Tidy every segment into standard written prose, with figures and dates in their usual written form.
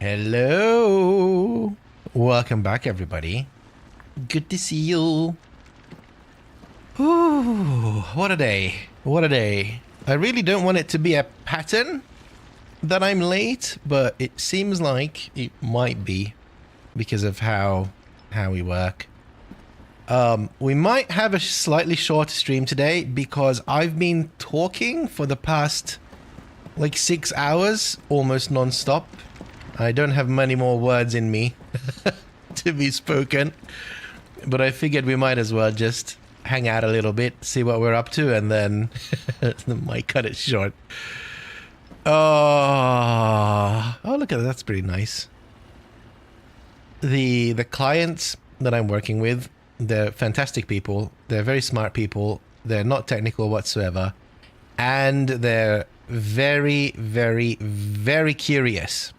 Hello. Welcome back, everybody. Good to see you. Ooh, what a day. What a day. I really don't want it to be a pattern that I'm late, but it seems like it might be because of how we work. We might have a slightly shorter stream today because I've been talking for the past like 6 hours, almost non-stop. I don't have many more words in me to be spoken, but I figured we might as well just hang out a little bit, see what we're up to, and then might cut it short. Oh, look at that. That's pretty nice. The clients that I'm working with, they're fantastic people. They're very smart people. They're not technical whatsoever. And they're very, very, very curious,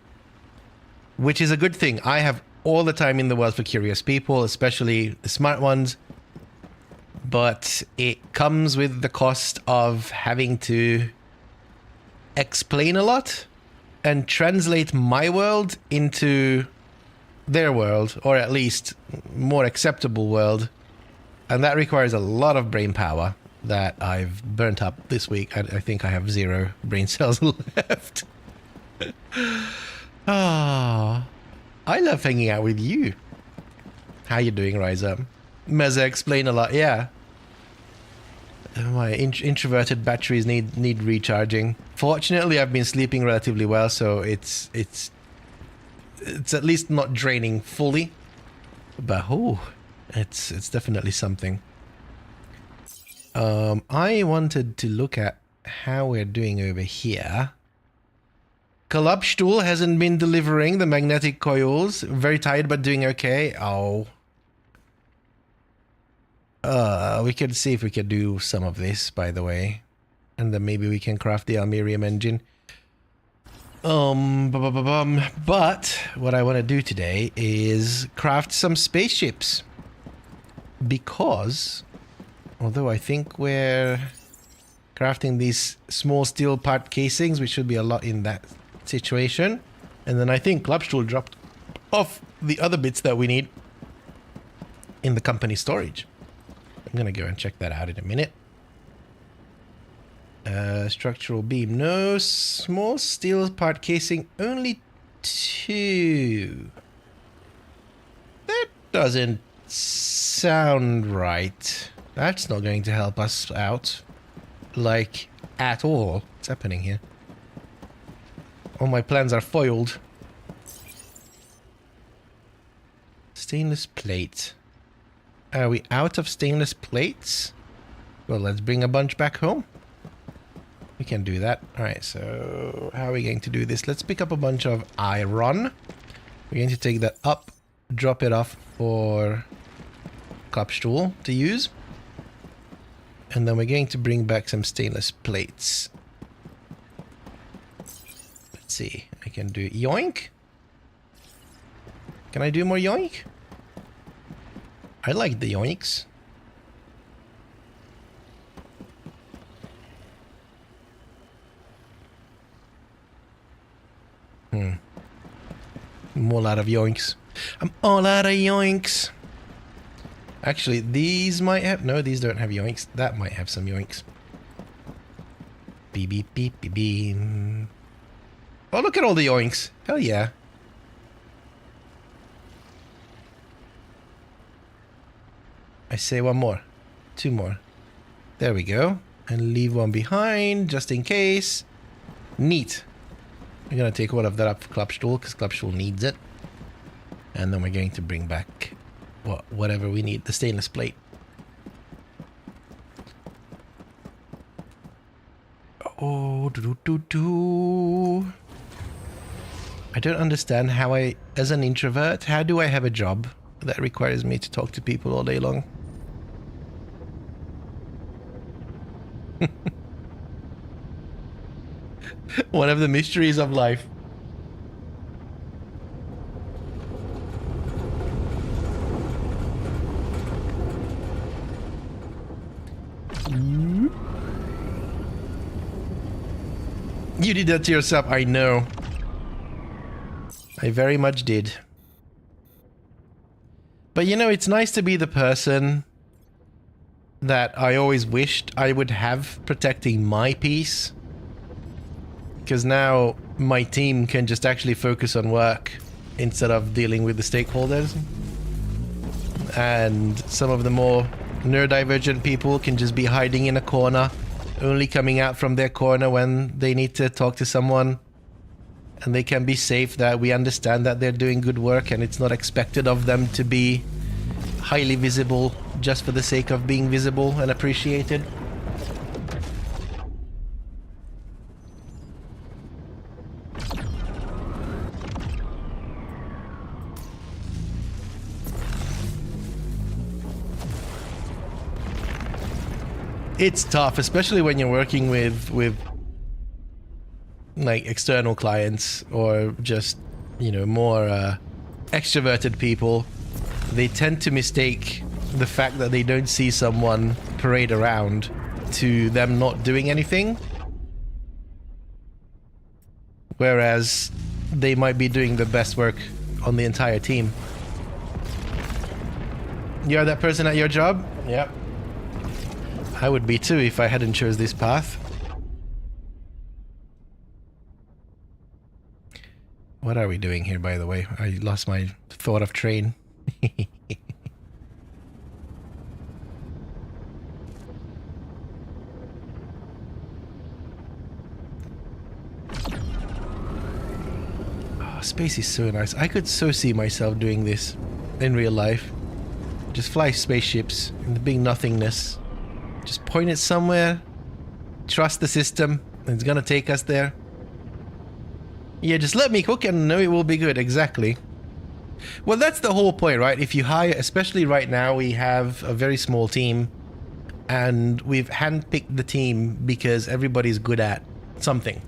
which is a good thing. I have all the time in the world for curious people, especially the smart ones. But it comes with the cost of having to explain a lot and translate my world into their world, or at least more acceptable world. And that requires a lot of brain power that I've burnt up this week. I think I have 0 brain cells left. Ah, I love hanging out with you. How you doing, Rise Up? Meza explain a lot, yeah. My introverted batteries need recharging. Fortunately, I've been sleeping relatively well, so it's at least not draining fully. But it's definitely something. I wanted to look at how we're doing over here. Kalabstuhl hasn't been delivering the magnetic coils. Very tired, but doing okay. Oh. We could see if we could do some of this, by the way. And then maybe we can craft the Almerium engine. But what I want to do today is craft some spaceships. Because, although I think we're crafting these small steel part casings, which should be a lot in that situation. And then I think Kalabstuhl dropped off the other bits that we need in the company storage. I'm gonna go and check that out in a minute. Structural beam, no. Small steel part casing, only 2. That doesn't sound right. That's not going to help us out, like, at all. What's happening here? All my plans are foiled. Stainless plate. Are we out of stainless plates? Well, let's bring a bunch back home. We can do that. Alright, so how are we going to do this? Let's pick up a bunch of iron. We're going to take that up, drop it off for Kalabstuhl to use. And then we're going to bring back some stainless plates. Let's see. I can do yoink. Can I do more yoink? I like the yoinks. I'm all out of yoinks. I'm all out of yoinks. Actually, these might have... No, these don't have yoinks. That might have some yoinks. Beep, beep, beep, beep, beep. Oh, look at all the yoinks. Hell yeah. I say one more. 2 more. There we go. And leave one behind, just in case. Neat. We're going to take all of that up for Kalabstuhl, because Kalabstuhl needs it. And then we're going to bring back whatever we need. The stainless plate. Oh, do. I don't understand how as an introvert, how do I have a job that requires me to talk to people all day long? One of the mysteries of life. You did that to yourself, I know. I very much did. But you know, it's nice to be the person that I always wished I would have protecting my peace. Because now my team can just actually focus on work instead of dealing with the stakeholders. And some of the more neurodivergent people can just be hiding in a corner, only coming out from their corner when they need to talk to someone. And they can be safe that we understand that they're doing good work and it's not expected of them to be highly visible just for the sake of being visible and appreciated. It's tough, especially when you're working with like external clients or just, you know, more extroverted people. They tend to mistake the fact that they don't see someone parade around to them not doing anything, whereas they might be doing the best work on the entire team. You're that person at your job? Yep. I would be too if I hadn't chose this path. What are we doing here, by the way? I lost my thought of train. Oh, space is so nice. I could so see myself doing this in real life. Just fly spaceships in the big nothingness. Just point it somewhere. Trust the system. It's gonna take us there. Yeah, just let me cook and know it will be good. Exactly. Well, that's the whole point, right? If you hire, especially right now, we have a very small team and we've handpicked the team because everybody's good at something.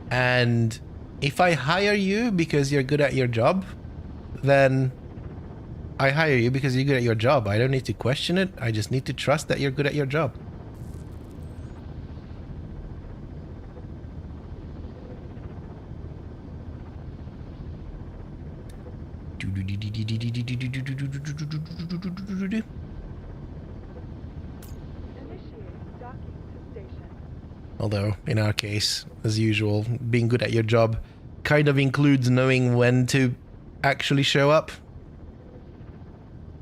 And if I hire you because you're good at your job, then I hire you because you're good at your job. I don't need to question it. I just need to trust that you're good at your job. Although, in our case, as usual, being good at your job kind of includes knowing when to actually show up.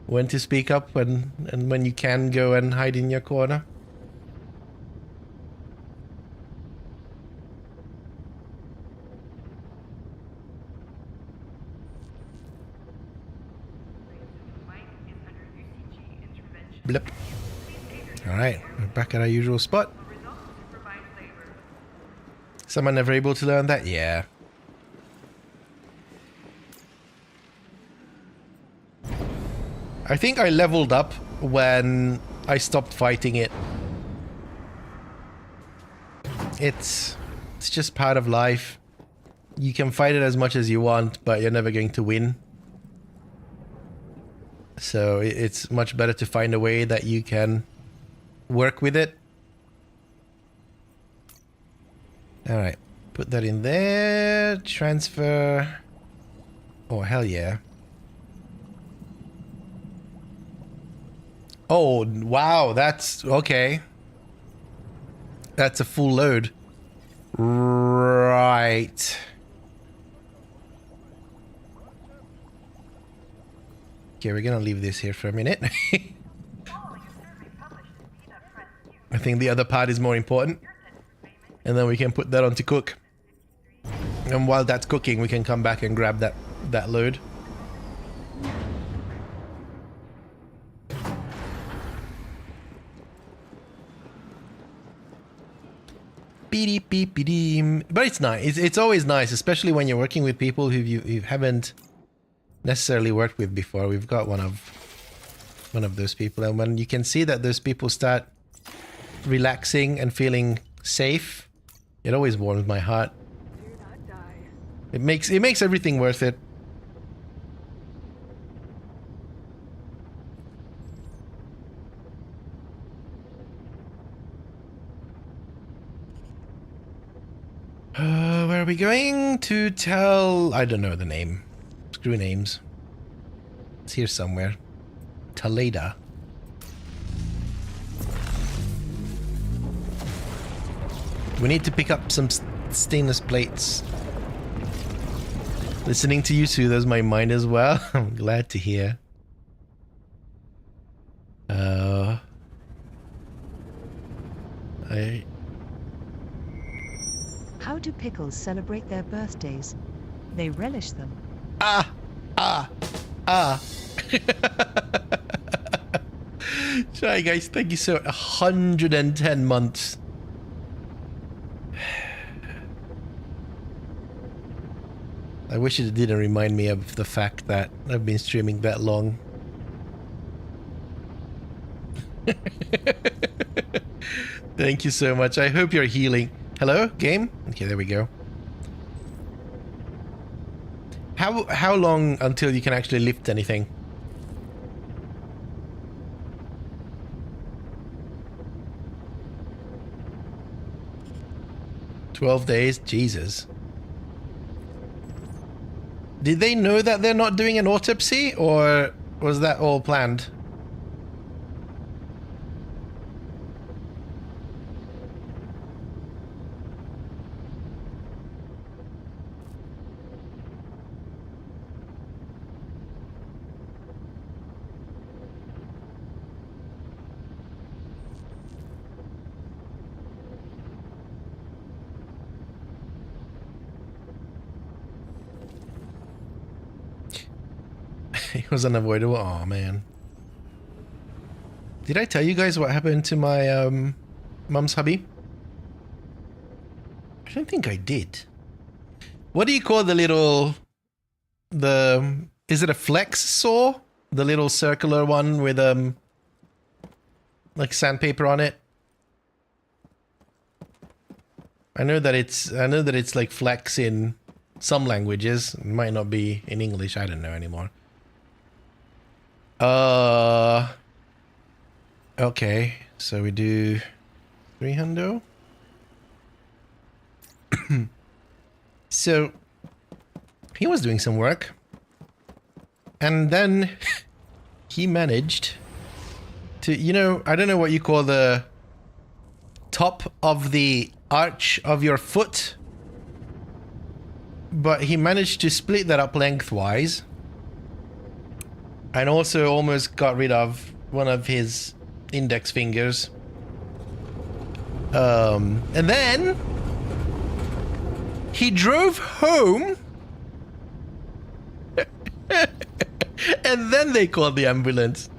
When to speak up and when you can go and hide in your corner. Blip. Alright, we're back at our usual spot. Someone never able to learn that? Yeah. I think I leveled up when I stopped fighting it. It's just part of life. You can fight it as much as you want, but you're never going to win. So it's much better to find a way that you can work with it. Alright, put that in there. Transfer. Oh, hell yeah. Oh, wow, that's okay. That's a full load. Right. Okay, we're gonna leave this here for a minute. I think the other part is more important. And then we can put that on to cook. And while that's cooking, we can come back and grab that load. But it's nice. It's always nice, especially when you're working with people who you haven't necessarily worked with before. We've got one of those people, and when you can see that those people start relaxing and feeling safe, it always warms my heart. It makes everything worth it. Where Are we going to tell... I don't know the name. Screw names. It's here somewhere. Toledo. We need to pick up some stainless plates. Listening to you soothes my mind as well. I'm glad to hear. How do pickles celebrate their birthdays? They relish them. Sorry guys, thank you so 110 months. I wish it didn't remind me of the fact that I've been streaming that long. Thank you so much. I hope you're healing. Hello, game? Okay, there we go. How long until you can actually lift anything? "12 days? Jesus. Did they know that they're not doing an autopsy, or was that all planned? It was unavoidable. Oh man. Did I tell you guys what happened to my mum's hubby? I don't think I did. What do you call the little... Is it a flex saw? The little circular one with like sandpaper on it? I know that it's like flex in some languages. It might not be in English. I don't know anymore. Okay, so we do 300. So he was doing some work, and then he managed to, you know, I don't know what you call the top of the arch of your foot, but he managed to split that up lengthwise. And also almost got rid of one of his index fingers. And then he drove home. And then they called the ambulance.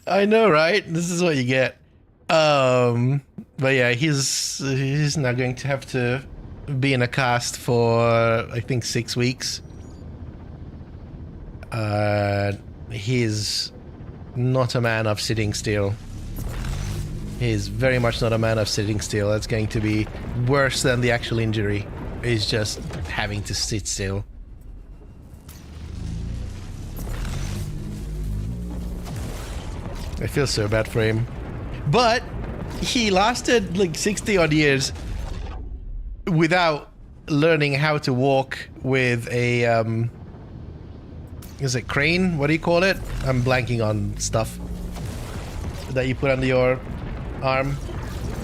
I know, right? This is what you get. But yeah, he's not going to have to be in a cast for, I think, 6 weeks. He's not a man of sitting still. He's very much not a man of sitting still. That's going to be worse than the actual injury. Is just having to sit still. I feel so bad for him. But he lasted like 60 odd years without learning how to walk with a is it crane? What do you call it? I'm blanking on stuff that you put under your arm.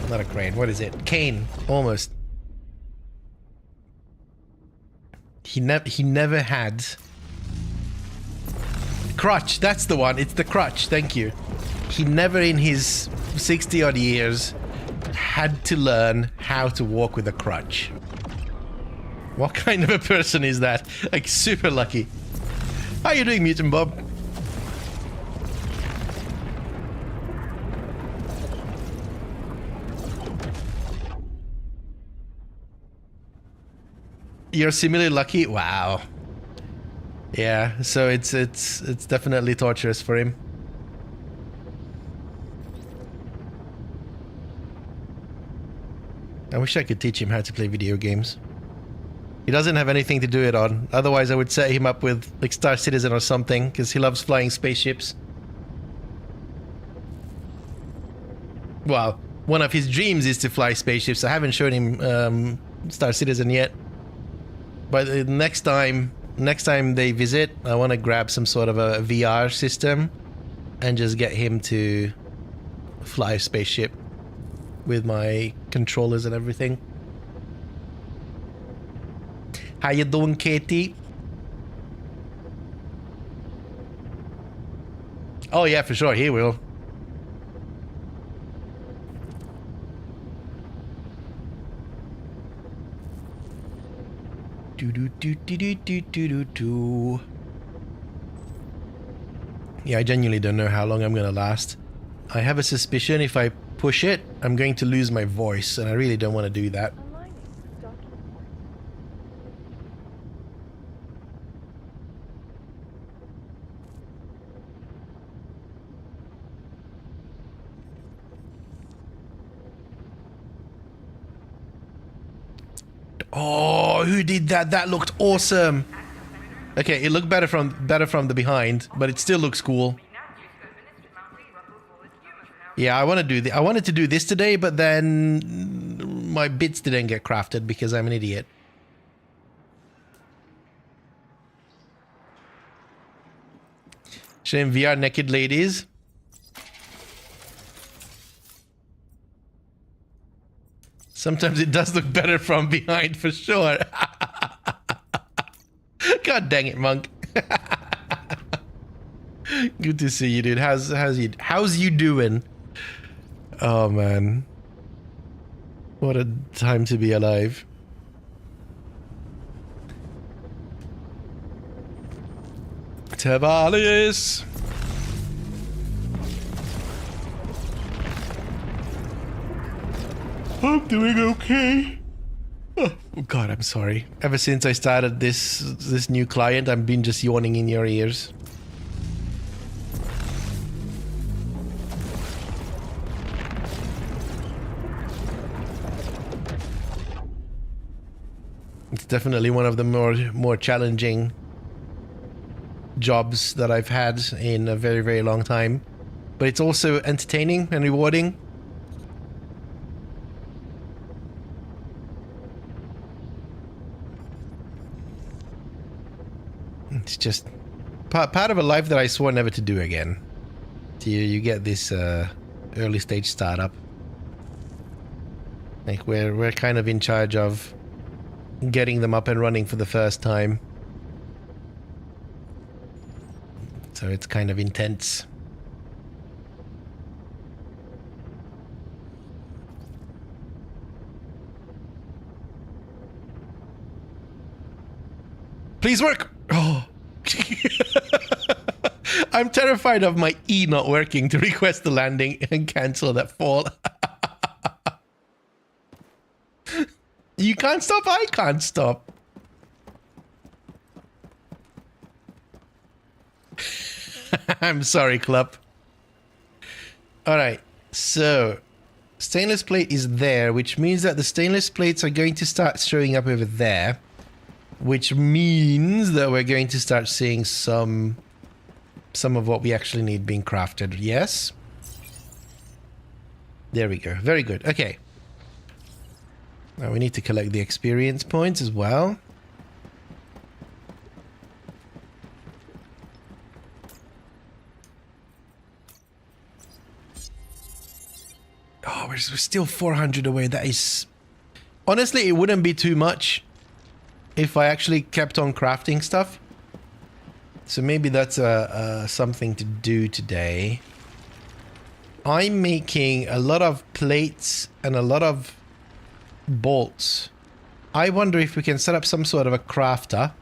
Not a crane. What is it? Cane. Almost. He never had crutch. That's the one. It's the crutch. Thank you. He never in his 60 odd years had to learn how to walk with a crutch. What kind of a person is that? Like, super lucky. How you doing, Mutant Bob? You're similarly lucky? Wow. Yeah, so it's definitely torturous for him. I wish I could teach him how to play video games. He doesn't have anything to do it on. Otherwise, I would set him up with like Star Citizen or something, because he loves flying spaceships. Well, one of his dreams is to fly spaceships. I haven't shown him Star Citizen yet. But next time they visit, I want to grab some sort of a VR system and just get him to fly a spaceship with my controllers and everything. How you doing, Katie? Oh yeah, for sure, he will. Do do do do do do do do do. Yeah, I genuinely don't know how long I'm gonna last. I have a suspicion if I push it, I'm going to lose my voice, and I really don't want to do that. Oh, who did that? That looked awesome. Okay, it looked better from the behind, but it still looks cool. Yeah, I wanted to do this today, but then my bits didn't get crafted because I'm an idiot. Shame VR naked ladies. Sometimes it does look better from behind for sure. God dang it, Monk. Good to see you, dude. How's you doing? Oh man. What a time to be alive. Tavalis. I'm doing okay. Oh God, I'm sorry. Ever since I started this new client, I've been just yawning in your ears. It's definitely one of the more challenging jobs that I've had in a very, very long time. But it's also entertaining and rewarding. It's just part of a life that I swore never to do again. You get this early stage startup. Like we're kind of in charge of getting them up and running for the first time. So it's kind of intense. Please work! Oh. I'm terrified of my E not working to request the landing and cancel that fall. You can't stop, I can't stop. I'm sorry, Club. Alright, so stainless plate is there, which means that the stainless plates are going to start showing up over there. Which means that we're going to start seeing some of what we actually need being crafted. Yes? There we go. Very good. Okay. Now we need to collect the experience points as well. Oh, we're still 400 away. That is... Honestly, it wouldn't be too much if I actually kept on crafting stuff. So maybe that's something to do today. I'm making a lot of plates and a lot of bolts. I wonder if we can set up some sort of a crafter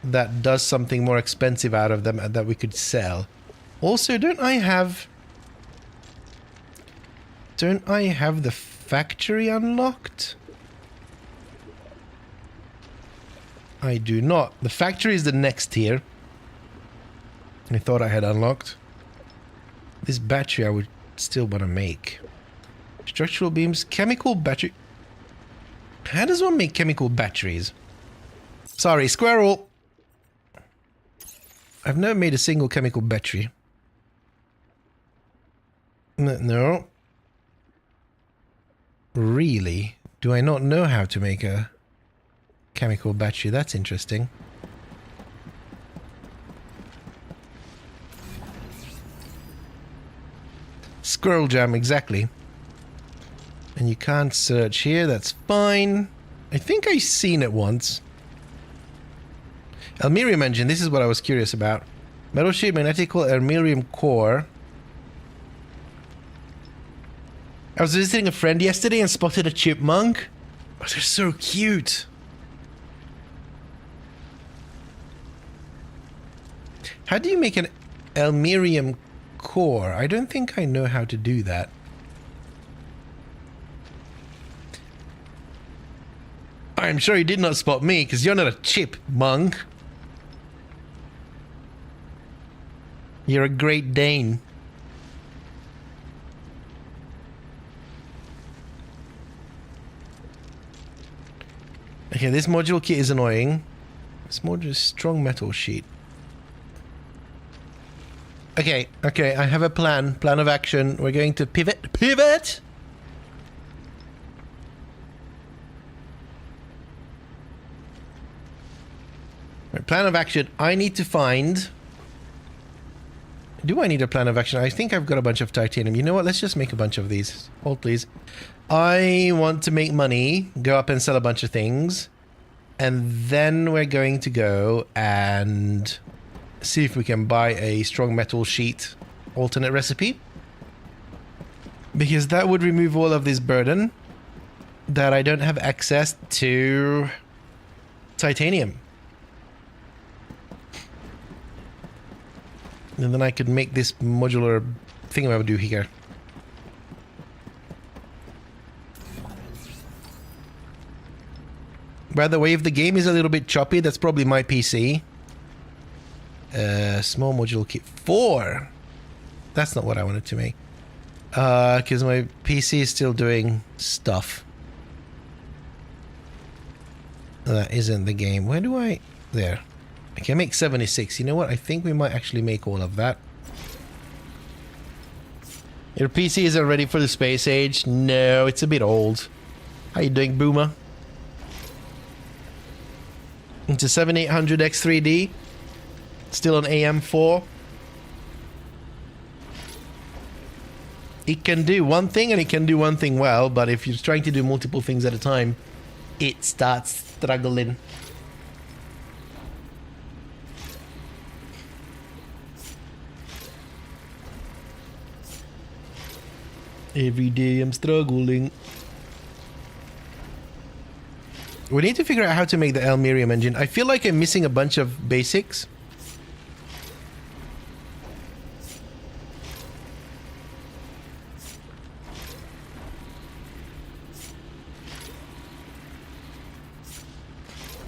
that does something more expensive out of them and that we could sell. Also, don't I have the factory unlocked? I do not. The factory is the next tier. I thought I had unlocked. This battery I would still want to make. Structural beams, chemical battery. How does one make chemical batteries? Sorry, squirrel. I've never made a single chemical battery. No. Really? Do I not know how to make a chemical battery? That's interesting. Squirrel jam, exactly. And you can't search here, that's fine. I think I've seen it once. Almerium engine, this is what I was curious about. Metal sheet, magnetical almerium core. I was visiting a friend yesterday and spotted a chipmunk. Oh, they're so cute. How do you make an almerium core? I don't think I know how to do that. I'm sure you did not spot me, because you're not a chipmunk. You're a Great Dane. Okay, this module kit is annoying. It's more just strong metal sheet. Okay, I have a plan. Plan of action. We're going to pivot. Pivot! Right, plan of action. I need to find... Do I need a plan of action? I think I've got a bunch of titanium. You know what? Let's just make a bunch of these. Hold, please. I want to make money, go up and sell a bunch of things, and then we're going to go and see if we can buy a strong metal sheet alternate recipe, because that would remove all of this burden that I don't have access to titanium. And then I could make this modular thingamaboo here. By the way, if the game is a little bit choppy, that's probably my PC. Small module kit 4. That's not what I wanted to make. Because my PC is still doing stuff. That isn't the game. Where do I... There. I can make 76. You know what? I think we might actually make all of that. Your PC isn't ready for the space age? No, it's a bit old. How you doing, Boomer? It's a 7800X3D. Still on AM4. It can do one thing and it can do one thing well, but if you're trying to do multiple things at a time, it starts struggling. Every day I'm struggling. We need to figure out how to make the almerium engine. I feel like I'm missing a bunch of basics.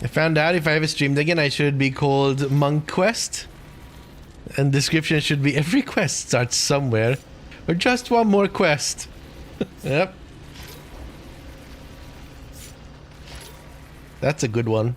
I found out if I ever streamed again, I should be called Monk Quest. And description should be every quest starts somewhere. Or just one more quest. Yep. That's a good one.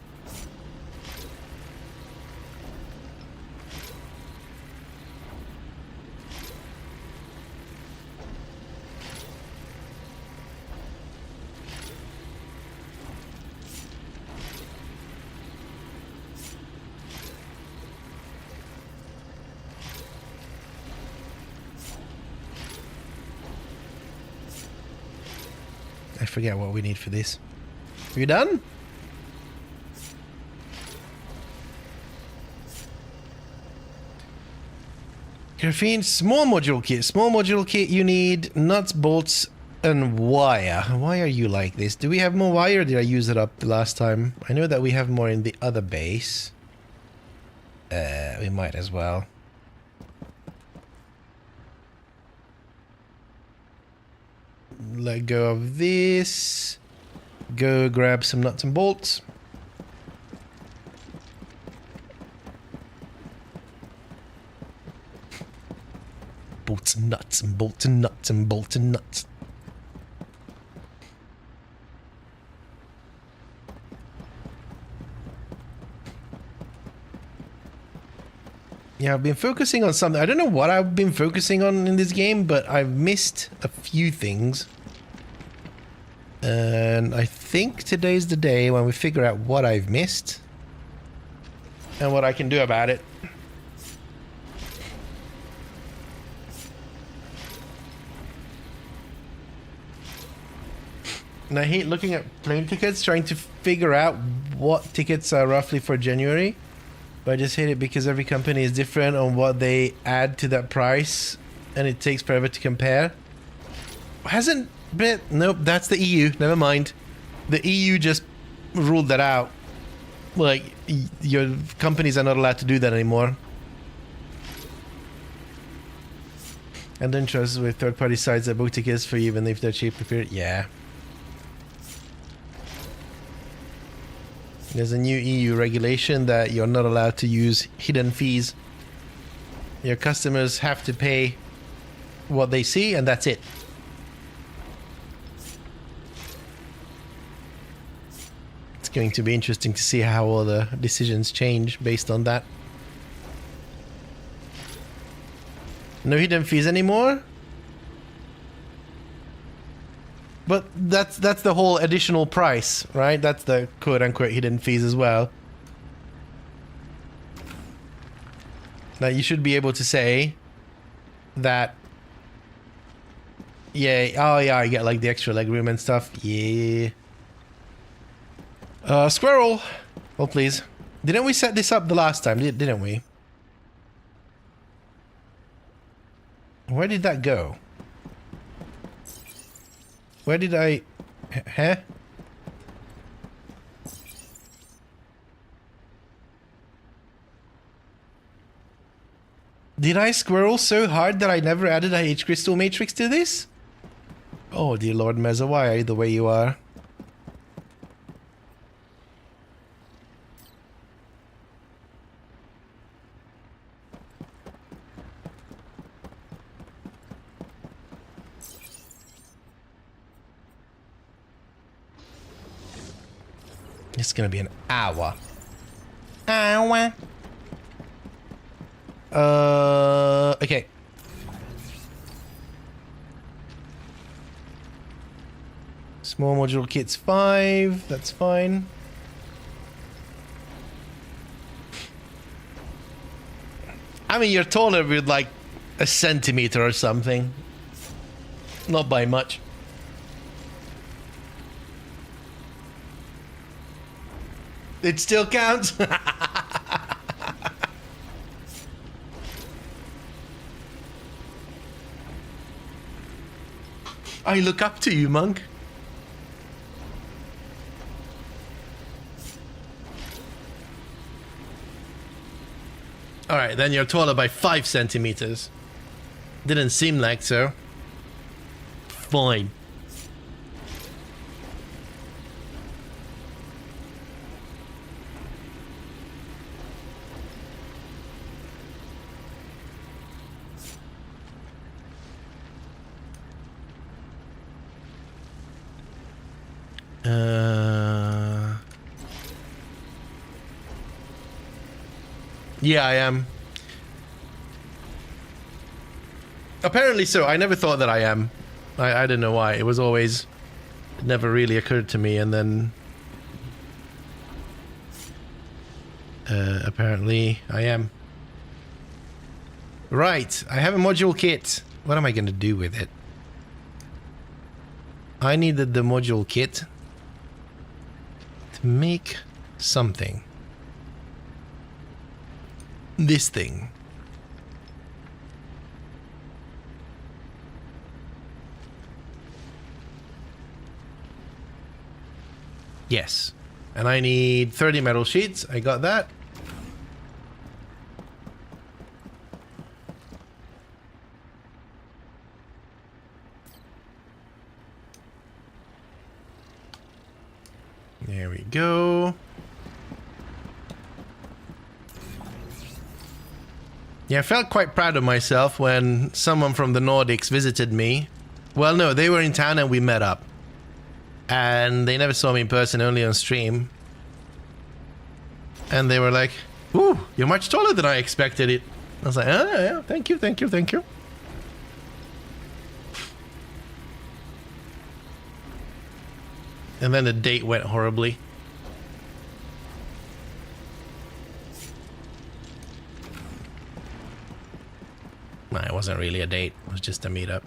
I forget what we need for this. Are you done? Graphene, small module kit. Small module kit, you need nuts, bolts, and wire. Why are you like this? Do we have more wire or did I use it up the last time? I know that we have more in the other base. We might as well. Let go of this. Go grab some nuts and bolts. Bolts and nuts and bolts and nuts and bolts and nuts. Yeah, I've been focusing on something. I don't know what I've been focusing on in this game, but I've missed a few things. And I think today's the day when we figure out what I've missed and what I can do about it. And I hate looking at plane tickets, trying to figure out what tickets are roughly for January. But I just hate it because every company is different on what they add to that price. And it takes forever to compare. Hasn't been... Nope, that's the EU. Never mind. The EU just ruled that out. Like, your companies are not allowed to do that anymore. And then trust with third-party sites that book tickets for you even if they're cheaper. Yeah. There's a new EU regulation that you're not allowed to use hidden fees. Your customers have to pay what they see, and that's it. It's going to be interesting to see how all the decisions change based on that. No hidden fees anymore? But that's the whole additional price, right? That's the quote-unquote hidden fees as well. Now you should be able to say that, yeah, oh yeah, I get like the extra legroom and stuff. Yeah. Squirrel. Oh, please. Didn't we set this up the last time, didn't we? Where did that go? Where did I... Huh? Did I squirrel so hard that I never added a H crystal matrix to this? Oh dear Lord Meza, why are you the way you are? It's gonna be an hour. Hour. Okay. Small module kits 5. That's fine. I mean, you're taller with like a centimeter or something. Not by much. It still counts. I look up to you, monk. Alright, then you're taller by 5 centimeters. Didn't seem like so. Fine. Yeah, I am. Apparently so. I never thought that I am. I don't know why. It was always... It never really occurred to me, and then... apparently I am. Right. I have a module kit. What am I going to do with it? I needed the module kit to make something. This thing. Yes. And I need 30 metal sheets. I got that. There we go. Yeah, I felt quite proud of myself when someone from the Nordics visited me. Well, no, they were in town and we met up. And they never saw me in person, only on stream. And they were like, "Ooh, you're much taller than I expected it." I was like, "Oh, yeah, thank you, thank you, thank you." And then the date went horribly. Nah, it wasn't really a date. It was just a meetup.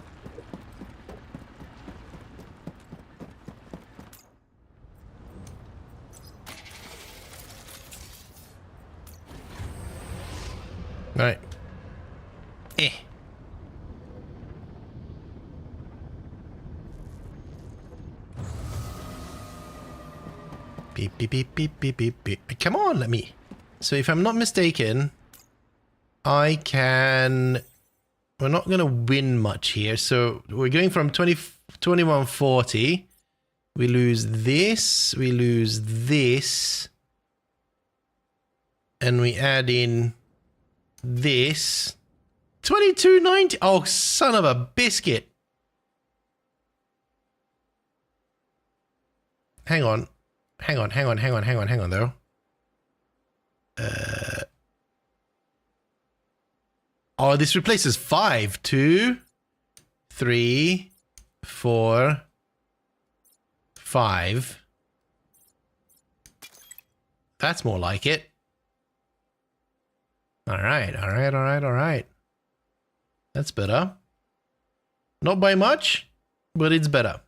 Right. Eh. Beep, beep, beep, beep, beep, beep, beep. Come on, let me. So if I'm not mistaken, I can... We're not going to win much here. So we're going from 2140. We lose this. We lose this. And we add in this. 2290. Oh, son of a biscuit. Hang on. Hang on, though. Oh, this replaces 5. 2, 3, 4, 5. That's more like it. All right. That's better. Not by much, but it's better.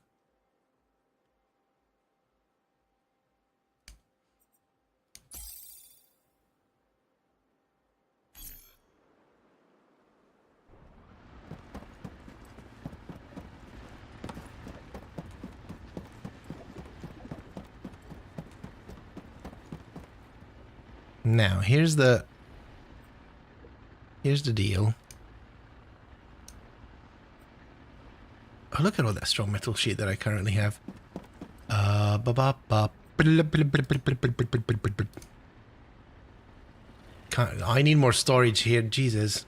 Now, here's the deal. Oh, look at all that strong metal sheet that I currently have. I need more storage here, Jesus.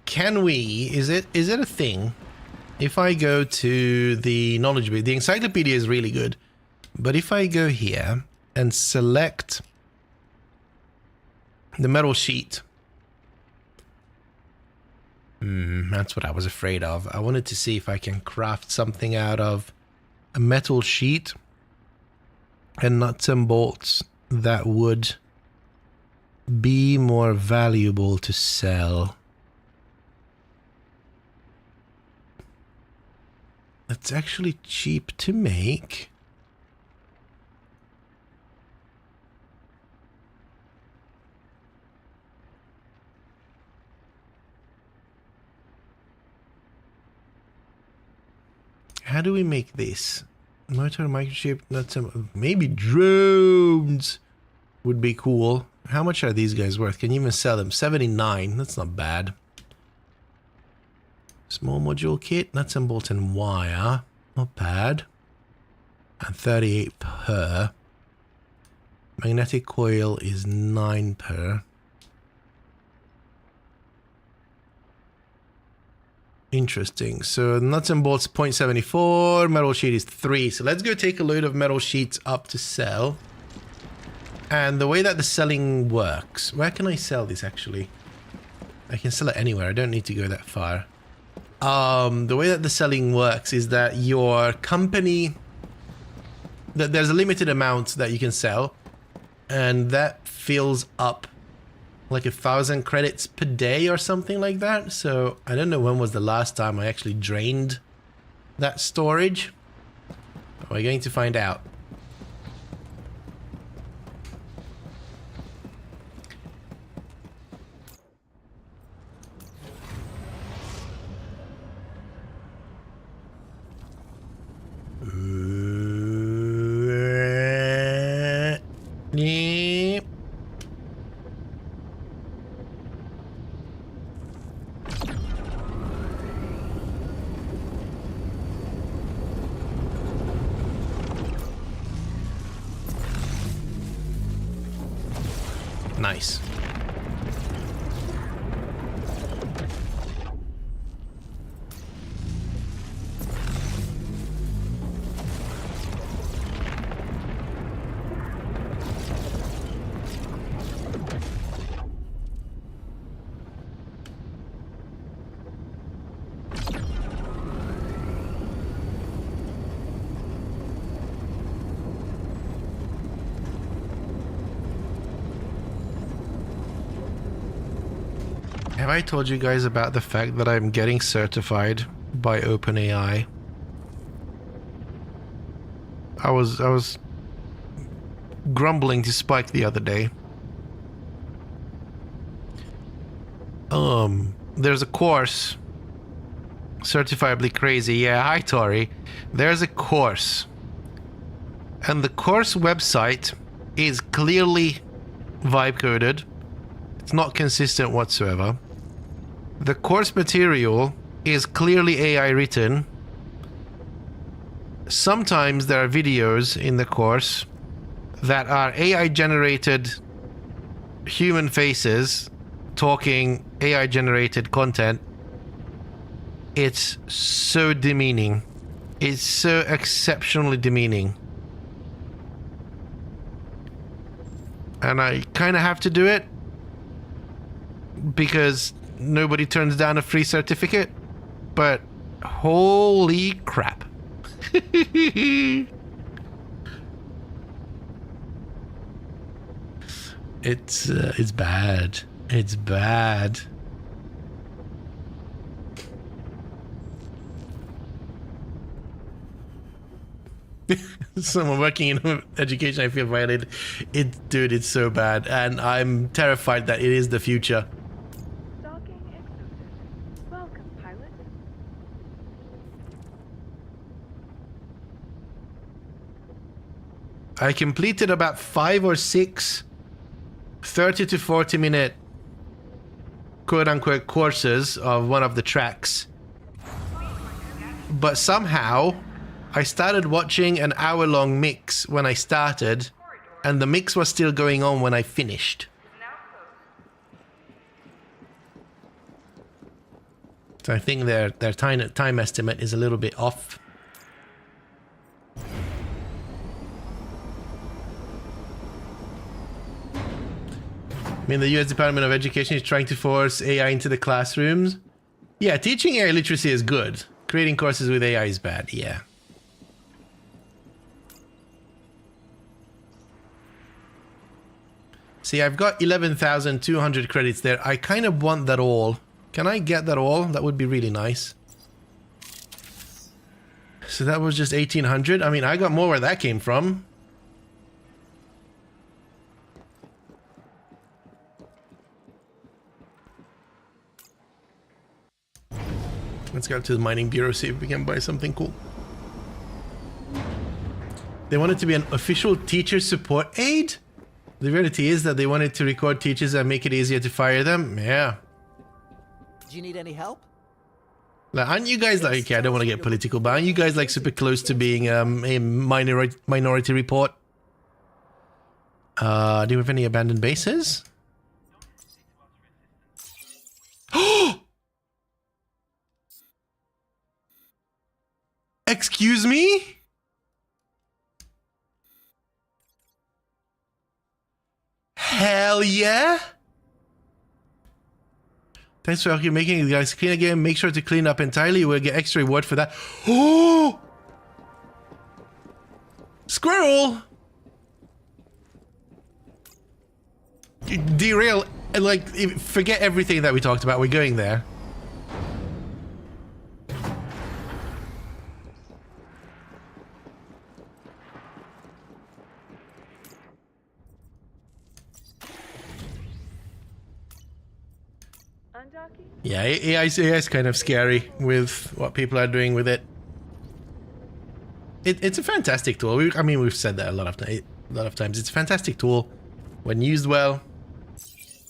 Can we, is it a thing? If I go to the knowledge base, the encyclopedia is really good. But if I go here and select the metal sheet, that's what I was afraid of. I wanted to see if I can craft something out of a metal sheet and nuts and bolts that would be more valuable to sell. It's actually cheap to make. How do we make this? Motor, microchip, nuts, maybe drones would be cool. How much are these guys worth? Can you even sell them? 79. That's not bad. Small module kit, nuts and bolts and wire. Not bad. And 38 per. Magnetic coil is 9 per. Interesting. So nuts and bolts 0.74, metal sheet is 3. So let's go take a load of metal sheets up to sell. And the way that the selling works, where can I sell this actually? I can sell it anywhere. I don't need to go that far. The way that the selling works is that your company, that there's a limited amount that you can sell, and that fills up like 1,000 credits per day or something like that. So I don't know when was the last time I actually drained that storage. We're going to find out. Nice. Have I told you guys about the fact that I'm getting certified by OpenAI? I was grumbling to Spike the other day. There's a course. Certifiably crazy. Yeah, hi Tori. There's a course. And the course website is clearly vibe coded. It's not consistent whatsoever. The course material is clearly AI written. Sometimes there are videos in the course that are AI generated human faces talking AI generated content. It's so demeaning. It's so exceptionally demeaning. And I kind of have to do it because nobody turns down a free certificate. But holy crap. It's bad. It's bad. Someone working in education, I feel violated. Dude, it's so bad, and I'm terrified that it is the future. Docking accepted. Welcome, pilot. I completed about 5 or 6 30 to 40 minute quote-unquote courses of one of the tracks. But somehow I started watching an hour-long mix when I started, and the mix was still going on when I finished. So I think their time estimate is a little bit off. I mean, the US Department of Education is trying to force AI into the classrooms. Yeah, teaching AI literacy is good. Creating courses with AI is bad, yeah. See, I've got 11,200 credits there. I kind of want that all. Can I get that all? That would be really nice. So that was just 1,800. I mean, I got more where that came from. Let's go to the mining bureau, see if we can buy something cool. They want it to be an official teacher support aid? The reality is that they wanted to record teachers and make it easier to fire them. Yeah. Do you need any help? Like, aren't you guys like, okay, I don't want to get political, but aren't you guys like super close to being a minority report? Do you have any abandoned bases? Excuse me? Hell yeah! Thanks for making it, guys. Clean again. Make sure to clean up entirely. We'll get extra reward for that. Oh! Squirrel! Derail. Like, forget everything that we talked about. We're going there. Yeah, AI is kind of scary with what people are doing with it. It's a fantastic tool. I mean, we've said that a lot of times. It's a fantastic tool when used well.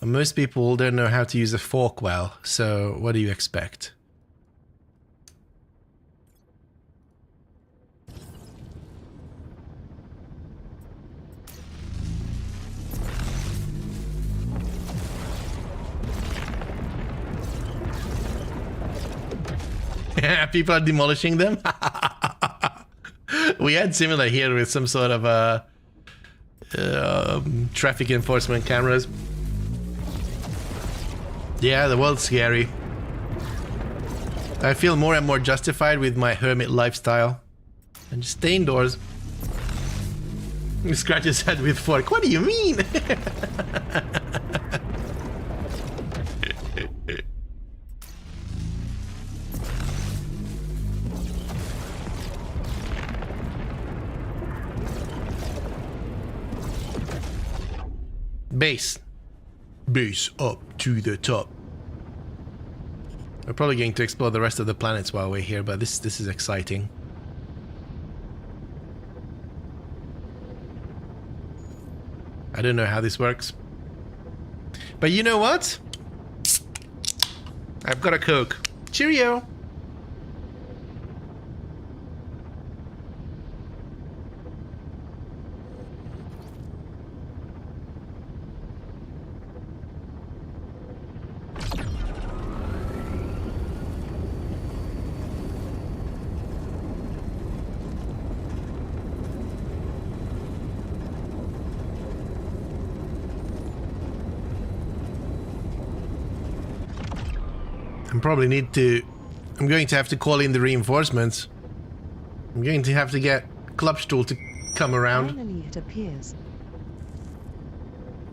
And most people don't know how to use a fork well. So what do you expect? People are demolishing them. We had similar here with some sort of traffic enforcement cameras. Yeah, the world's scary. I feel more and more justified with my hermit lifestyle. And just stay indoors. He scratches his head with fork. What do you mean? Base. Base up to the top. We're probably going to explore the rest of the planets while we're here, but this is exciting. I don't know how this works. But you know what? I've got a Coke. Cheerio! I'm going to have to call in the reinforcements. I'm going to have to get Klubstuhl to come around. Finally, it appears.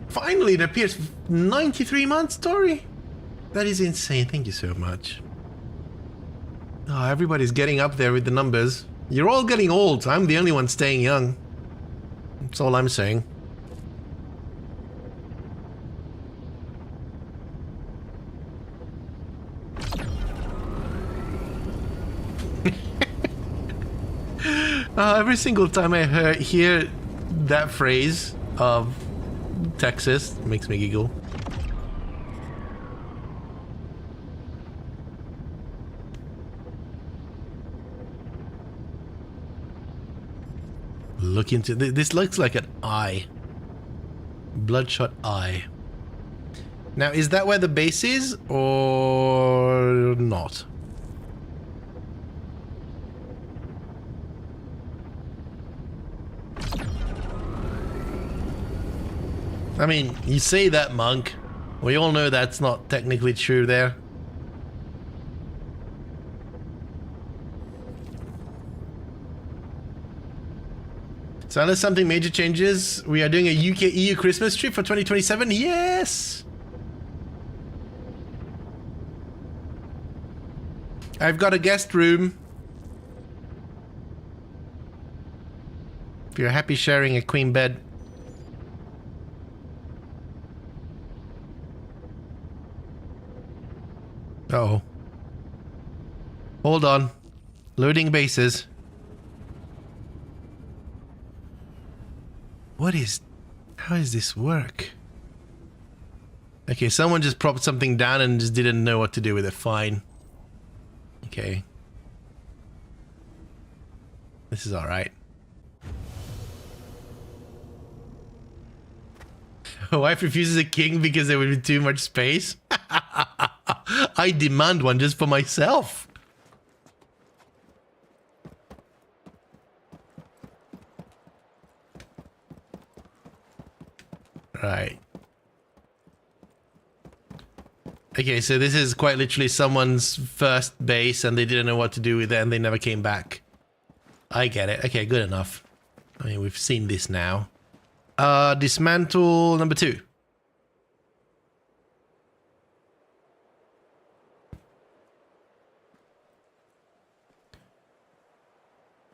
Finally, it appears. 93 months, Tori? That is insane. Thank you so much. Oh, everybody's getting up there with the numbers. You're all getting old. I'm the only one staying young. That's all I'm saying. Every single time I hear that phrase of Texas, it makes me giggle. Look into this. Looks like an eye. Bloodshot eye. Now, is that where the base is or not? I mean, you say that, Monk. We all know that's not technically true there. So unless something major changes, we are doing a UK-EU Christmas trip for 2027? Yes! I've got a guest room. If you're happy sharing a queen bed. Uh-oh. Hold on. Loading bases. How does this work? Okay, someone just propped something down and just didn't know what to do with it. Fine. Okay. This is alright. Wife refuses a king because there would be too much space? I demand one just for myself. Right. Okay, so this is quite literally someone's first base and they didn't know what to do with it and they never came back. I get it. Okay, good enough. I mean, we've seen this now. Dismantle number 2.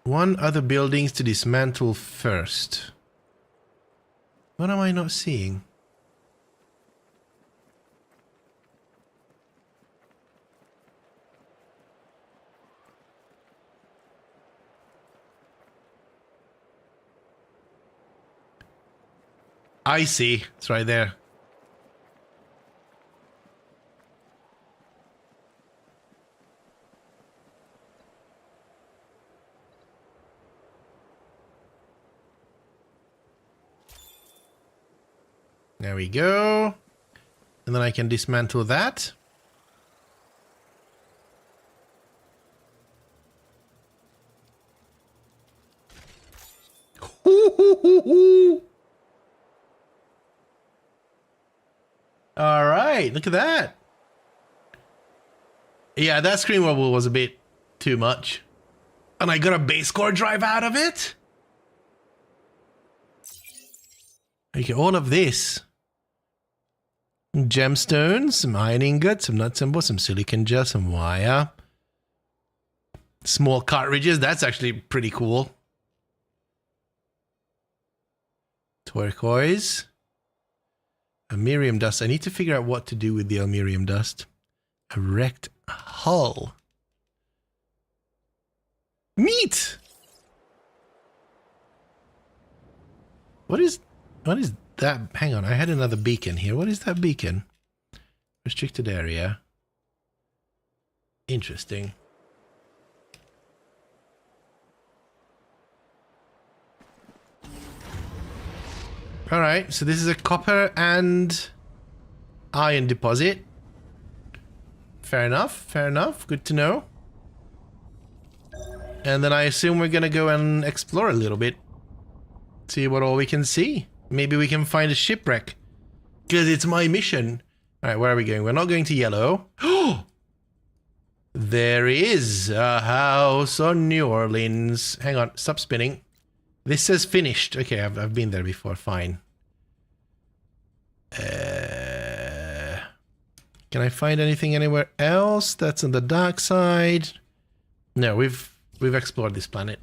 One other buildings to dismantle first. What am I not seeing? I see. It's right there. There we go. And then I can dismantle that. All right, look at that. Yeah, that screen wobble was a bit too much. And I got a base core drive out of it? Okay, all of this. Gemstones, some iron ingots, some nuts and bolts, some silicon gel, some wire. Small cartridges, that's actually pretty cool. Turquoise. Aluminium dust. I need to figure out what to do with the aluminium dust. A wrecked hull. Neat! What is that? Hang on, I had another beacon here. What is that beacon? Restricted area. Interesting. Alright, so this is a copper and iron deposit. Fair enough, fair enough. Good to know. And then I assume we're gonna go and explore a little bit. See what all we can see. Maybe we can find a shipwreck. Because it's my mission. Alright, where are we going? We're not going to yellow. Oh! There is a house on New Orleans. Hang on, stop spinning. This says finished. Okay, I've been there before. Fine. Can I find anything anywhere else that's on the dark side? No, we've explored this planet.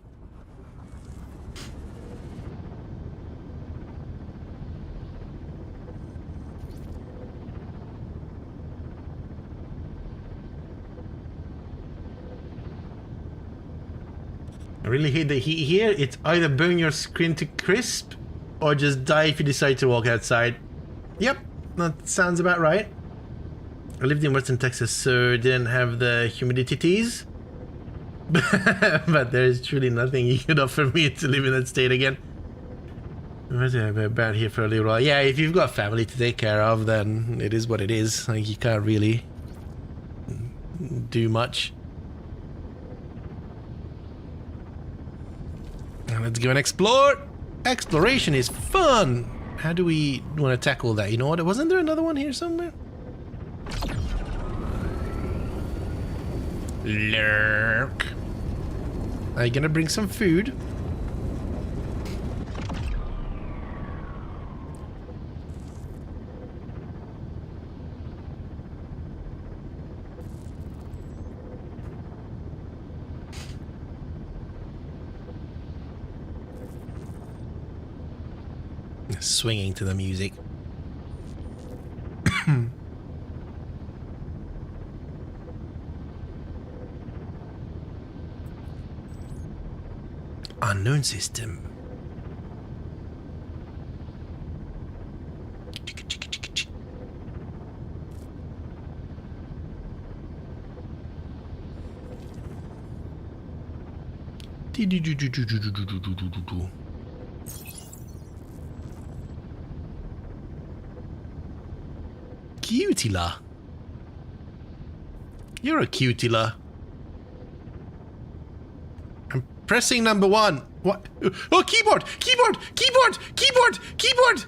I really hate the heat here. It's either burn your screen to crisp or just die if you decide to walk outside. Yep, that sounds about right. I lived in Western Texas, so didn't have the humidities. But there's truly nothing you could offer me to live in that state again. I've been about here for a little while. Yeah, if you've got family to take care of, then it is what it is. Like, you can't really do much. Now let's go and explore. Exploration is fun. How do we want to tackle that? You know what? Wasn't there another one here somewhere? Lurk. Are you gonna bring some food? Swinging to the music. Unknown system. Cutila. You're a cutila. I'm pressing number 1. What? Oh, keyboard! Keyboard! Keyboard! Keyboard! Keyboard!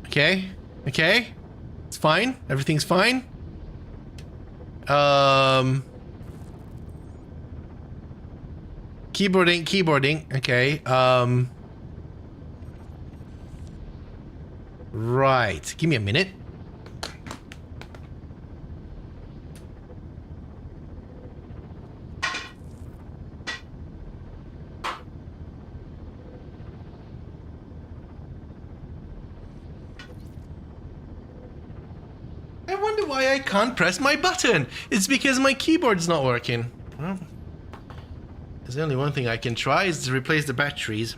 Okay. Okay. It's fine. Everything's fine. Keyboarding, keyboarding. Okay. Right. Give me a minute. I wonder why I can't press my button. It's because my keyboard's not working. Well, there's only one thing I can try is to replace the batteries.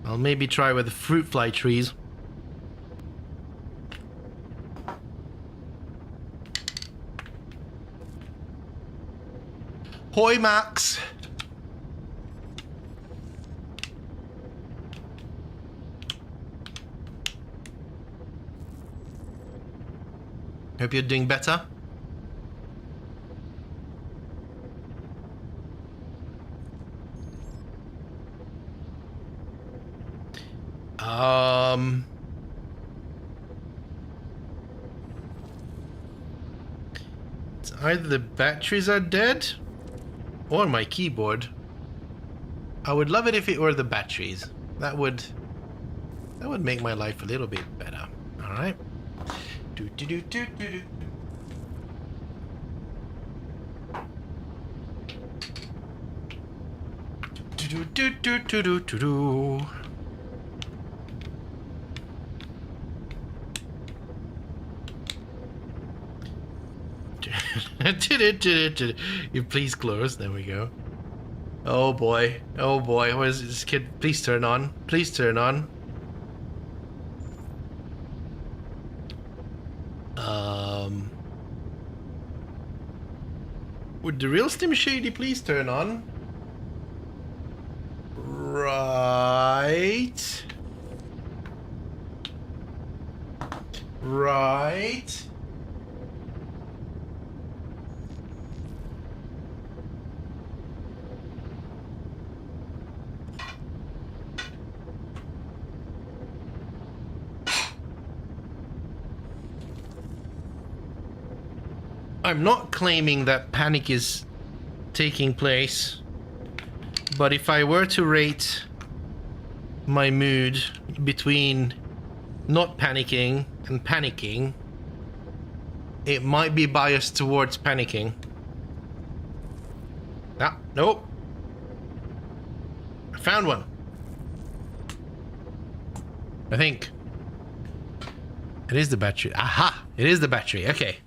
I'll maybe try with the fruit fly trees. Hoi, Max. Hope you're doing better. It's either the batteries are dead or my keyboard. I would love it if it were the batteries. That would make my life a little bit better. All right. Do do do do do do do do do do do do. You please close. There we go. Oh boy. Oh boy. What is this kid? Please turn on. Please turn on. Would the real Slim Shady please turn on? Right. Right. I'm not claiming that panic is taking place, but if I were to rate my mood between not panicking and panicking, it might be biased towards panicking. Ah, nope. I found one. I think. It is the battery. Aha! It is the battery. Okay.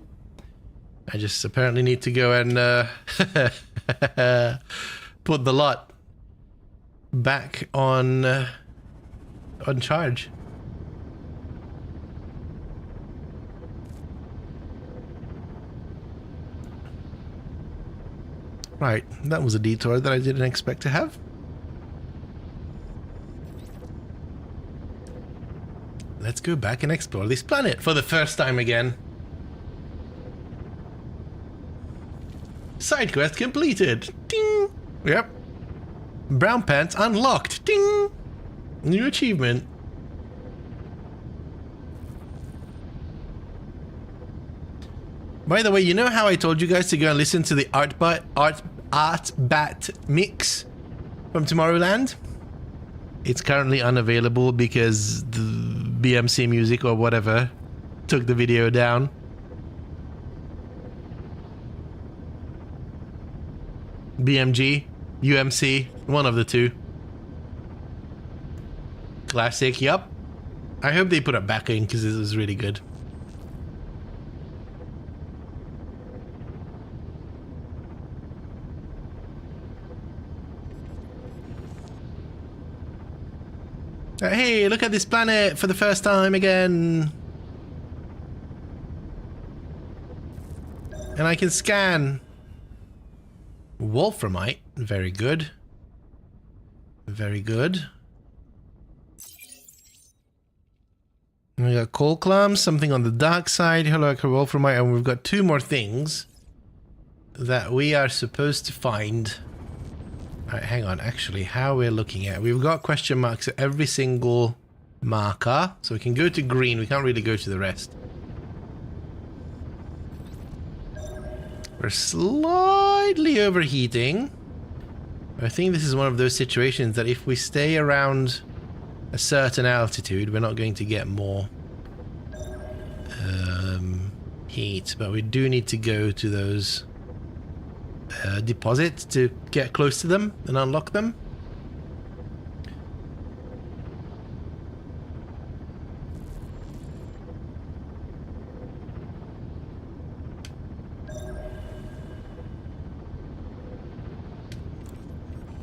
I just apparently need to go and put the lot back on charge. Right, that was a detour that I didn't expect to have. Let's go back and explore this planet for the first time again. Side quest completed. Ding. Yep. Brown pants unlocked. Ding. New achievement. By the way, you know how I told you guys to go and listen to the Art Bat mix from Tomorrowland? It's currently unavailable because the BMC Music or whatever took the video down. BMG, UMC, one of the two. Classic, yup. I hope they put it back in because this is really good. Hey, look at this planet for the first time again. And I can scan. Wolframite, very good. Very good. And we got coal clams, something on the dark side. Hello, Wolframite, and we've got two more things that we are supposed to find. Alright, hang on, actually, how we're looking at. We've got question marks at every single marker. So we can go to green, we can't really go to the rest. We're slightly overheating. I think this is one of those situations that if we stay around a certain altitude, we're not going to get more heat. But we do need to go to those deposits to get close to them and unlock them.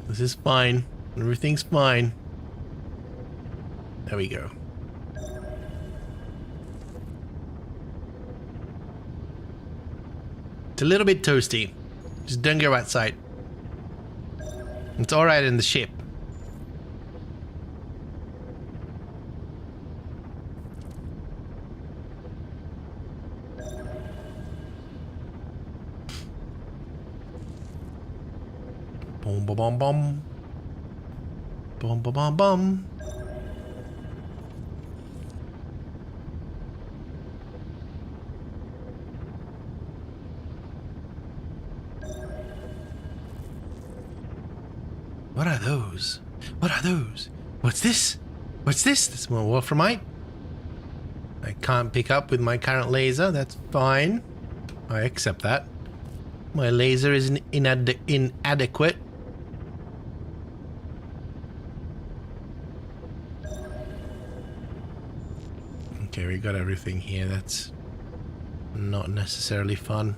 This is fine. Everything's fine. There we go. It's a little bit toasty. Just don't go outside. It's alright in the ship. Boom, boom, boom, boom. Boom, boom, boom, boom. What are those? What are those? What's this? What's this? This more wolframite. I can't pick up with my current laser. That's fine. I accept that. My laser is inadequate. Okay, we got everything here. That's not necessarily fun.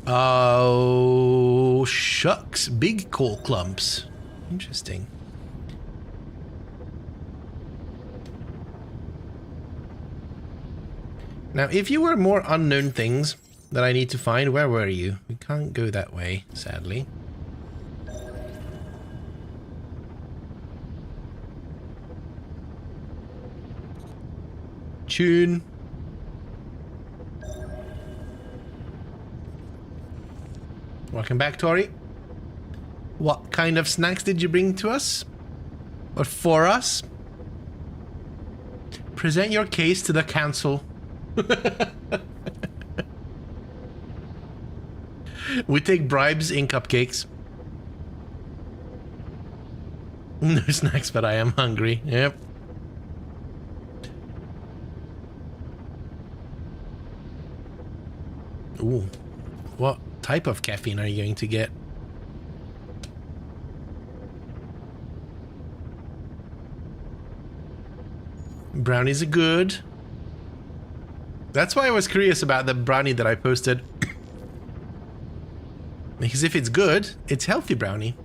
Oh, shucks. Big coal clumps. Interesting. Now, if you were more unknown things that I need to find, where were you? We can't go that way, sadly. Tune. Welcome back, Tori. What kind of snacks did you bring to us? Or for us? Present your case to the council. We take bribes in cupcakes. No snacks, but I am hungry. Yep. Ooh. What type of caffeine are you going to get? Brownies are good. That's why I was curious about the brownie that I posted. Because if it's good, it's healthy brownie.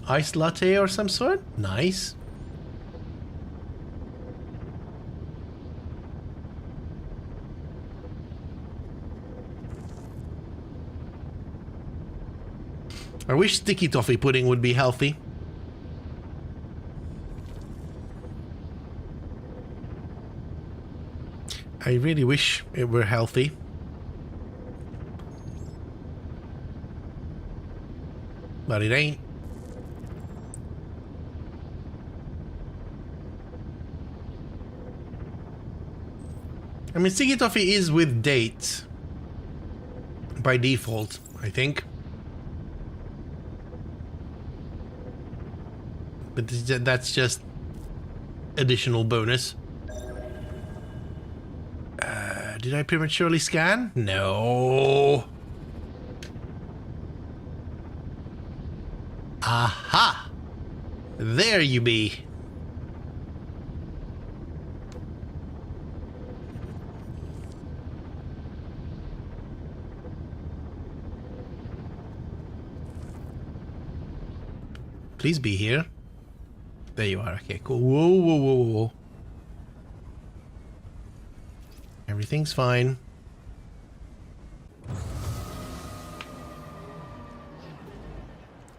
Iced latte or some sort? Nice. I wish sticky toffee pudding would be healthy. I really wish it were healthy. But it ain't. I mean, sticky toffee is with dates by default, I think. But that's just additional bonus. Did I prematurely scan? No. Aha! There you be. Please be here. There you are. Okay, cool. Whoa, whoa, whoa, whoa. Everything's fine.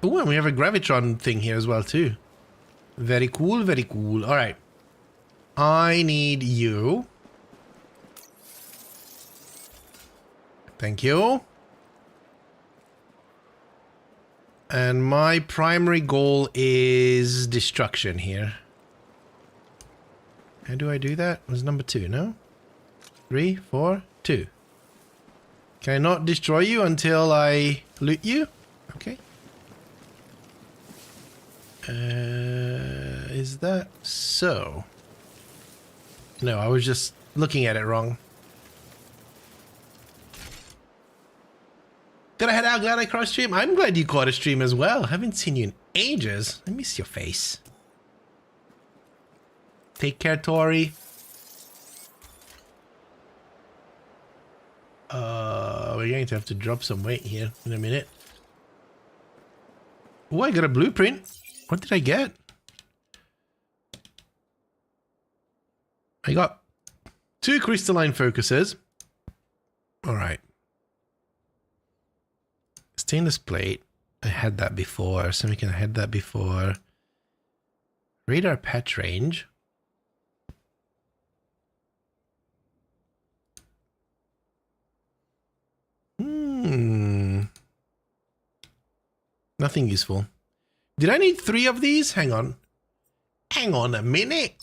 Oh, and we have a gravitron thing here as well, too. Very cool, very cool. All right. I need you. Thank you. And my primary goal is destruction here. How do I do that? It was number 2, no? 3, 4, 2. Can I not destroy you until I loot you? Okay. Is that so? No, I was just looking at it wrong. Did I head out? Glad I crossed stream. I'm glad you caught a stream as well. Haven't seen you in ages. I miss your face. Take care, Tori. We're going to have to drop some weight here in a minute. Oh, I got a blueprint. What did I get? I got 2 crystalline focuses. All right. Stainless plate. I had that before. Semiconductor, I had that before. Radar patch range. Nothing useful. Did I need 3 of these? Hang on. Hang on a minute.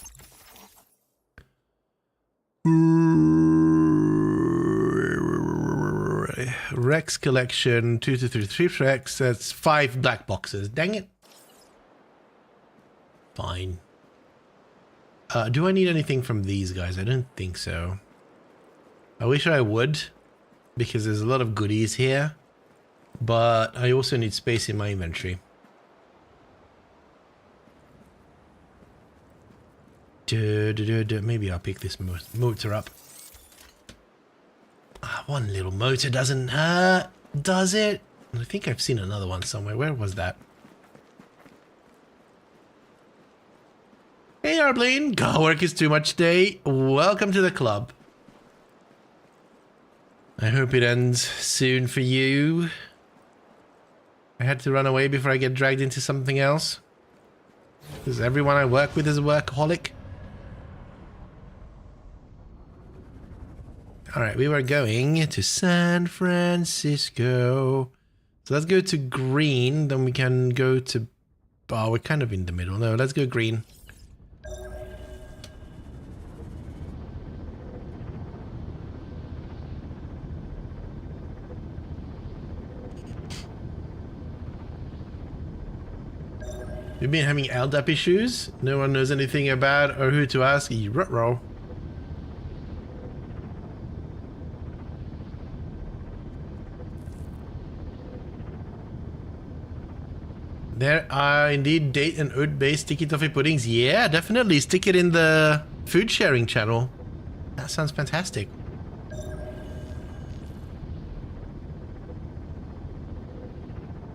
Rex collection 2 to 3 Rex. That's 5 black boxes. Dang it. Fine. Do I need anything from these guys? I don't think so. I wish I would, because there's a lot of goodies here, but I also need space in my inventory. Maybe I'll pick this motor up. One little motor doesn't hurt, does it? I think I've seen another one somewhere. Where was that? Hey, Arblaine. God, work is too much today. Welcome to the club. I hope it ends soon for you. I had to run away before I get dragged into something else. Because everyone I work with is a workaholic. Alright, we were going to San Francisco. So let's go to green, then we can go to... Oh, we're kind of in the middle. No, let's go green. We've been having LDAP issues. No one knows anything about or who to ask. Ruh-roh. There are indeed date and oat-based sticky toffee puddings. Yeah, definitely. Stick it in the food sharing channel. That sounds fantastic.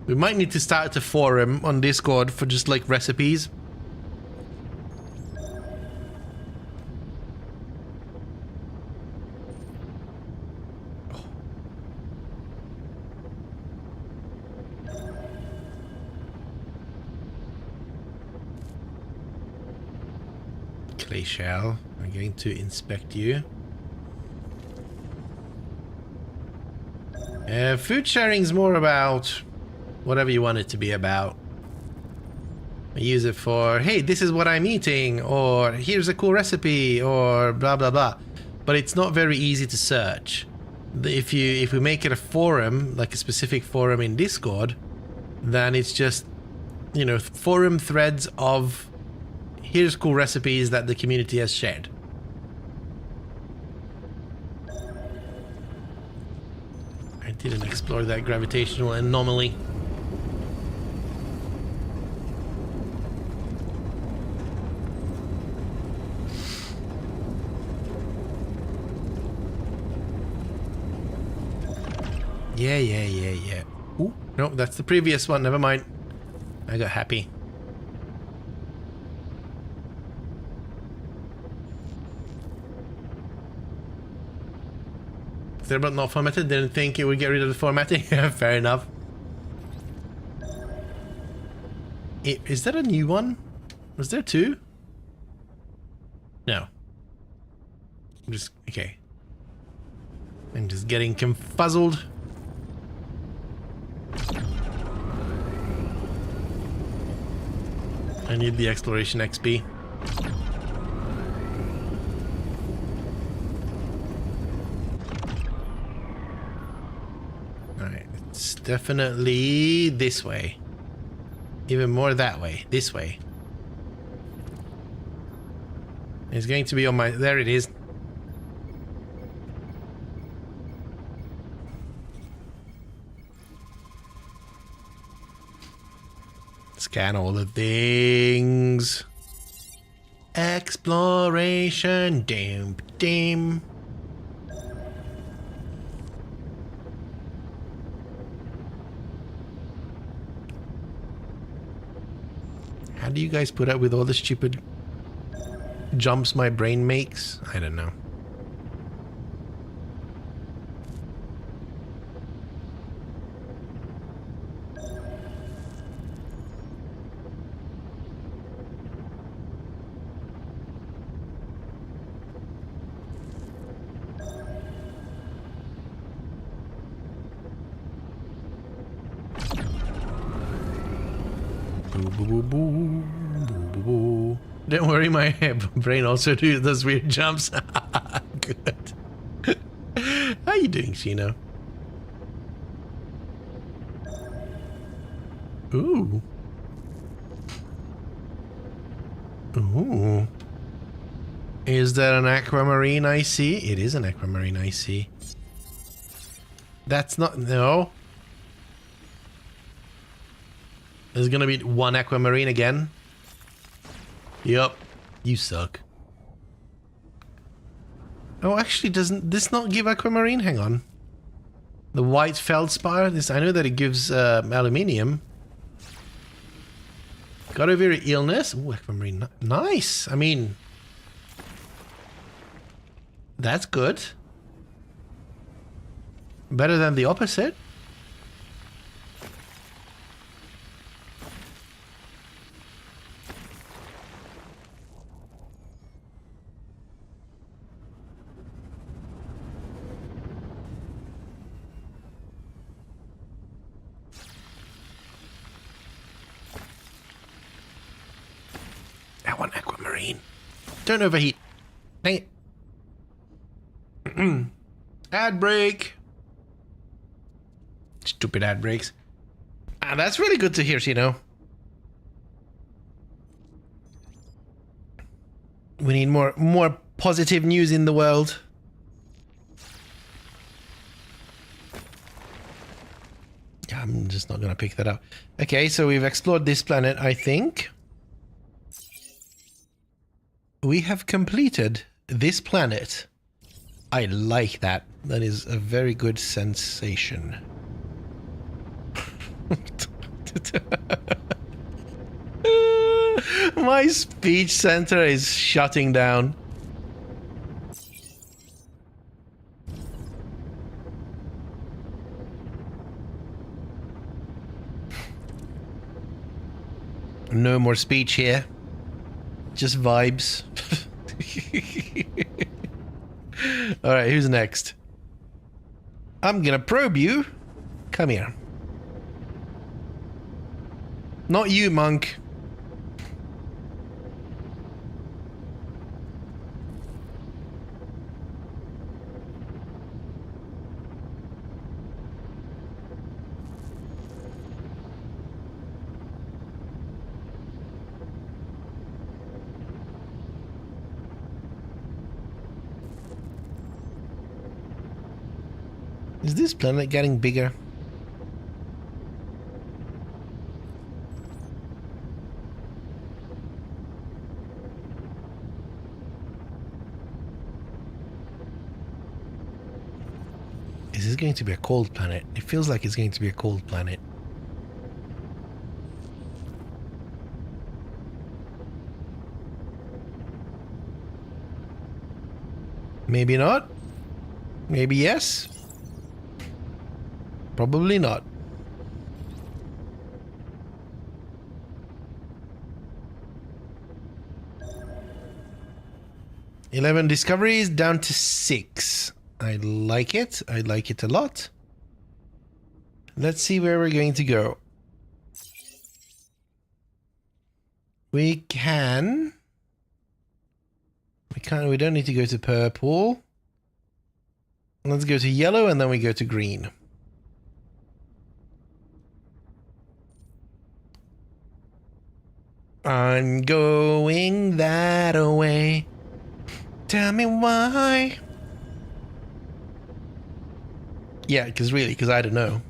We might need to start a forum on Discord for just like recipes. Clay shell, I'm going to inspect you. Food sharing is more about whatever you want it to be about. I use it for, hey, this is what I'm eating, or here's a cool recipe, or blah blah blah. But it's not very easy to search. If we make it a forum, like a specific forum in Discord, then it's just, you know, forum threads of here's cool recipes that the community has shared. I didn't explore that gravitational anomaly. Yeah. Ooh, no, that's the previous one. Never mind. I got happy. They're but not formatted. Didn't think it would get rid of the formatting. Fair enough. Is that a new one? Was there two? No. I'm just okay. I'm just getting confuzzled. I need the exploration XP. Alright, it's definitely this way. Even more that way. This way. It's going to be on my... There it is. Scan all the things. Exploration. Dim. How do you guys put up with all the stupid jumps my brain makes? I don't know. Don't worry, my brain also does those weird jumps. Good. How you doing, Shino? Ooh. Ooh. Is that an aquamarine I see? It is an aquamarine I see. That's not... No. There's gonna be one aquamarine again. Yup. You suck. Oh, actually, doesn't this not give aquamarine? Hang on. The white feldspar. This, I know that it gives aluminium. Got over illness. Ooh, aquamarine. Nice. I mean, that's good. Better than the opposite. I want aquamarine. Don't overheat. Dang it. Ad break. Stupid ad breaks. Ah, that's really good to hear, you know. We need more positive news in the world. Yeah, I'm just not gonna pick that up. Okay, so we've explored this planet, I think. We have completed this planet. I like that. That is a very good sensation. My speech center is shutting down. No more speech here. Just vibes. Alright, who's next? I'm gonna probe you. Come here. Not you, monk. Is this planet getting bigger? Is this going to be a cold planet? It feels like it's going to be a cold planet. Maybe not. Maybe yes. Probably not. $11 discoveries down to 6. I like it. I like it a lot. Let's see where we're going to go. We don't need to go to purple. Let's go to yellow and then we go to green. I'm going that way. Tell me why. Yeah, because I don't know.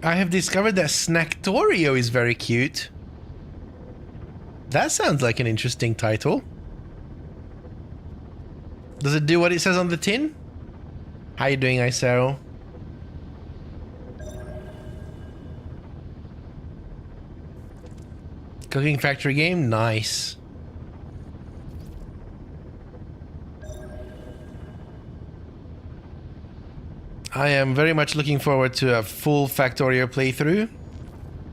I have discovered that Snacktorio is very cute. That sounds like an interesting title. Does it do what it says on the tin? How you doing, Isaro? Cooking factory game? Nice. I am very much looking forward to a full Factorio playthrough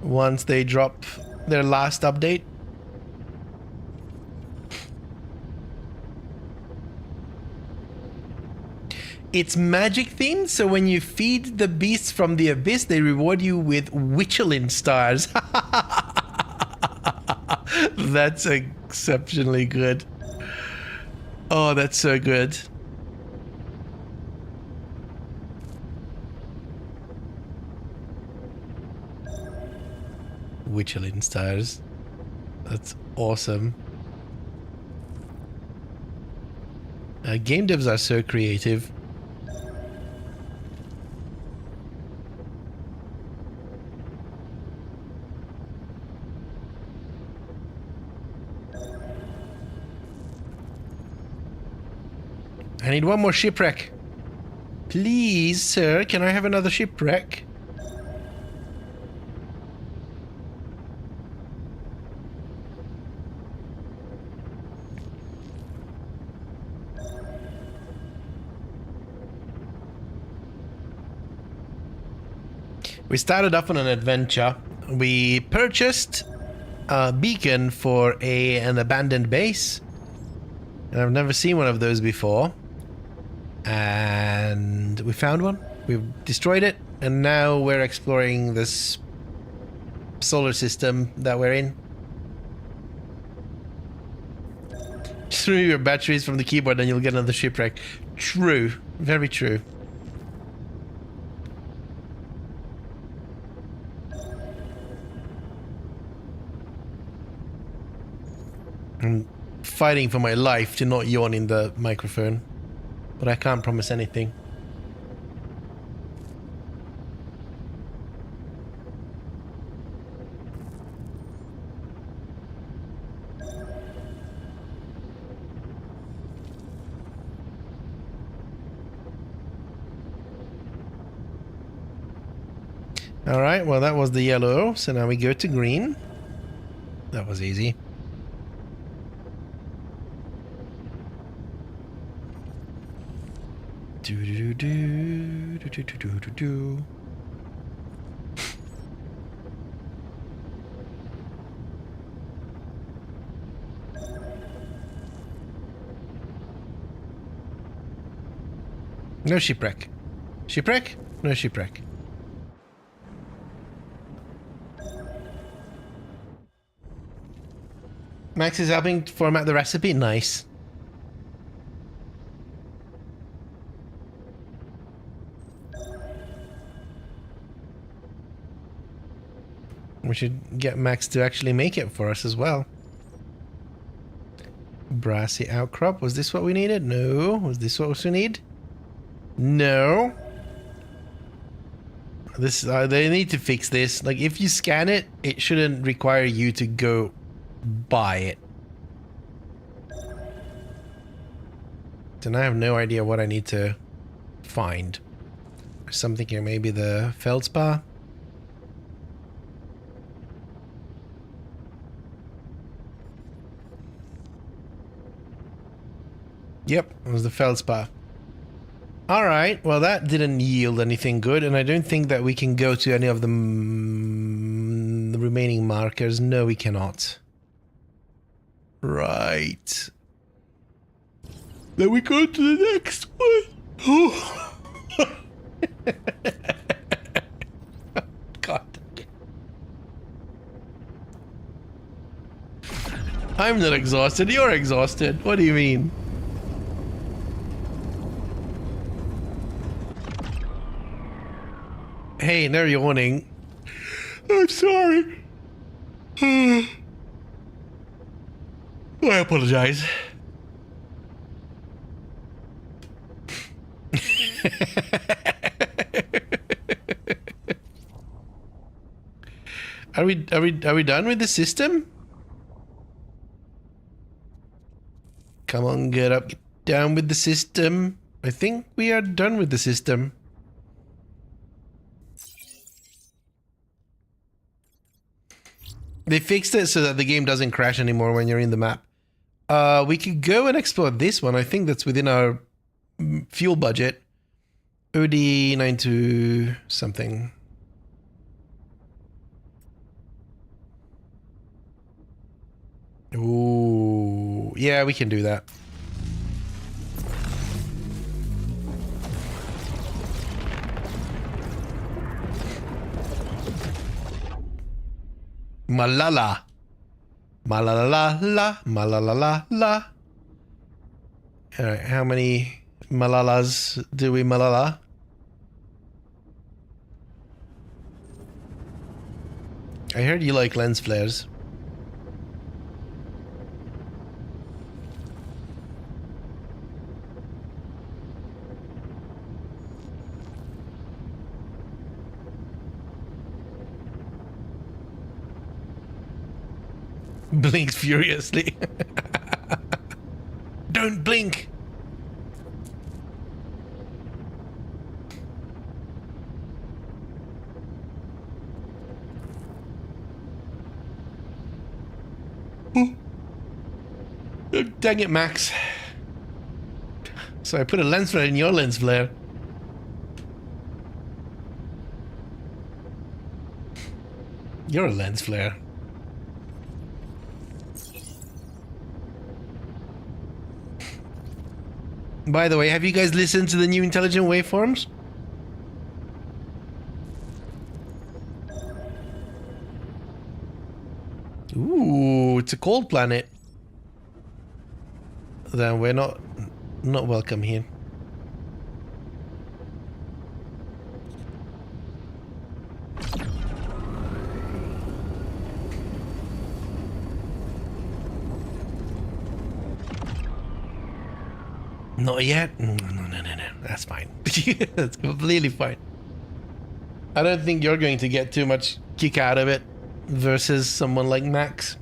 once they drop their last update. It's magic themed, so when you feed the beasts from the abyss, they reward you with Witchelin stars. That's exceptionally good. Oh, that's so good. Witchelin stars. That's awesome. Game devs are so creative. I need one more shipwreck. Please, sir, can I have another shipwreck? We started off on an adventure. We purchased a beacon for an abandoned base. And I've never seen one of those before. And we found one. We've destroyed it. And now we're exploring this solar system that we're in. Just remove your batteries from the keyboard and you'll get another shipwreck. True. Very true. I'm fighting for my life to not yawn in the microphone, but I can't promise anything. Alright, well that was the yellow, so now we go to green. That was easy. Do. No shipwreck. Shipwreck? No shipwreck. Max is helping format the recipe. Nice. We should get Max to actually make it for us as well. Brassy outcrop. Was this what we needed? No. Was this what we need? No. This they need to fix this. Like, if you scan it, it shouldn't require you to go buy it. And I have no idea what I need to find. There's something here. Maybe the feldspar. Yep, it was the feldspar. Alright, well that didn't yield anything good, and I don't think that we can go to any of the remaining markers. No, we cannot. Right. Then we go to the next one. Oh. God. I'm not exhausted, you're exhausted. What do you mean? Hey, now you're yawning. I'm sorry. I apologize. Are we done with the system? Come on, get up, get down with the system. I think we are done with the system. They fixed it so that the game doesn't crash anymore when you're in the map. We could go and explore this one. I think that's within our fuel budget. OD92 something. Ooh, yeah, we can do that. Malala. Malala la. Malala la la. Alright, how many Malalas do we Malala? I heard you like lens flares. Blinks furiously. Don't blink. Dang it, Max. So I put a lens flare in your lens flare. You're a lens flare. By the way, have you guys listened to the new intelligent waveforms? Ooh, it's a cold planet. Then we're not welcome here. Not yet? No. That's fine. That's completely fine. I don't think you're going to get too much kick out of it versus someone like Max.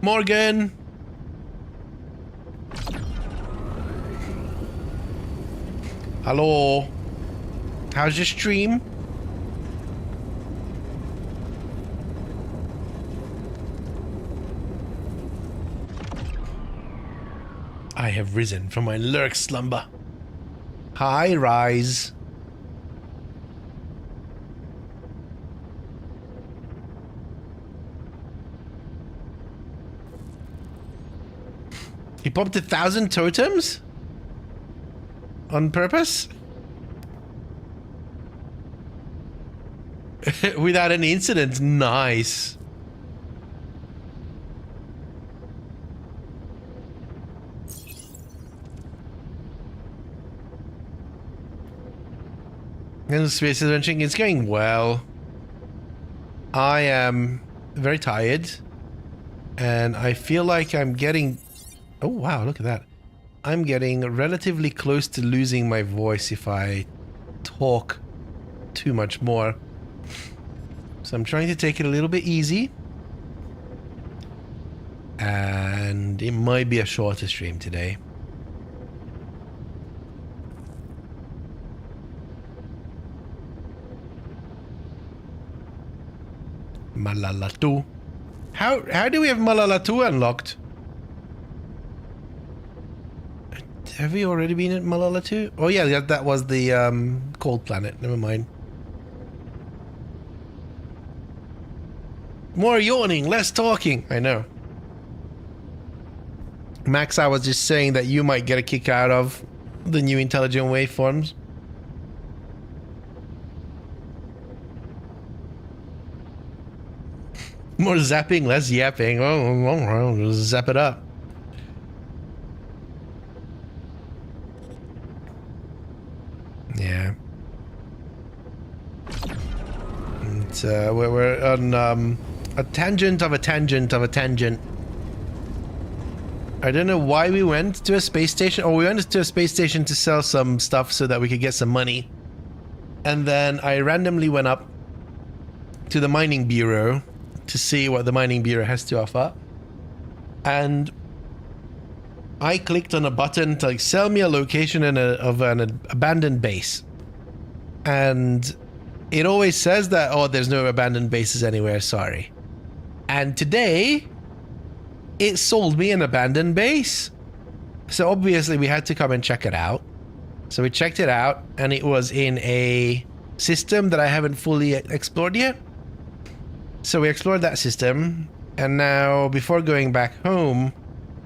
Morgan! Hello? How's your stream? I have risen from my lurk slumber. Hi, rise. He popped 1,000 totems? On purpose? Without any incidents. Nice. And space adventuring is going well. I am very tired. And I feel like I'm getting... Oh, wow, look at that. I'm getting relatively close to losing my voice if I talk too much more. So I'm trying to take it a little bit easy. And it might be a shorter stream today. Malalatu. How do we have Malalatu unlocked? Have we already been at Malalatu? Oh yeah, that was the cold planet. Never mind. More yawning, less talking. I know. Max, I was just saying that you might get a kick out of the new intelligent waveforms. More zapping, less yapping. Oh, zap it up. Yeah. And, we're on a tangent of a tangent of a tangent. I don't know why we went to a space station. Oh, we went to a space station to sell some stuff so that we could get some money. And then I randomly went up to the mining bureau to see what the mining bureau has to offer. And I clicked on a button to like, sell me a location of an abandoned base. And it always says that, oh, there's no abandoned bases anywhere, sorry. And today, it sold me an abandoned base. So obviously we had to come and check it out. So we checked it out, and it was in a system that I haven't fully explored yet. So we explored that system, and now before going back home,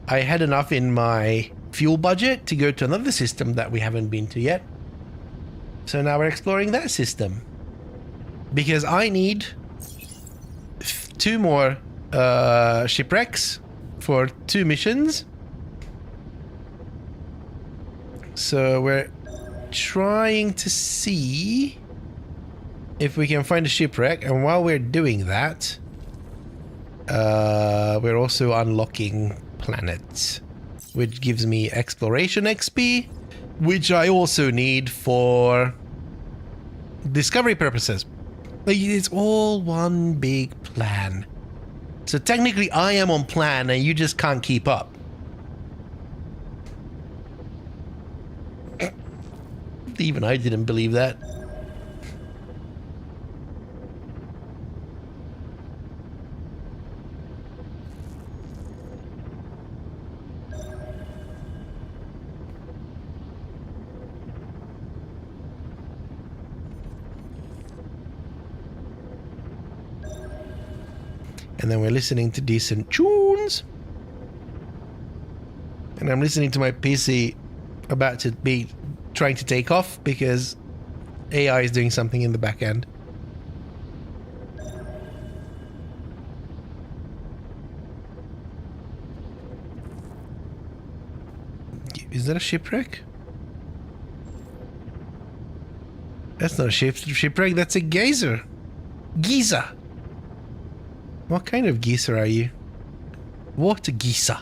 I had enough in my fuel budget to go to another system that we haven't been to yet. So now we're exploring that system. Because I need 2 more shipwrecks for 2 missions. So we're trying to see if we can find a shipwreck, and while we're doing that, we're also unlocking planets, which gives me exploration XP, which I also need for discovery purposes. Like, it's all one big plan. So technically I am on plan and you just can't keep up. Even I didn't believe that. And then we're listening to decent tunes. And I'm listening to my PC about to be trying to take off because AI is doing something in the back end. Is that a shipwreck? That's not a shipwreck, that's a geyser. Geyser. What kind of geyser are you? What a geyser.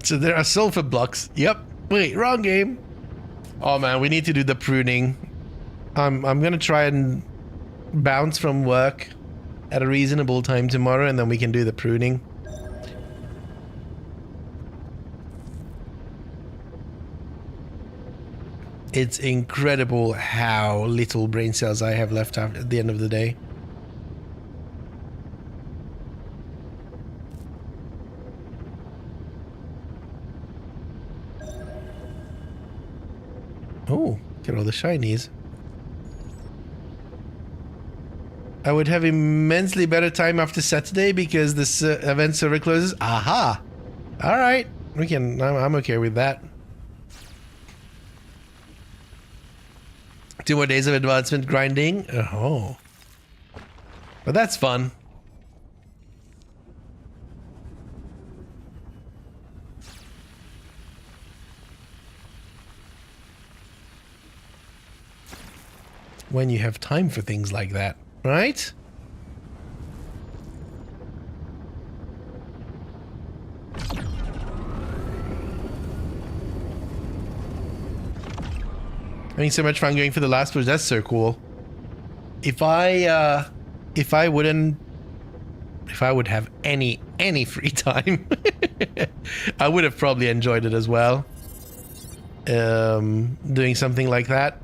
So there are sulfur blocks. Yep. Wait, wrong game. Oh man, we need to do the pruning. I'm gonna try and bounce from work at a reasonable time tomorrow, and then we can do the pruning. It's incredible how little brain cells I have left at the end of the day. Oh, get all the shinies. I would have immensely better time after Saturday because this event server closes. Aha! Alright, we can. I'm okay with that. 2 more days of advancement grinding. Oh. But that's fun. When you have time for things like that, right? Having so much fun going for the last push. That's so cool. If I would have any free time, I would have probably enjoyed it as well. Doing something like that.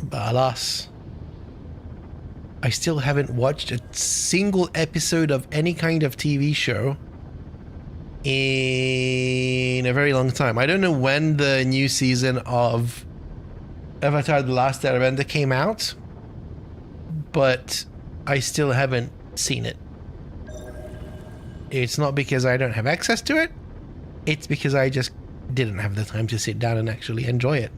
But alas, I still haven't watched a single episode of any kind of TV show in a very long time. I don't know when the new season of Avatar: The Last Airbender came out, but I still haven't seen it. It's not because I don't have access to it, it's because I just didn't have the time to sit down and actually enjoy it.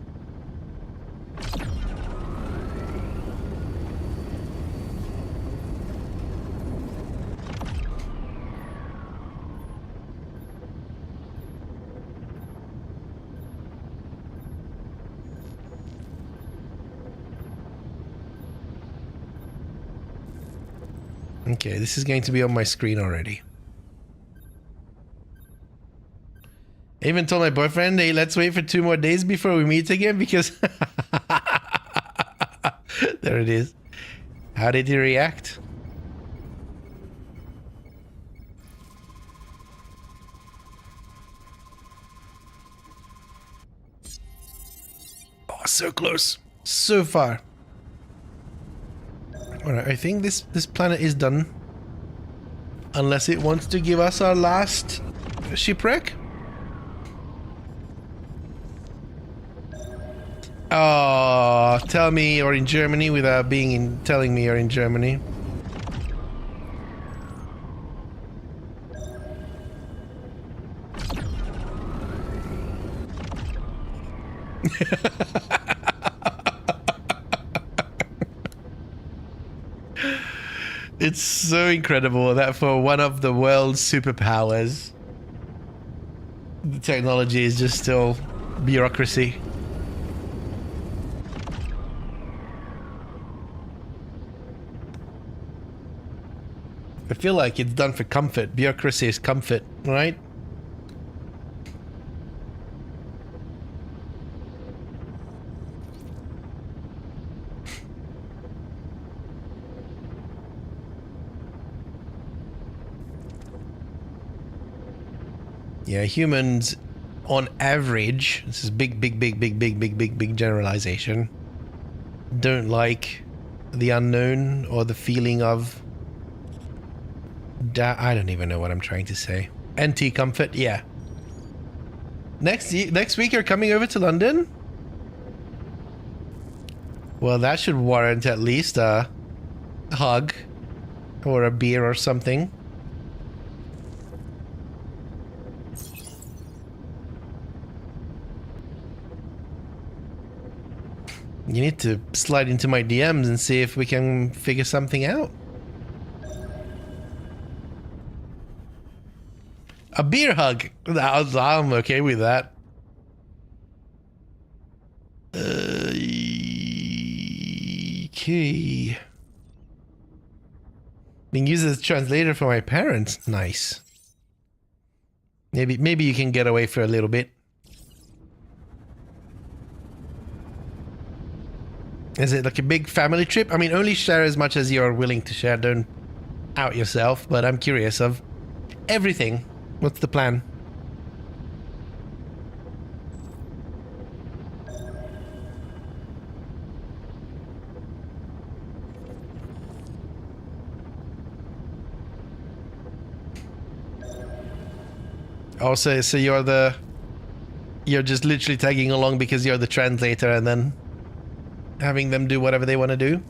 Okay, this is going to be on my screen already. I even told my boyfriend, hey, let's wait for 2 more days before we meet again because... There it is. How did he react? Oh, so close. So far. Alright, I think this planet is done. Unless it wants to give us our last shipwreck. Oh, tell me you're in Germany without telling me you're in Germany. It's so incredible that for one of the world's superpowers, the technology is just still bureaucracy. I feel like it's done for comfort. Bureaucracy is comfort, right? Yeah, humans, on average, this is big generalization, don't like the unknown or the feeling of... I don't even know what I'm trying to say. And tea comfort, yeah. Next week you're coming over to London? Well, that should warrant at least a hug or a beer or something. You need to slide into my DMs and see if we can figure something out. A beer hug. I'm okay with that. Okay. Being used as a translator for my parents. Nice. Maybe you can get away for a little bit. Is it like a big family trip? I mean, only share as much as you're willing to share. Don't out yourself, but I'm curious of everything. What's the plan? Oh, so you're just literally tagging along because you're the translator and then having them do whatever they want to do?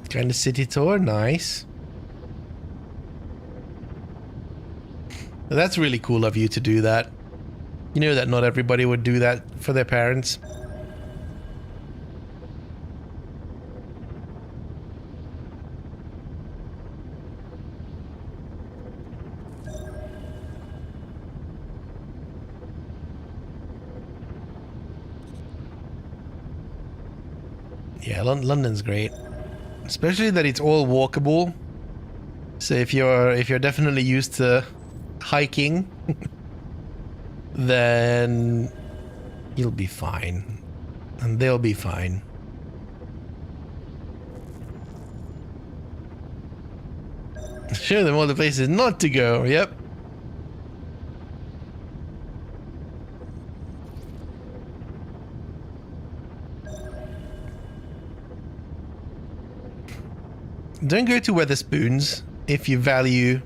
Kind of city tour, nice. That's really cool of you to do that. You know that not everybody would do that for their parents. Yeah, London's great. Especially that it's all walkable. So if you're definitely used to hiking, then you'll be fine. And they'll be fine. Show them all the places not to go, yep. Don't go to Weatherspoons if you value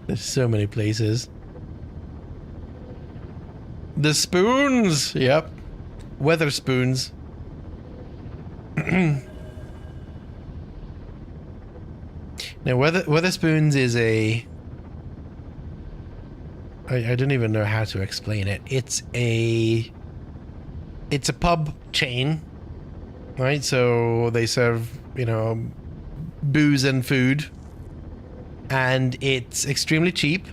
There's so many places. The spoons, yep. Weatherspoons. Now Weatherspoons is a I don't even know how to explain it. It's a pub chain, right? So they serve, you know, booze and food, and it's extremely cheap.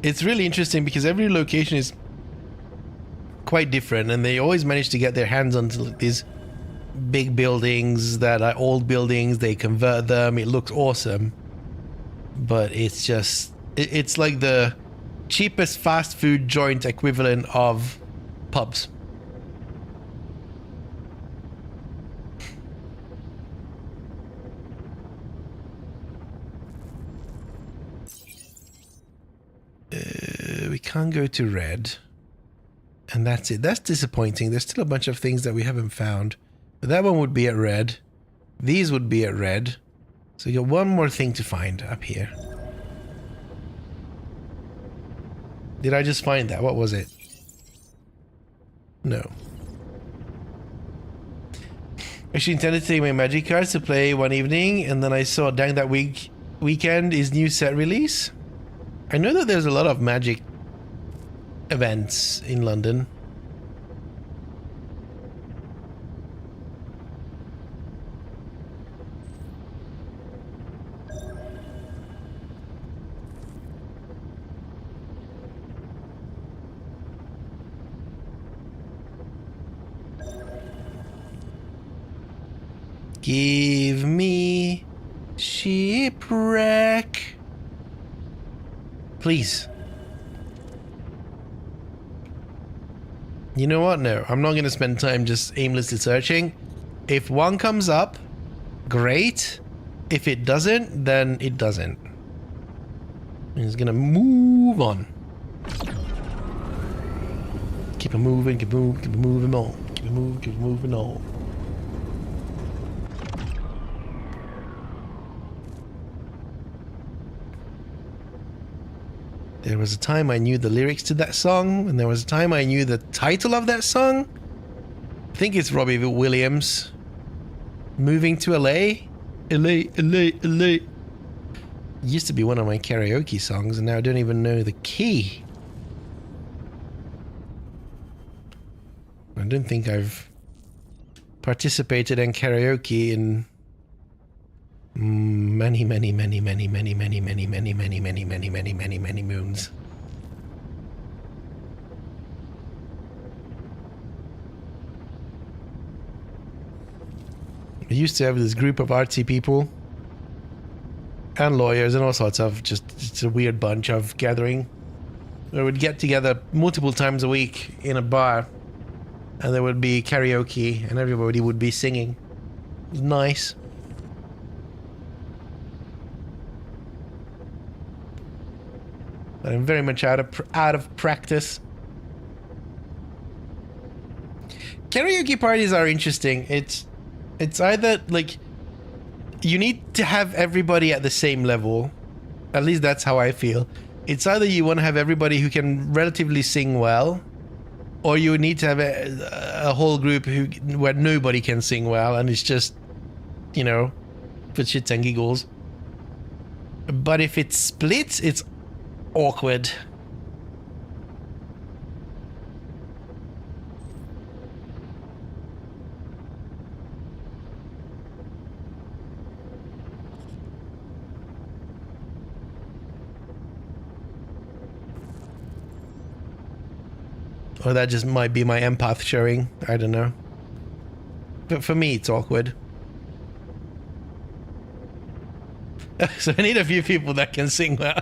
It's really interesting because every location is quite different, and they always manage to get their hands on these big buildings that are old buildings. They convert them. It looks awesome, but it's just it's like the cheapest fast food joint equivalent of pubs. We can't go to red, and that's it. That's disappointing. There's still a bunch of things that we haven't found. But that one would be at red. These would be at red. So you got one more thing to find up here. Did I just find that? What was it? No. Actually intended to take my magic cards to play one evening, and then I saw dang that weekend is new set release. I know that there's a lot of magic events in London. Give me shield. shipwreck. Please. You know what? No, I'm not going to spend time just aimlessly searching. If one comes up, great. If it doesn't, then it doesn't. I'm just going to move on. Keep it moving, keep it moving, keep it moving on. Keep it moving, keep it moving on. There was a time I knew the lyrics to that song, and there was a time I knew the title of that song. I think it's Robbie Williams. Moving to LA? LA, LA, LA. It used to be one of my karaoke songs, and now I don't even know the key. I don't think I've participated in karaoke in many moons. I used to have this group of artsy people and lawyers and all sorts of just a weird bunch of gathering. We would get together multiple times a week in a bar, and there would be karaoke and everybody would be singing. It was nice. But I'm very much out of practice. Karaoke parties are interesting. It's either like you need to have everybody at the same level. At least that's how I feel. It's either you want to have everybody who can relatively sing well, or you need to have a whole group where nobody can sing well, and it's just, you know, for shits and giggles. But if it's split, it's awkward. Or that just might be my empath showing. I don't know. But for me, it's awkward. So I need a few people that can sing well.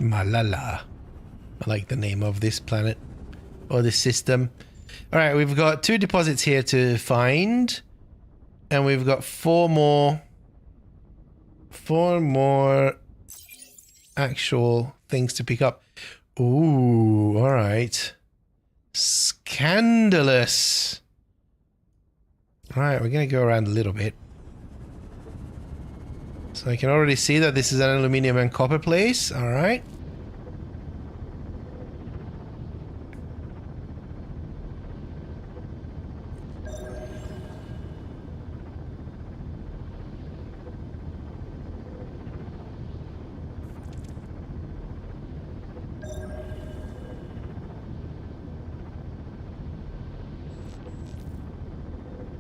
Malala. I like the name of this planet. Or this system. Alright, we've got 2 deposits here to find. And we've got 4 more actual things to pick up. Ooh, alright. Scandalous. Alright, we're gonna go around a little bit. So I can already see that this is an aluminium and copper place. Alright.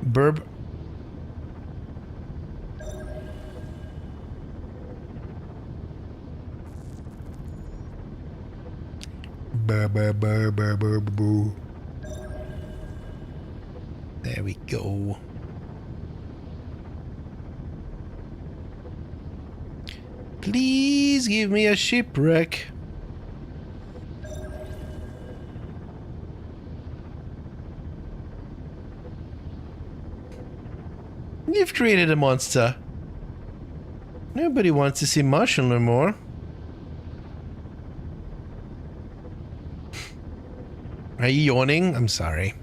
Burb. Boo. There we go. Please give me a shipwreck. You've created a monster. Nobody wants to see Marshall no more. Are you yawning? I'm sorry.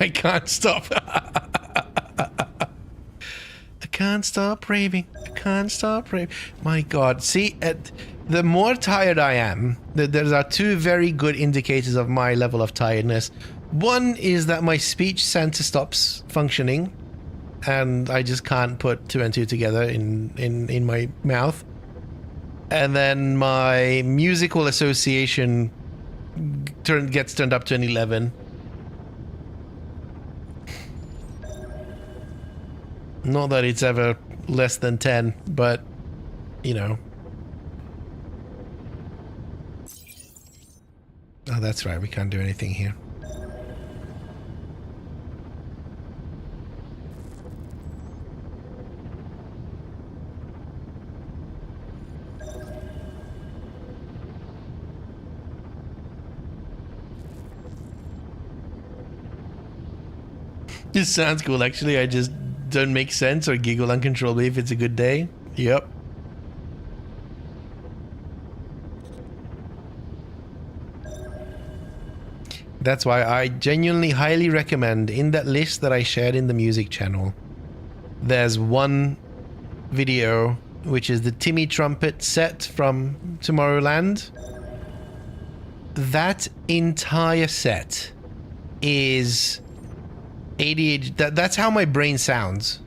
I can't stop. I can't stop raving. I can't stop raving. My God. See, the more tired I am, there are 2 very good indicators of my level of tiredness. One is that my speech center stops functioning, and I just can't put 2 and 2 together in my mouth. And then my musical association gets turned up to an 11. Not that it's ever less than 10, but, you know. Oh, that's right. We can't do anything here. This sounds cool, actually. I just don't make sense or giggle uncontrollably if it's a good day. Yep. That's why I genuinely highly recommend, in that list that I shared in the music channel, there's one video which is the Timmy Trumpet set from Tomorrowland. That entire set is ADHD. That's how my brain sounds.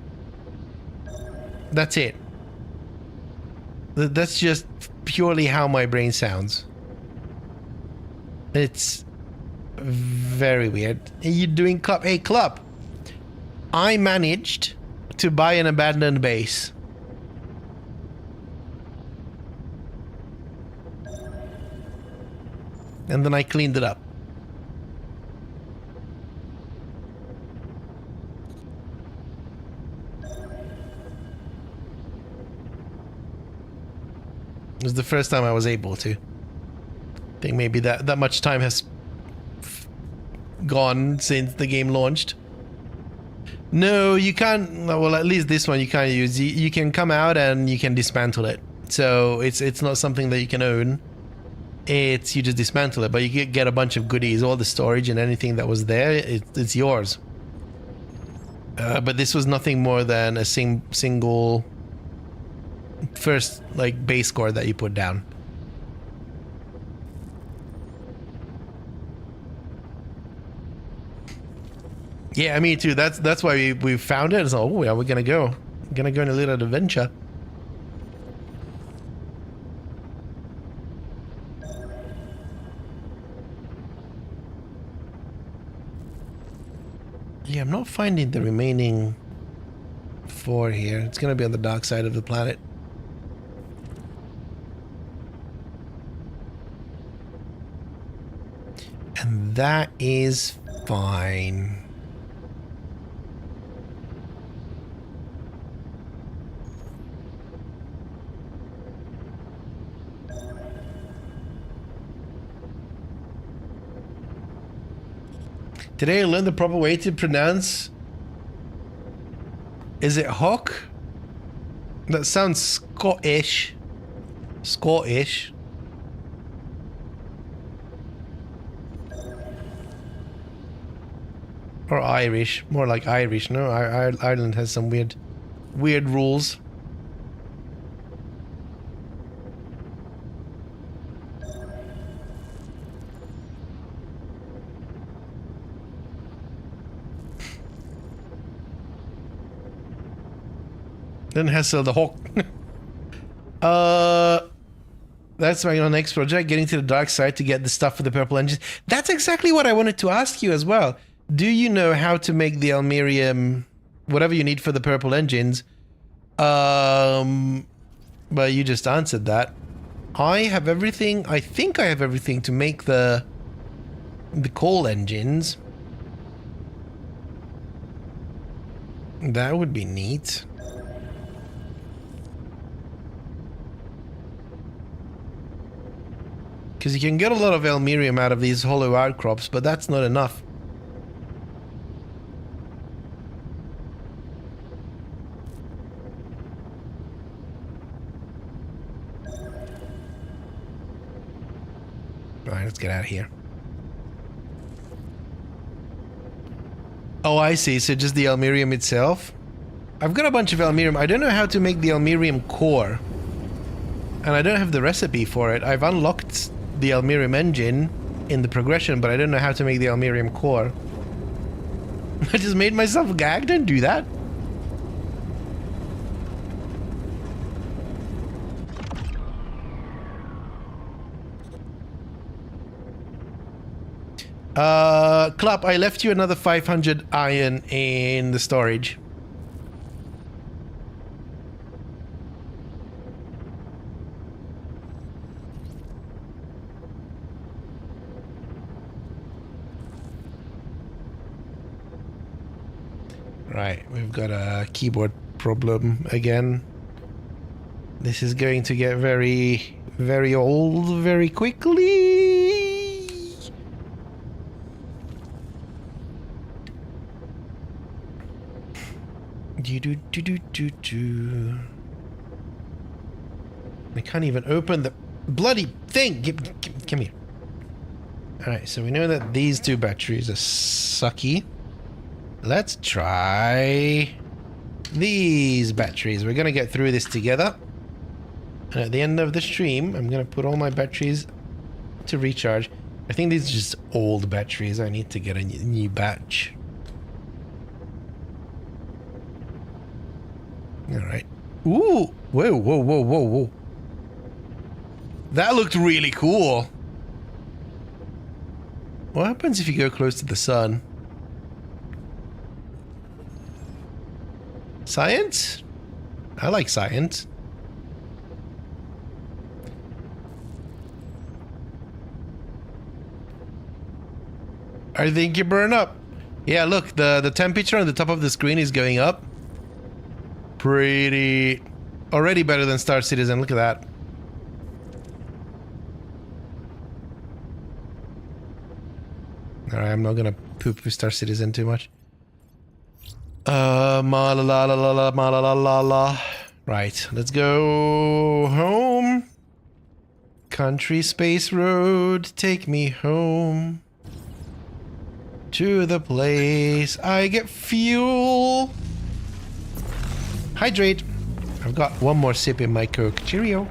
That's it. That's just purely how my brain sounds. It's very weird. You're doing club. Hey, club. I managed to buy an abandoned base. And then I cleaned it up. It was the first time I was able to. I think maybe that much time has gone since the game launched. No, you can't. Well, at least this one you can't use. You can come out and you can dismantle it. So it's not something that you can own. It's you just dismantle it, but you get a bunch of goodies, all the storage and anything that was there. It's yours. But this was nothing more than a single first like base core that you put down. Yeah, me too. That's why we found it. So, oh, yeah, we're gonna go. We're gonna go on a little adventure. Yeah, I'm not finding the remaining 4 here. It's gonna be on the dark side of the planet. And that is fine. Today I learned the proper way to pronounce. Is it hawk? That sounds Scottish. Scottish. Or Irish. More like Irish, no? Ireland has some weird rules. Then Hessel the Hawk. That's my next project, getting to the dark side to get the stuff for the purple engines. That's exactly what I wanted to ask you as well. Do you know how to make the Almerium, whatever you need for the purple engines? But you just answered that. I have everything. I think I have everything to make the coal engines. That would be neat. Because you can get a lot of Almerium out of these hollow outcrops, but that's not enough. Alright, let's get out of here. Oh, I see. So just the Almerium itself? I've got a bunch of Almerium. I don't know how to make the Almerium core. And I don't have the recipe for it. I've unlocked the Almerium engine in the progression, but I don't know how to make the Almerium core. I just made myself gag. Don't do that. Club, I left you another 500 iron in the storage. Right, we've got a keyboard problem again. This is going to get very, very old very quickly. Do. I can't even open the bloody thing. Come here. Alright, so we know that these two batteries are sucky. Let's try these batteries. We're going to get through this together. And at the end of the stream, I'm going to put all my batteries to recharge. I think these are just old batteries. I need to get a new batch. Alright. Ooh! Whoa, whoa, whoa, whoa, whoa. That looked really cool. What happens if you go close to the sun? Science? I like science. I think you burn up. Yeah, look, the temperature on the top of the screen is going up. Pretty... already better than Star Citizen, look at that. Alright, I'm not gonna poop with Star Citizen too much. Ma la la la la la ma la la la la. Right, let's go home. Country Space Road, take me home. To the place I get fuel. Hydrate. I've got one more sip in my Coke. Cheerio.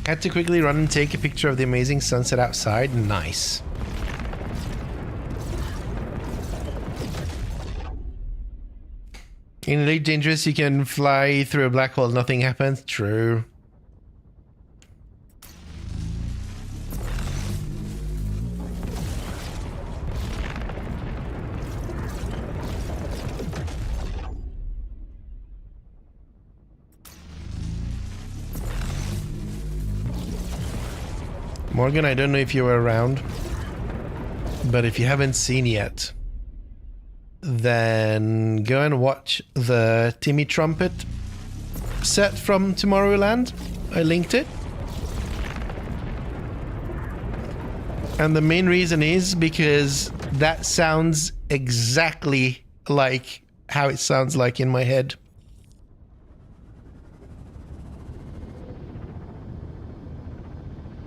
Had to quickly run and take a picture of the amazing sunset outside. Nice. In Elite Dangerous, you can fly through a black hole, nothing happens. True. Morgan, I don't know if you were around, but if you haven't seen yet, then go and watch the Timmy Trumpet set from Tomorrowland. I linked it. And the main reason is because that sounds exactly like how it sounds like in my head.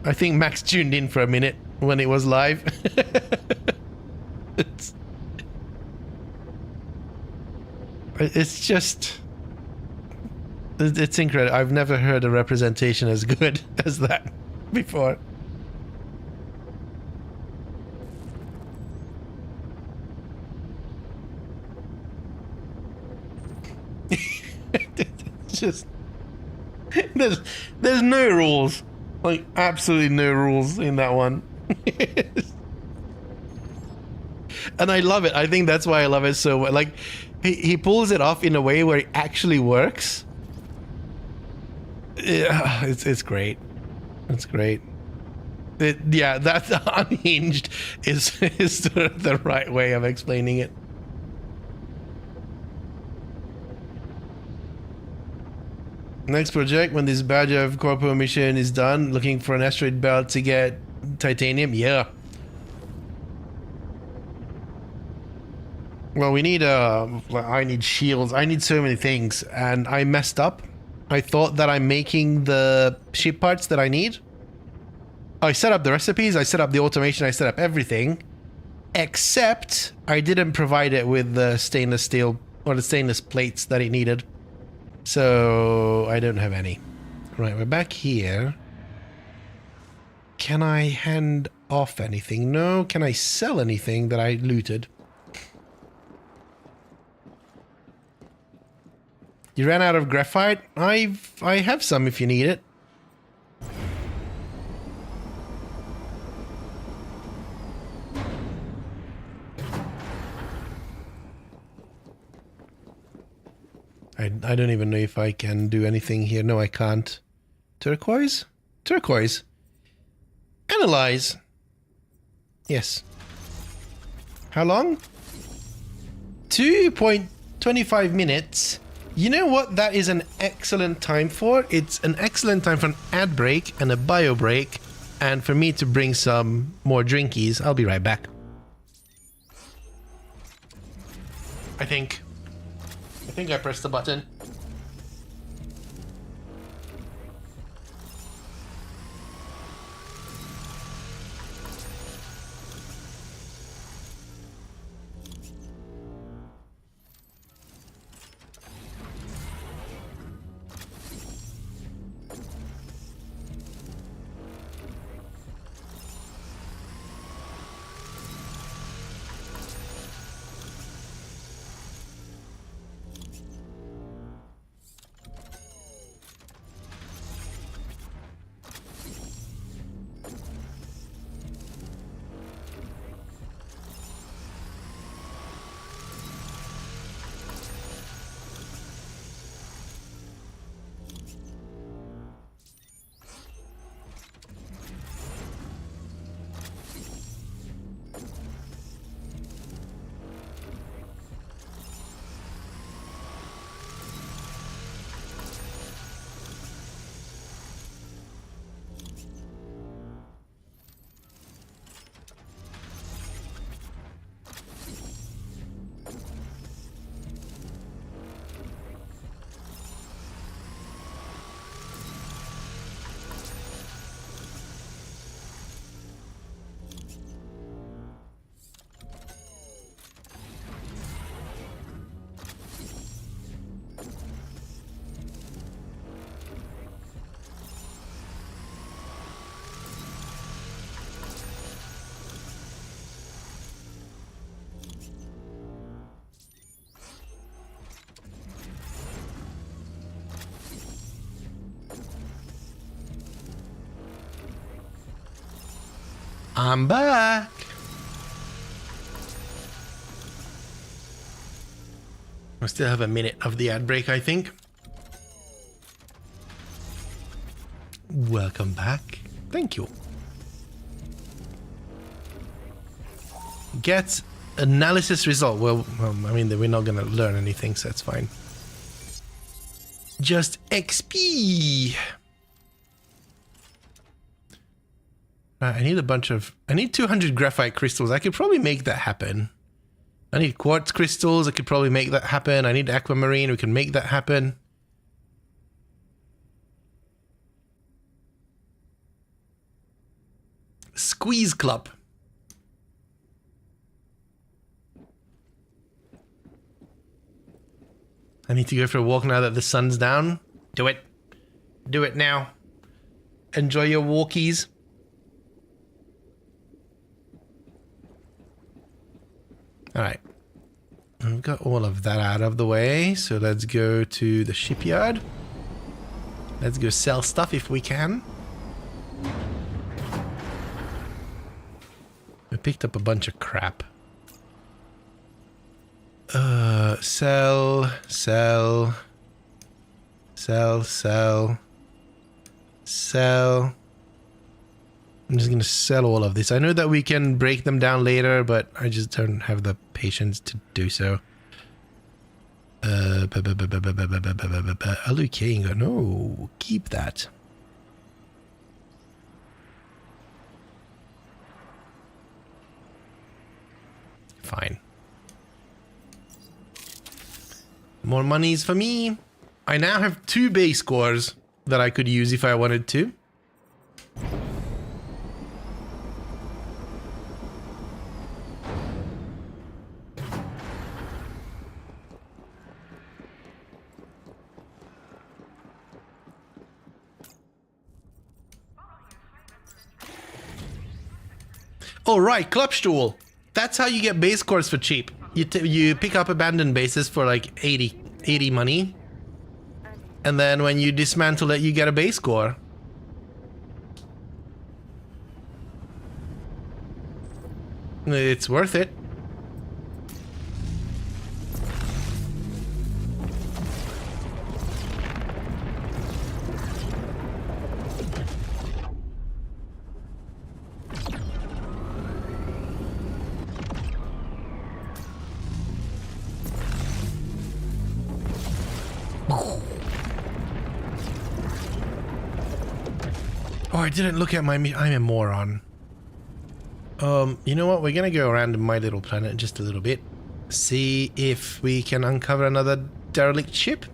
I think Max tuned in for a minute when it was live. It's just... it's incredible. I've never heard a representation as good as that before. It's just... there's no rules. Like, absolutely no rules in that one. And I love it. I think that's why I love it so much. Like, he pulls it off in a way where it actually works. Yeah, it's great. It's great. Yeah, that's unhinged is the right way of explaining it. Next project, when this badge of corpo mission is done, looking for an asteroid belt to get titanium. Yeah. Well, we need I need shields. I need so many things, and I messed up. I thought that I'm making the ship parts that I need. I set up the recipes, I set up the automation, I set up everything, except I didn't provide it with the stainless steel or the stainless plates that it needed. So I don't have any. Right, we're back here. Can I hand off anything? No. Can I sell anything that I looted? You ran out of graphite? I have some if you need it. I don't even know if I can do anything here. No, I can't. Turquoise? Turquoise. Analyze. Yes. How long? 2.25 minutes. You know what that is an excellent time for? It's an excellent time for an ad break and a bio break, and for me to bring some more drinkies. I'll be right back. I think I pressed the button. I'm back. I still have a minute of the ad break, I think. Welcome back. Thank you. Get analysis result. Well, I mean, we're not going to learn anything, so that's fine. Just XP. I need a bunch of... I need 200 graphite crystals. I could probably make that happen. I need quartz crystals. I could probably make that happen. I need aquamarine. We can make that happen. Squeeze club. I need to go for a walk now that the sun's down. Do it. Do it now. Enjoy your walkies. Alright. I've got all of that out of the way, so let's go to the shipyard. Let's go sell stuff if we can. We picked up a bunch of crap. Sell. I'm just gonna sell all of this. I know that we can break them down later, but I just don't have the patience to do so. Alucingo, no, keep that. Fine. More monies for me. I now have 2 base cores that I could use if I wanted to. Oh right, Clubstuhl. That's how you get base cores for cheap. You pick up abandoned bases for like 80 money. And then when you dismantle it, you get a base core. It's worth it. Oh, I didn't look at my... I'm a moron. You know what? We're gonna go around my little planet just a little bit. See if we can uncover another derelict ship.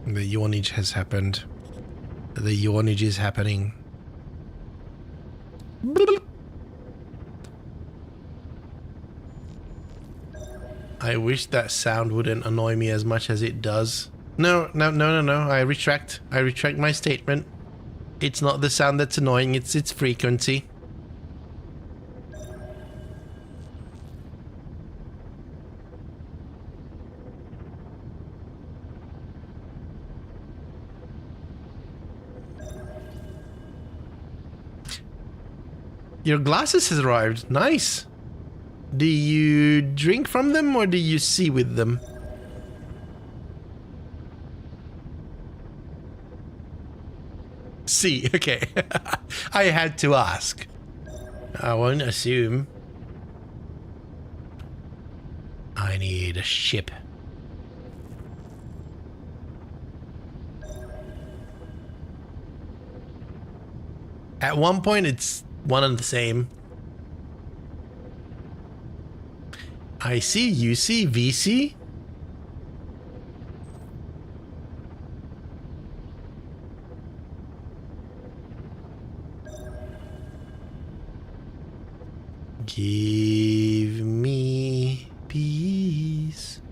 The yawnage has happened. The yawnage is happening. I wish that sound wouldn't annoy me as much as it does. No. I retract my statement. It's not the sound that's annoying, it's its frequency. Your glasses has arrived. Nice. Do you drink from them or do you see with them? See, okay. I had to ask. I won't assume. I need a ship. At one point, it's one and the same. IC, UC, VC. Give me peace.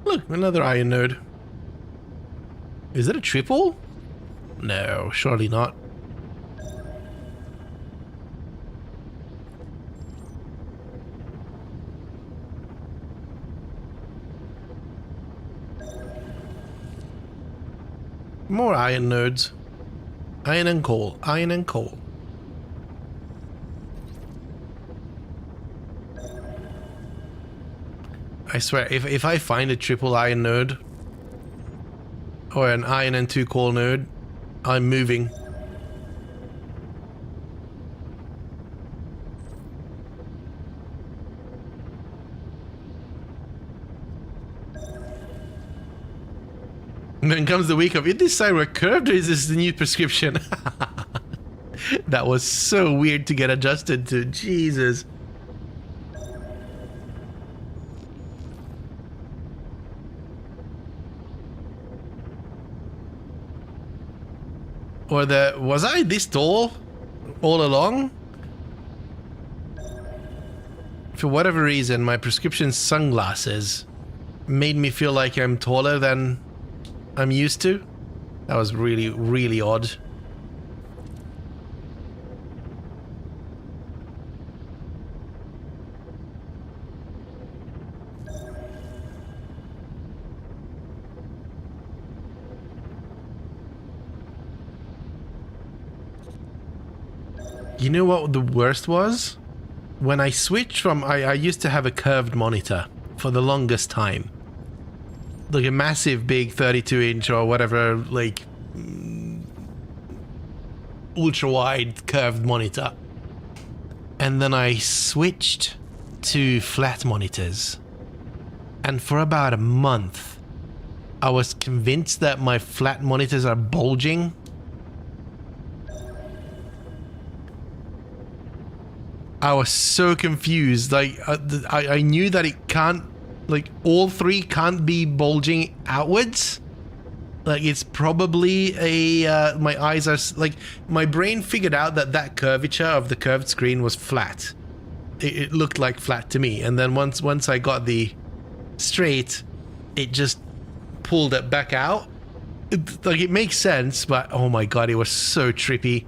Look, another iron node. Is it a triple? No, surely not. More iron nodes. Iron and coal. Iron and coal. I swear, if I find a triple iron node or an iron and 2 coal node, I'm moving. And then comes the week of, is this sidewalk curved or is this the new prescription? That was so weird to get adjusted to. Jesus. Or was I this tall all along? For whatever reason, my prescription sunglasses made me feel like I'm taller than I'm used to. That was really, really odd. You know what the worst was? When I switched from... I used to have a curved monitor for the longest time. Like a massive big 32-inch or whatever, like... ultra-wide curved monitor. And then I switched to flat monitors. And for about a month, I was convinced that my flat monitors are bulging. I was so confused. Like, I knew that it can't, like, all three can't be bulging outwards. Like, it's probably a, my eyes are, like, my brain figured out that that curvature of the curved screen was flat. It looked like flat to me. And then once I got the straight, it just pulled it back out. Like, it makes sense, but oh my god, it was so trippy.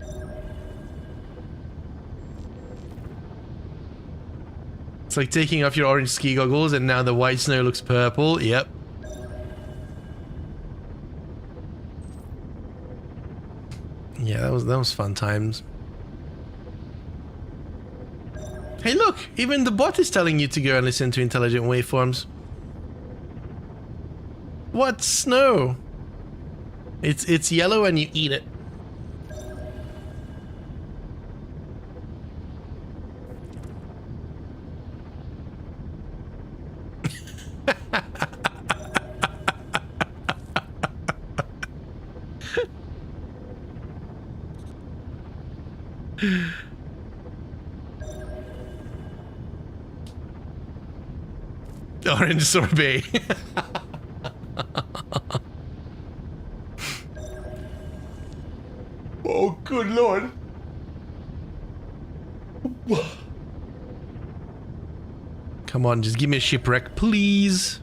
It's like taking off your orange ski goggles and now the white snow looks purple. Yep. Yeah, that was fun times. Hey look, even the bot is telling you to go and listen to intelligent waveforms. What snow? It's yellow and you eat it. Orange sorbet. Oh, good lord. Come on, just give me a shipwreck, please.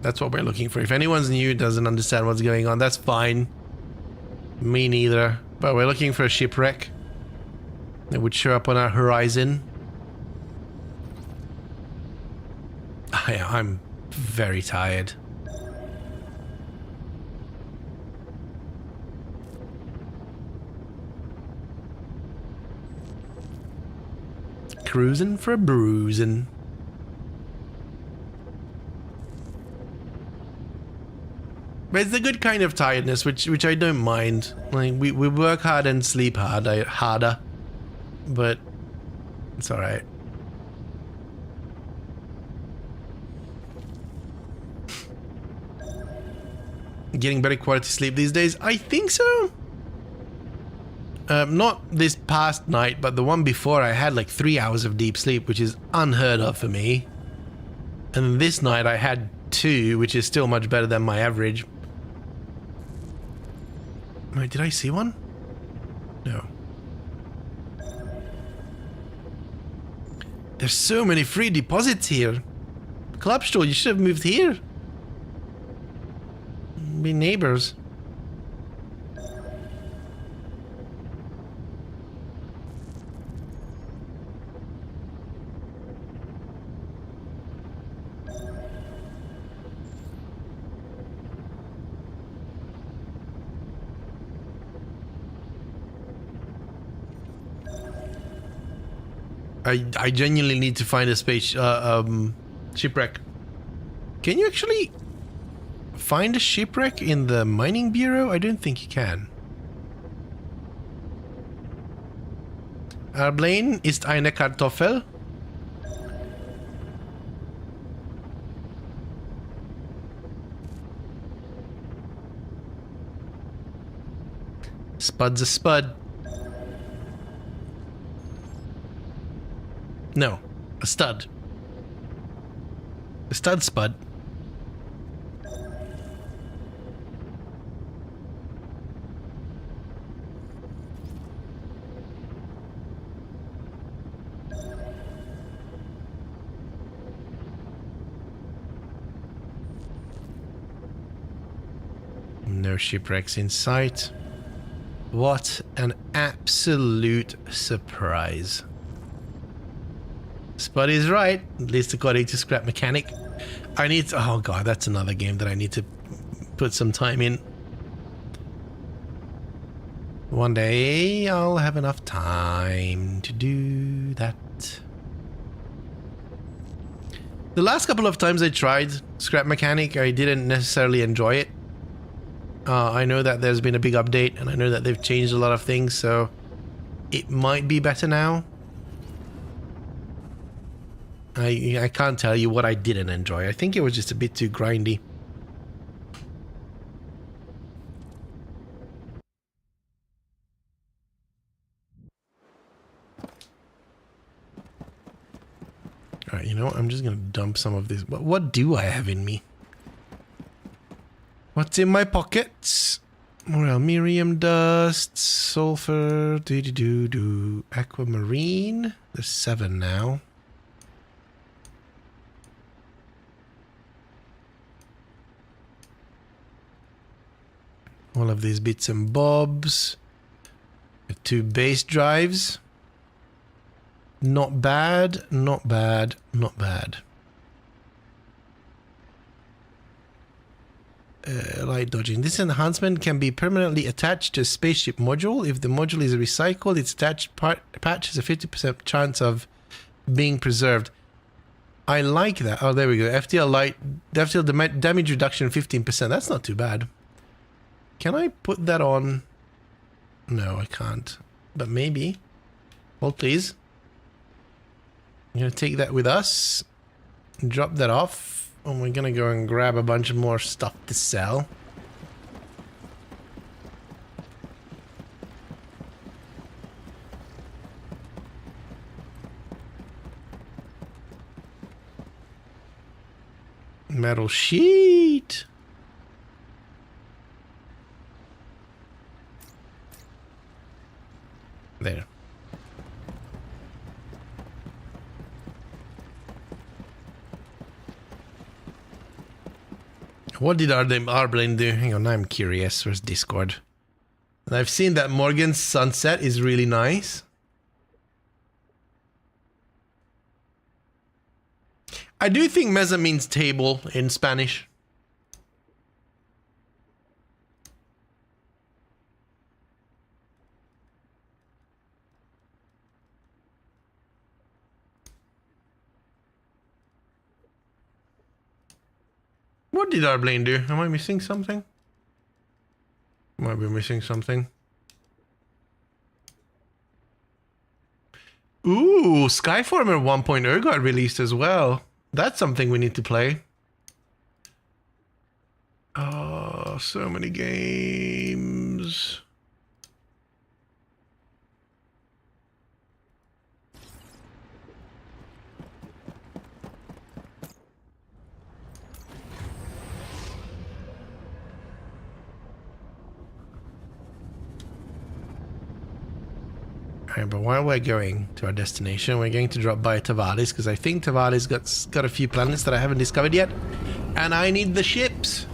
That's what we're looking for. If anyone's new, doesn't understand what's going on, that's fine. Me neither. But we're looking for a shipwreck that would show up on our horizon. I'm very tired. Cruising for a bruising. But it's the good kind of tiredness, which I don't mind. Like we work hard and sleep hard, harder, but it's all right. Getting better quality sleep these days? I think so. Not this past night, but the one before I had like 3 hours of deep sleep, which is unheard of for me. And this night I had 2, which is still much better than my average. Wait, did I see one? No. There's so many free deposits here. Clubstall, you should have moved here. Be neighbors. I genuinely need to find a shipwreck. Can you actually find a shipwreck in the mining bureau? I don't think you can. Blaine, ist eine Kartoffel? Spud's a spud. No, a stud. A stud spud. No shipwrecks in sight. What an absolute surprise. Spud is right, at least according to Scrap Mechanic. I need to, oh god, that's another game that I need to put some time in. One day I'll have enough time to do that. The last couple of times I tried Scrap Mechanic, I didn't necessarily enjoy it. I know that there's been a big update and I know that they've changed a lot of things, so it might be better now. I can't tell you what I didn't enjoy. I think it was just a bit too grindy. Alright, you know what? I'm just gonna dump some of this. What do I have in me? What's in my pockets? More aluminium dust, sulfur, aquamarine. There's 7 now. All of these bits and bobs. 2 base drives. Not bad, not bad, not bad. light dodging. This enhancement can be permanently attached to a spaceship module. If the module is recycled, its attached patch has a 50% chance of being preserved. I like that. Oh, there we go. FTL damage reduction 15%. That's not too bad. Can I put that on? No, I can't. But maybe. Hold, please. I'm going to take that with us. Drop that off. And we're going to go and grab a bunch more stuff to sell. Metal sheet. There. What did Arblane do? Hang on, I'm curious. Where's Discord? And I've seen that Morgan's sunset is really nice. I do think mesa means table in Spanish. What did Arblane do? Am I missing something? Might be missing something. Ooh, Skyformer 1.0 got released as well. That's something we need to play. Oh, so many games. Alright, but while we're going to our destination, we're going to drop by Tavalis, because I think Tavalis got a few planets that I haven't discovered yet. And I need the ships.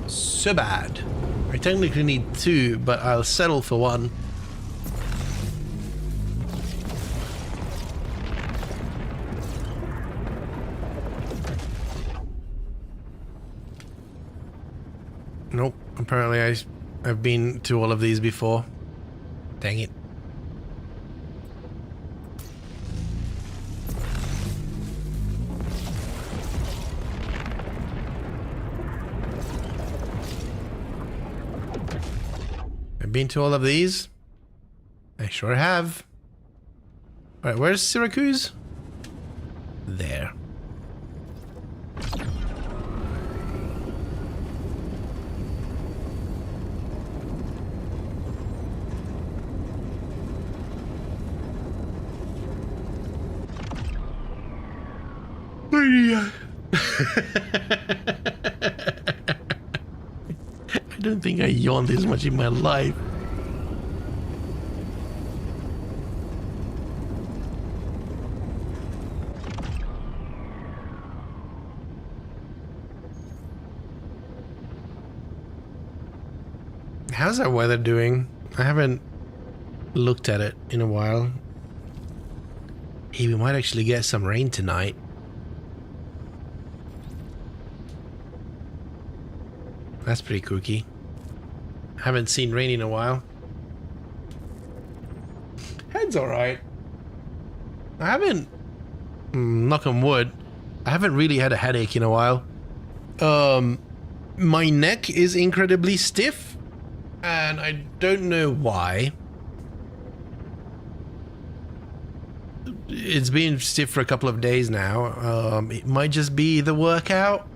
So bad. I technically need 2, but I'll settle for 1. Nope, apparently I've been to all of these before. Dang it. I've been to all of these. I sure have. Alright, where's Syracuse? There. I don't think I yawned this much in my life. How's our weather doing? I haven't looked at it in a while. Hey, we might actually get some rain tonight. That's pretty kooky. Haven't seen rain in a while. Head's alright. I haven't... knock on wood. I haven't really had a headache in a while. My neck is incredibly stiff. And I don't know why. It's been stiff for a couple of days now. It might just be the workout.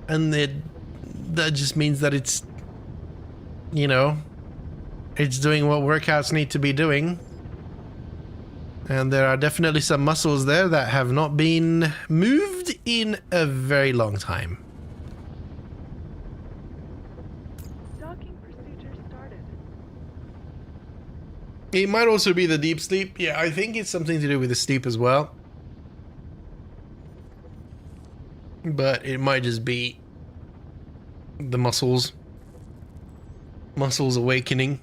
And that just means that it's, you know, it's doing what workouts need to be doing. And there are definitely some muscles there that have not been moved in a very long time. Docking procedure started. It might also be the deep sleep. Yeah, I think it's something to do with the sleep as well. But it might just be the muscles awakening.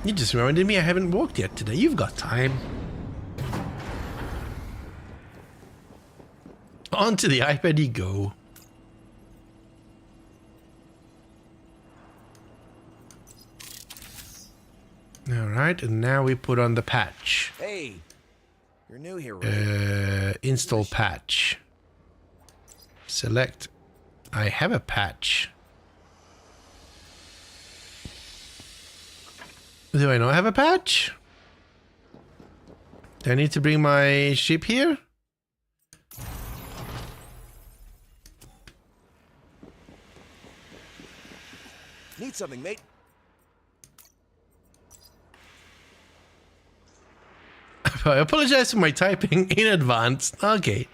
You just reminded me I haven't walked yet today. You've got time. Onto the iPad you go. Alright, and now we put on the patch. Hey, you're new here, right? Install patch. Select. I have a patch. Do I not have a patch? Do I need to bring my ship here? Need something, mate? I apologize for my typing in advance. Okay.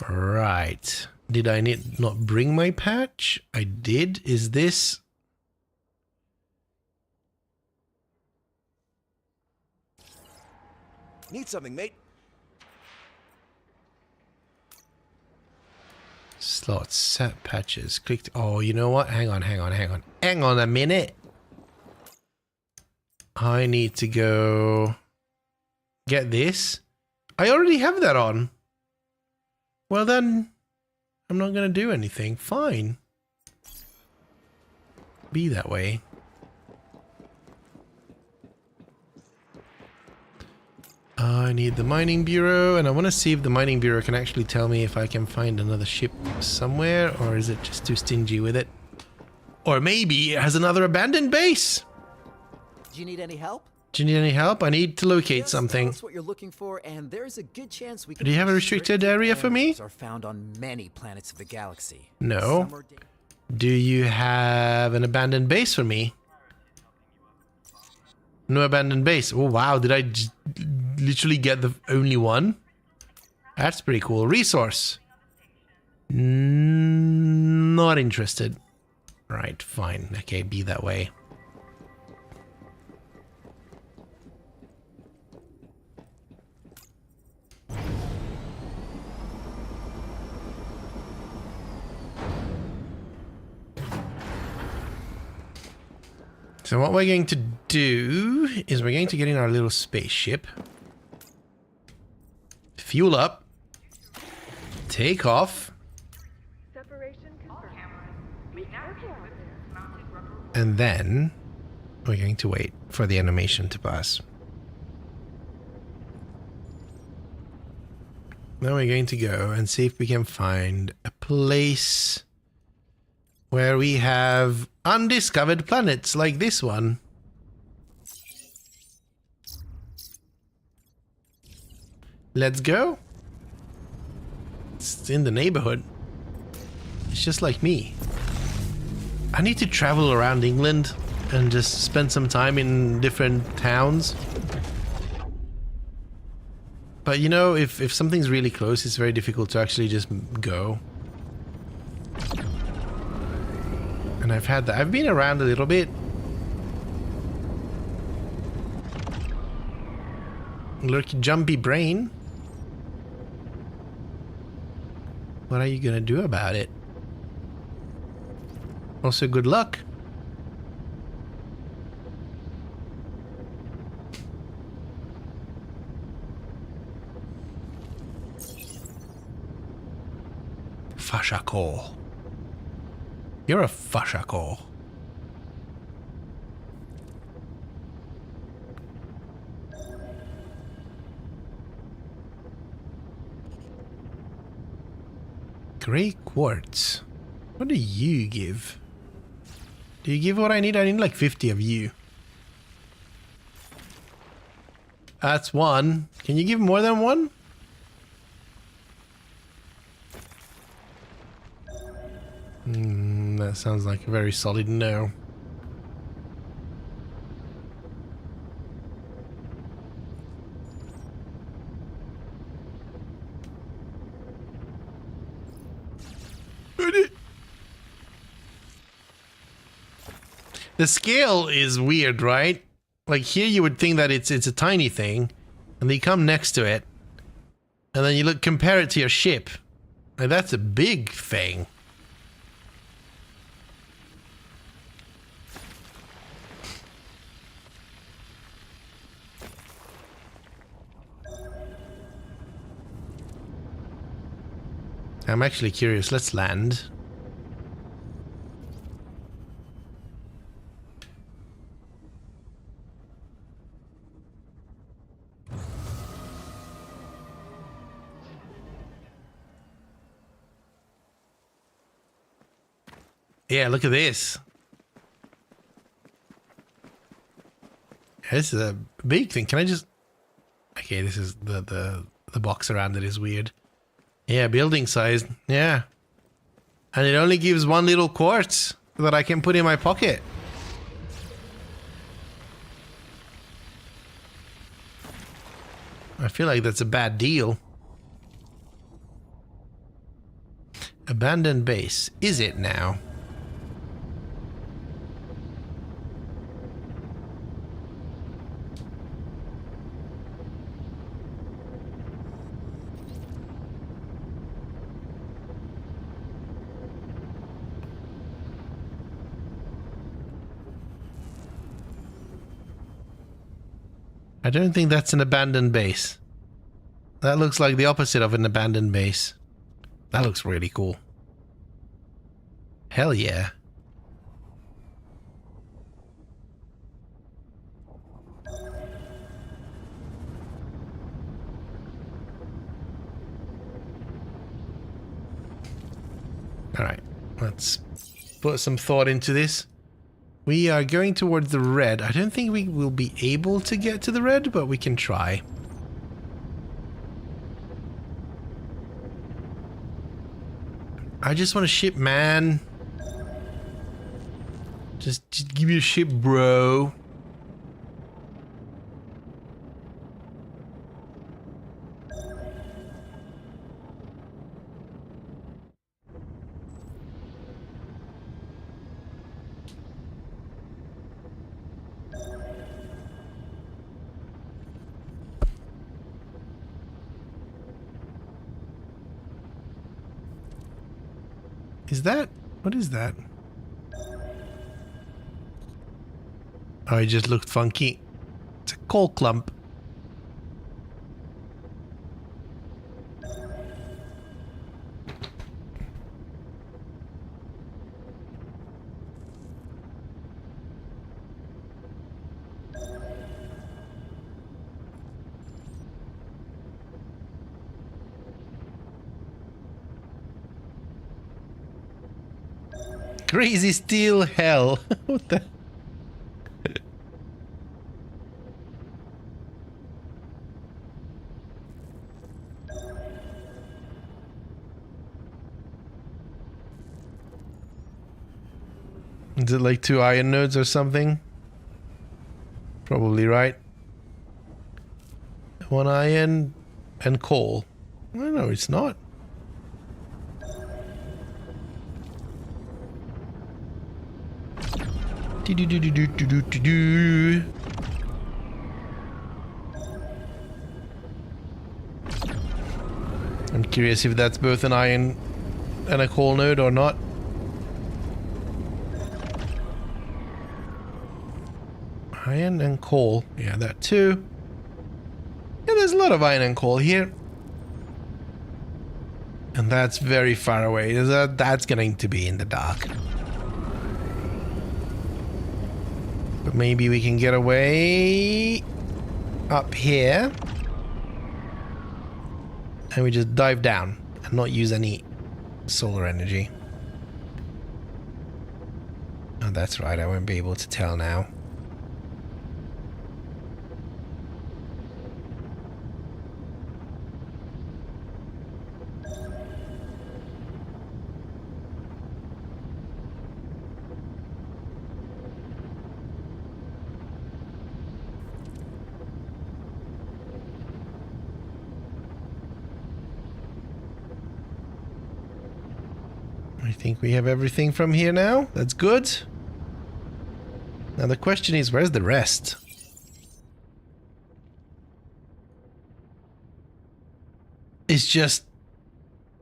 Right. Did I not bring my patch? I did. Is this... Need something, mate? Slots, set patches, clicked. Oh, you know what? Hang on. Hang on a minute. I need to go get this. I already have that on. Well then, I'm not gonna do anything. Fine. Be that way. I need the mining bureau, and I want to see if the mining bureau can actually tell me if I can find another ship somewhere, or is it just too stingy with it? Or maybe it has another abandoned base. Do you need any help? Do you need any help? I need to locate something. That's what you're looking for, and there's a good chance we can. Do you have a restricted area for me? Are found on many planets of the galaxy. No. Do you have an abandoned base for me? No abandoned base. Oh wow, did I literally get the only one? That's pretty cool. Resource. Not interested. Right, fine. Okay, be that way. So what we're going to do is we're going to get in our little spaceship, fuel up, take off, Separation confirmed. and then we're going to wait for the animation to pass. Then we're going to go and see if we can find a place where we have undiscovered planets like this one. Let's go. It's in the neighborhood. It's just like me. I need to travel around England and just spend some time in different towns. But you know, if something's really close, it's very difficult to actually just go. And I've had that. I've been around a little bit. Look, jumpy brain. What are you gonna do about it? Also, good luck. Fashako. You're a fashako. Grey quartz. What do you give? Do you give what I need? I need like 50 of you. That's one. Can you give more than one? That sounds like a very solid no. The scale is weird, right? Like here you would think that it's a tiny thing, and then you come next to it, and then you compare it to your ship. Like that's a big thing. I'm actually curious. Let's land. Yeah, look at this. This is a big thing. Can I just... Okay, this is the box around it is weird. Yeah, building size. Yeah. And it only gives one little quartz that I can put in my pocket. I feel like that's a bad deal. Abandoned base. Is it now? I don't think that's an abandoned base. That looks like the opposite of an abandoned base. That looks really cool. Hell yeah. Alright, let's put some thought into this. We are going towards the red. I don't think we will be able to get to the red, but we can try. I just want a ship, man. Just give me a ship, bro. Is that... What is that? Oh, it just looked funky. It's a coal clump. Crazy steel hell. What the... Is it like 2 iron nodes or something? Probably, right? 1 iron and coal. No, it's not. Do-do-do-do-do-do-do-do. I'm curious if that's both an iron and a coal node or not. Iron and coal. Yeah, that too. Yeah, there's a lot of iron and coal here. And that's very far away. That's going to be in the dark. But maybe we can get away up here. And we just dive down and not use any solar energy. Oh, that's right. I won't be able to tell now. I think we have everything from here now. That's good. Now the question is, where's the rest? It's just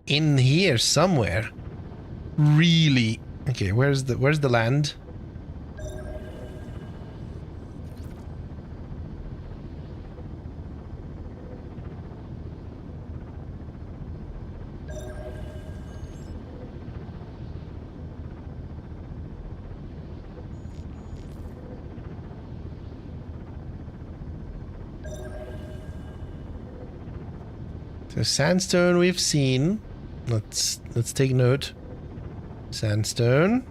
in here somewhere. Really? Okay, where's the land? So sandstone we've seen. Let's take note. Sandstone.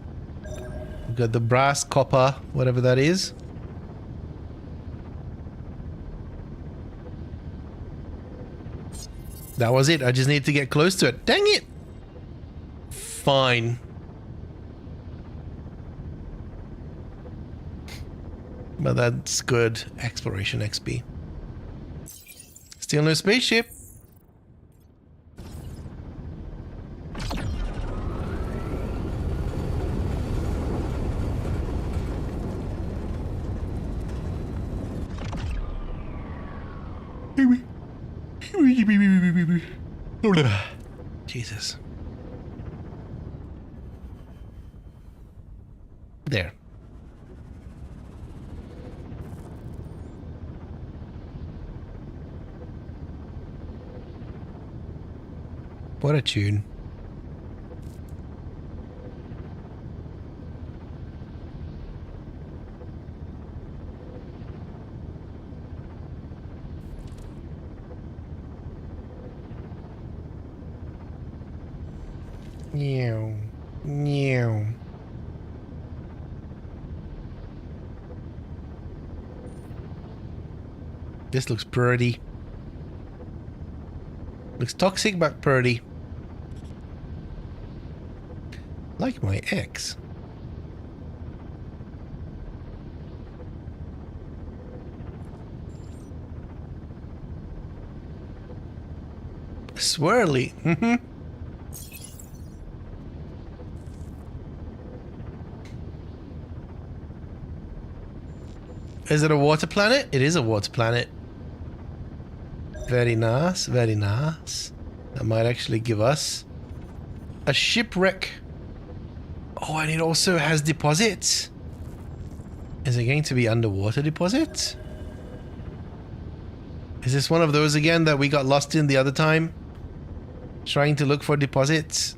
We've got the brass, copper, whatever that is. That was it. I just need to get close to it. Dang it! Fine. But that's good. Exploration XP. Still no spaceship. Jesus. There. What a tune. Meow. Meow. This looks pretty. Looks toxic but pretty. Like my ex. Swirly. Mm-hmm. Is it a water planet? It is a water planet. Very nice, very nice. That might actually give us a shipwreck. Oh, and it also has deposits. Is it going to be underwater deposits? Is this one of those again that we got lost in the other time? Trying to look for deposits?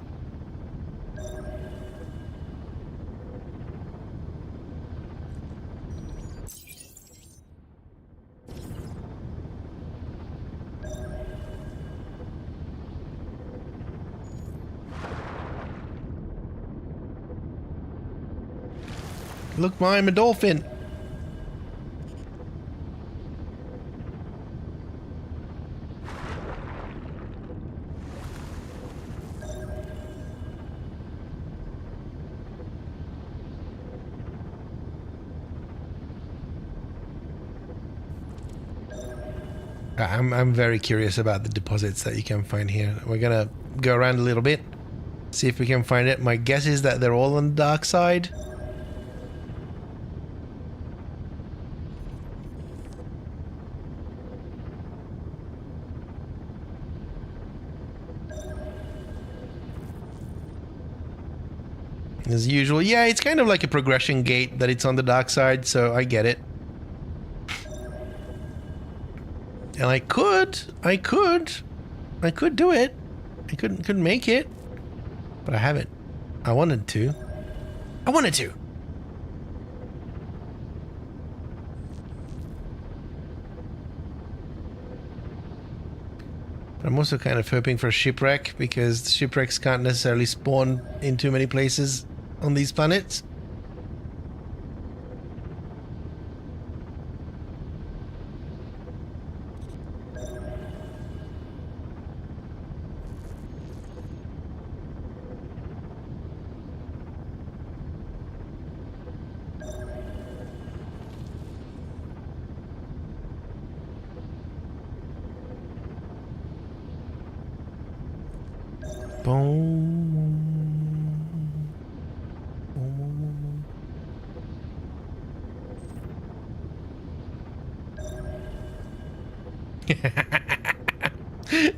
Look, I'm a dolphin. I'm very curious about the deposits that you can find here. We're gonna go around a little bit, see if we can find it. My guess is that they're all on the dark side. As usual, yeah, it's kind of like a progression gate that it's on the dark side, so I get it. And I could do it. I couldn't make it, but I haven't. I wanted to. But I'm also kind of hoping for shipwreck, because shipwrecks can't necessarily spawn in too many places on these planets.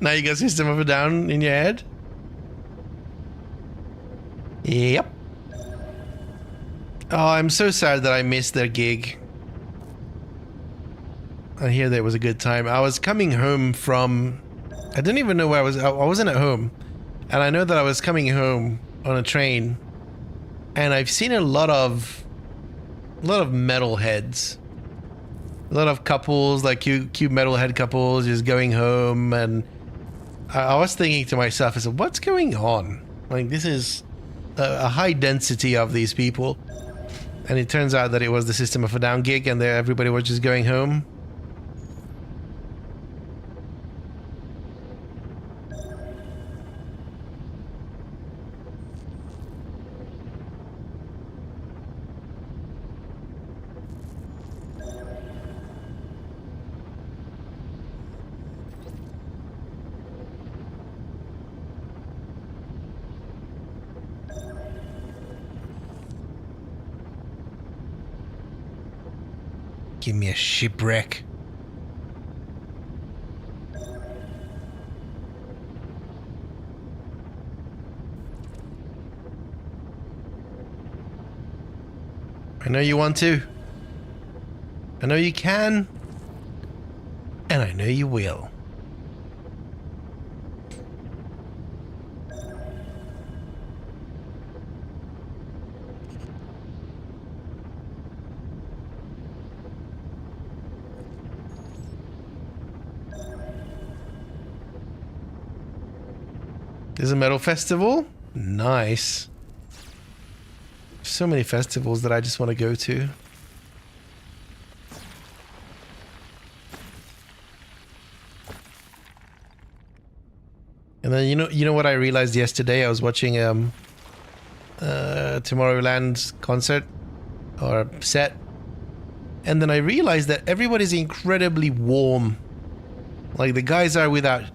Now you got System of a Down in your head? Yep. Oh, I'm so sad that I missed their gig. I hear that it was a good time. I was coming home from... I didn't even know where I was. I wasn't at home. And I know that I was coming home on a train. And I've seen a lot of metalheads. A lot of couples, like cute metalhead couples, just going home, and I was thinking to myself, I said, what's going on? Like, this is a high density of these people. And it turns out that it was the System of a Down gig and everybody was just going home. Give me a shipwreck. I know you want to. I know you can. And I know you will. There's a metal festival? Nice. So many festivals that I just want to go to. And then you know what I realized yesterday? I was watching Tomorrowland concert or set. And then I realized that everybody's incredibly warm. Like the guys are without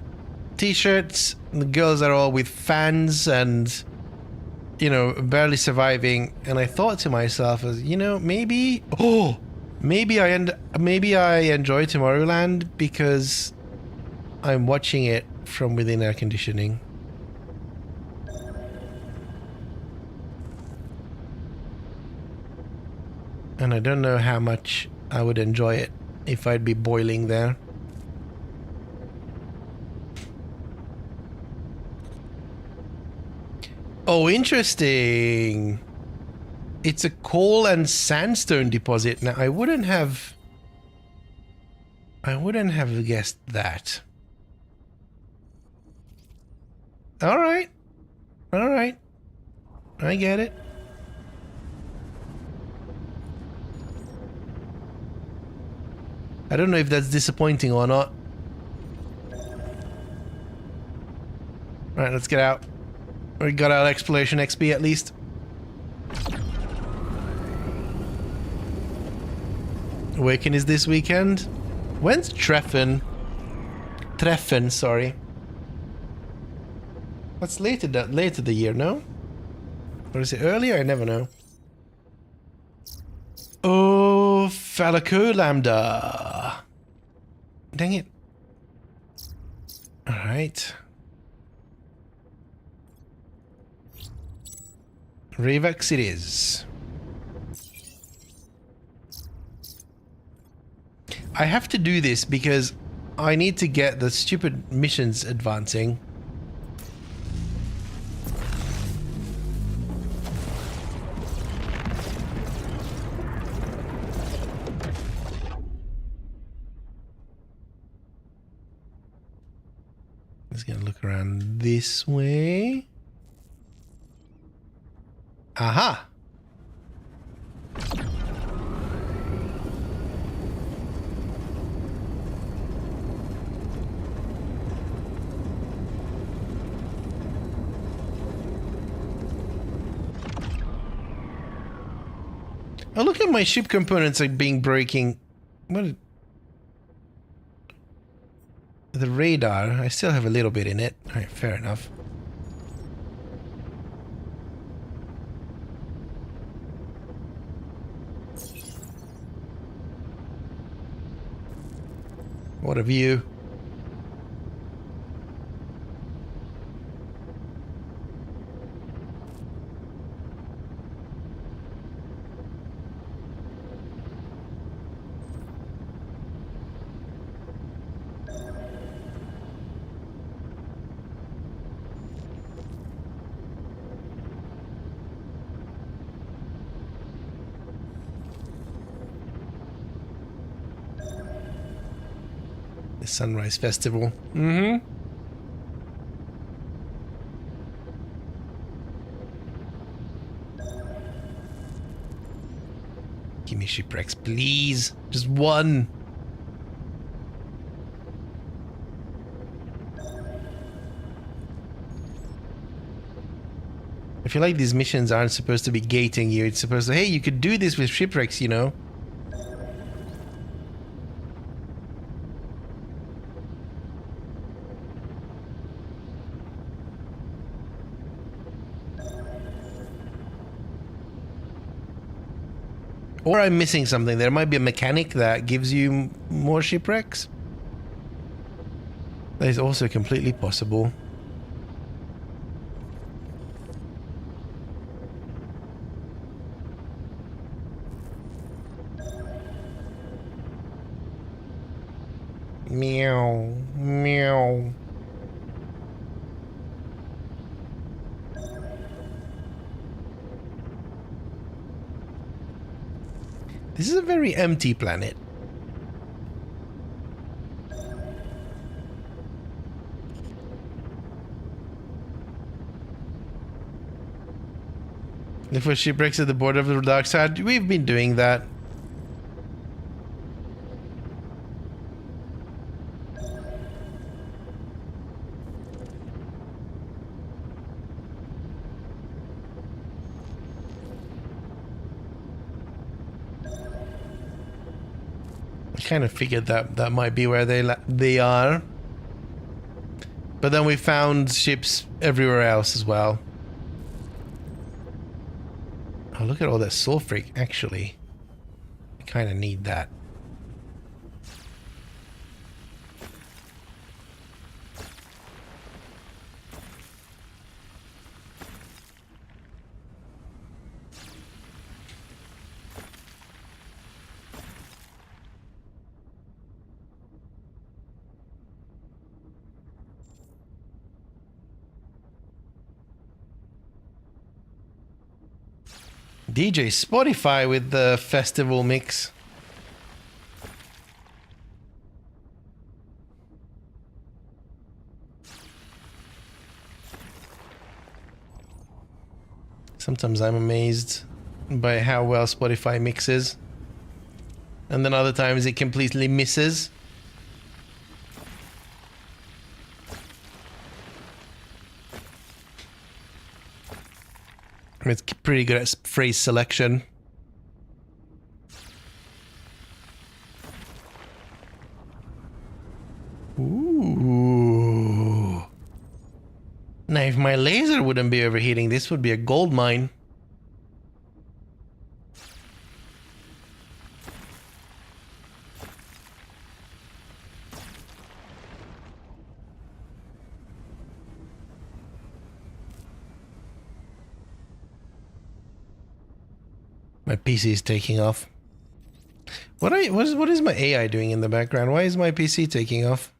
t-shirts, the girls are all with fans and, you know, barely surviving. And I thought to myself, as you know, maybe I enjoy Tomorrowland because I'm watching it from within air conditioning. And I don't know how much I would enjoy it if I'd be boiling there. Oh, interesting. It's a coal and sandstone deposit. Now, I wouldn't have guessed that. All right. All right. I get it. I don't know if that's disappointing or not. All right, let's get out. We got our exploration XP at least. Awaken is this weekend. When's Treffen? Treffen, sorry. What's later the year, no? Or is it earlier? I never know. Oh, Falaco Lambda. Dang it. Alright. Revex it is. I have to do this because I need to get the stupid missions advancing. Just gonna look around this way. Aha! Oh, look at my ship components are being breaking. What? The radar, I still have a little bit in it. Alright, fair enough. What a view. The Sunrise Festival. Mm-hmm. me shipwrecks, please. Just one. I feel like these missions aren't supposed to be gating you. It's supposed to, hey, you could do this with shipwrecks, you know? Or I'm missing something. There might be a mechanic that gives you more shipwrecks. That is also completely possible. Meow, meow. This is a very empty planet. Look for shipwrecks at the border of the dark side. We've been doing that. Kind of figured that that might be where they are, but then we found ships everywhere else as well. Oh, look at all that sulfuric. Actually, I kind of need that. DJ Spotify with the festival mix. Sometimes I'm amazed by how well Spotify mixes, and then other times it completely misses. It's pretty good at phrase selection. Ooh. Now, if my laser wouldn't be overheating, this would be a gold mine. My PC is taking off. What is my AI doing in the background? Why is my PC taking off?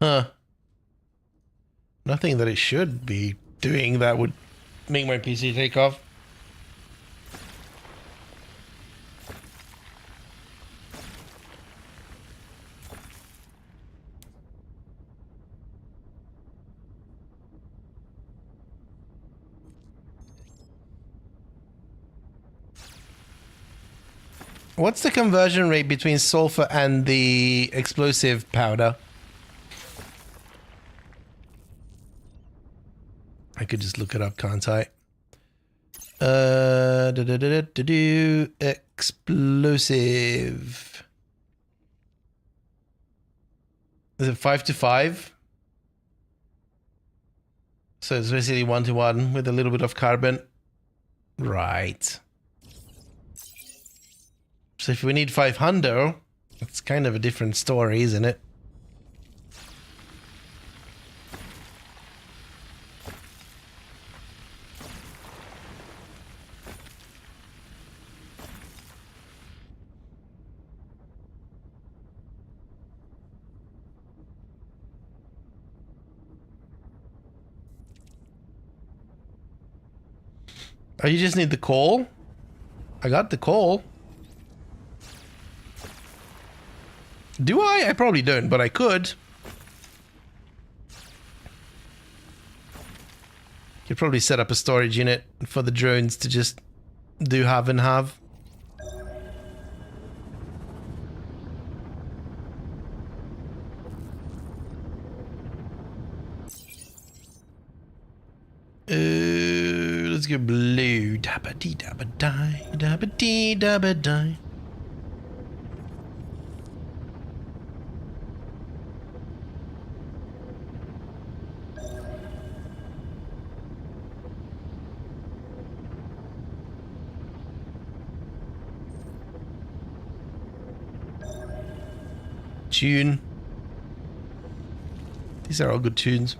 Huh. Nothing that it should be doing that would make my PC take off. What's the conversion rate between sulfur and the explosive powder? I could just look it up, can't I? Explosive. Is it 5:5? So it's basically 1:1 with a little bit of carbon. Right. So if we need 500, it's kind of a different story, isn't it? Oh, you just need the coal? I got the coal. Do I? I probably don't, but I could. Could probably set up a storage unit for the drones to just do have and have. Let's go blue. Dabba dee dabba die. Dabba dee dabba die. Tune. These are all good tunes.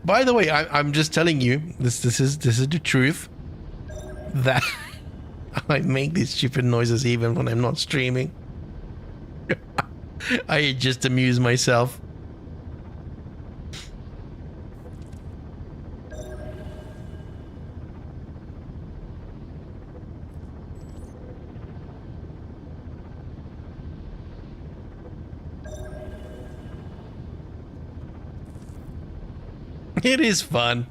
By the way, I'm just telling you, this is the truth, that I make these stupid noises even when I'm not streaming. I just amuse myself. It is fun.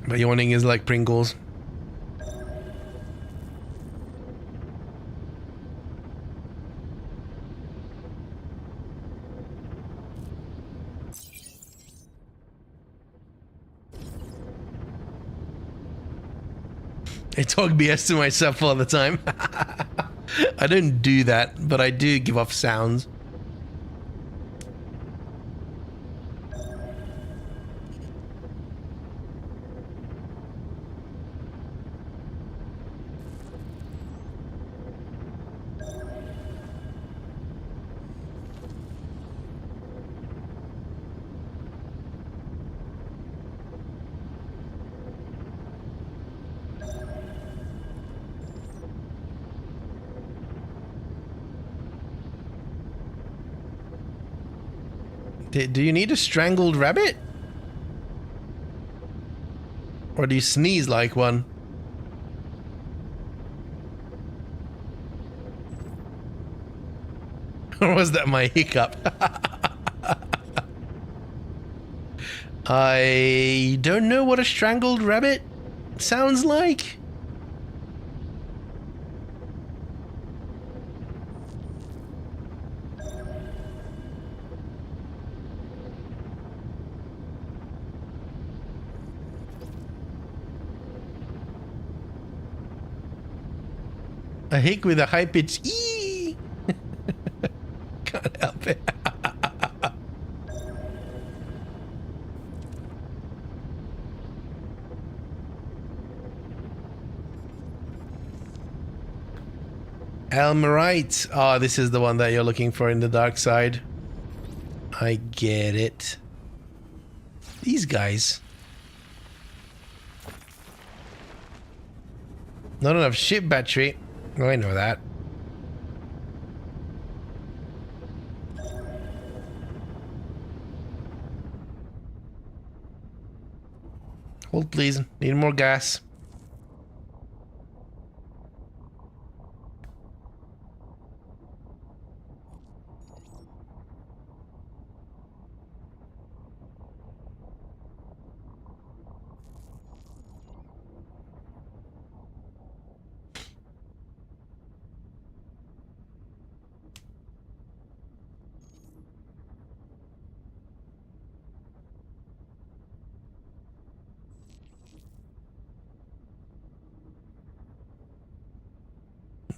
But yawning is like Pringles. I talk BS to myself all the time. I don't do that, but I do give off sounds. Do you need a strangled rabbit? Or do you sneeze like one? Or was that my hiccup? I don't know what a strangled rabbit sounds like. A hick with a high pitch ee. Can't help it. Elmerite. Oh, this is the one that you're looking for in the dark side. I get it. These guys. Not enough ship battery. Oh, I know that. Hold please. Need more gas.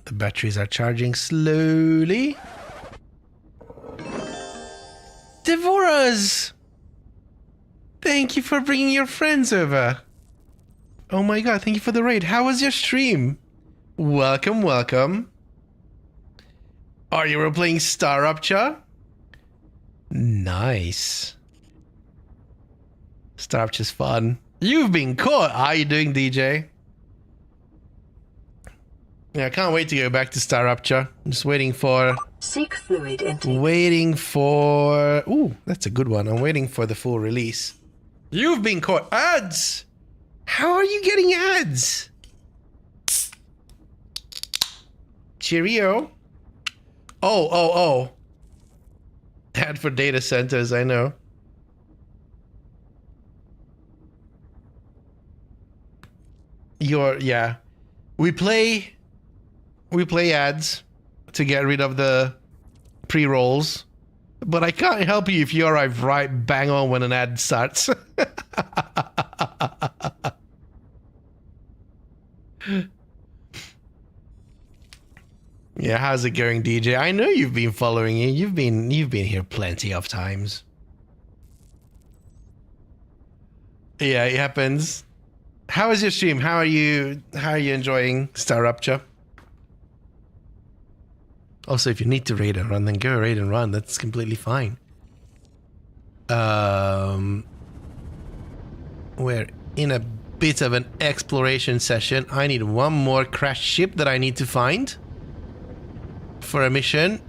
The batteries are charging slowly. Devora Buzz! Thank you for bringing your friends over. Oh my god, thank you for the raid. How was your stream? Welcome, welcome. Are you playing Star Rupture? Nice. Star Rupture's fun. You've been caught. How are you doing, DJ? Yeah, I can't wait to go back to Star Rupture. I'm just waiting for... Seek fluid intake. Waiting for... Ooh, that's a good one. I'm waiting for the full release. You've been caught. Ads! How are you getting ads? Cheerio. Oh. Ad for data centers, I know. Yeah. We play ads to get rid of the pre-rolls, but I can't help you if you arrive right bang on when an ad starts. Yeah, how's it going, DJ? I know you've been following it. You've been here plenty of times. Yeah, it happens. How is your stream? How are you enjoying Star Rupture? Also, if you need to raid and run, then go raid and run. That's completely fine. We're in a bit of an exploration session. I need one more crashed ship that I need to find for a mission,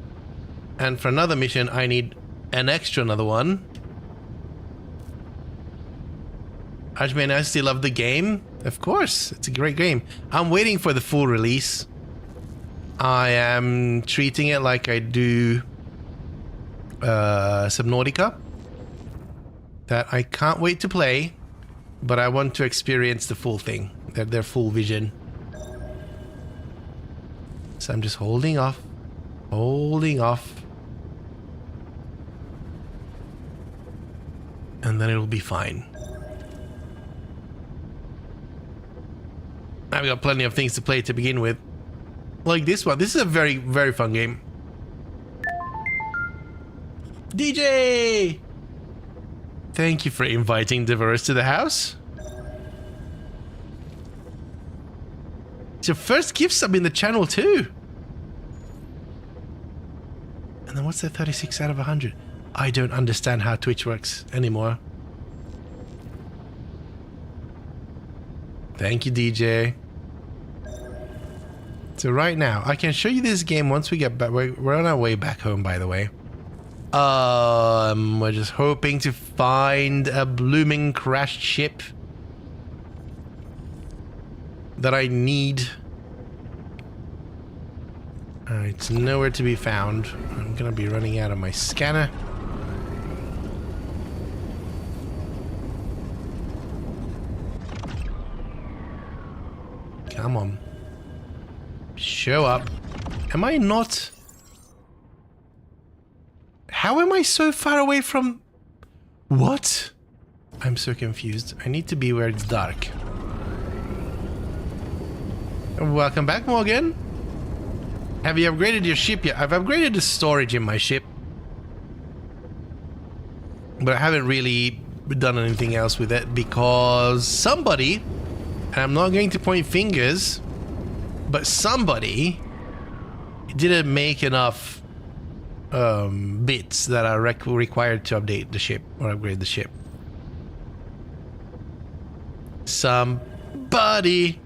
and for another mission I need another one. Ajman, I still love the game. Of course, it's a great game. I'm waiting for the full release. I am treating it like I do Subnautica, that I can't wait to play, but I want to experience the full thing, their full vision. So I'm just holding off. And then it'll be fine. I've got plenty of things to play to begin with. Like this one. This is a very, very fun game. DJ! Thank you for inviting Diverse to the house. It's your first gift sub in the channel too. And then what's that 36 out of 100? I don't understand how Twitch works anymore. Thank you, DJ. So right now, I can show you this game once we get back. We're on our way back home, by the way. We're just hoping to find a blooming crashed ship that I need. It's nowhere to be found. I'm gonna be running out of my scanner. Come on. Show up. Am I not? How am I so far away from... What? I'm so confused. I need to be where it's dark. Welcome back, Morgan. Have you upgraded your ship yet? I've upgraded the storage in my ship, but I haven't really done anything else with it because somebody, and I'm not going to point fingers, but somebody didn't make enough bits that are required to update the ship or upgrade the ship. Somebody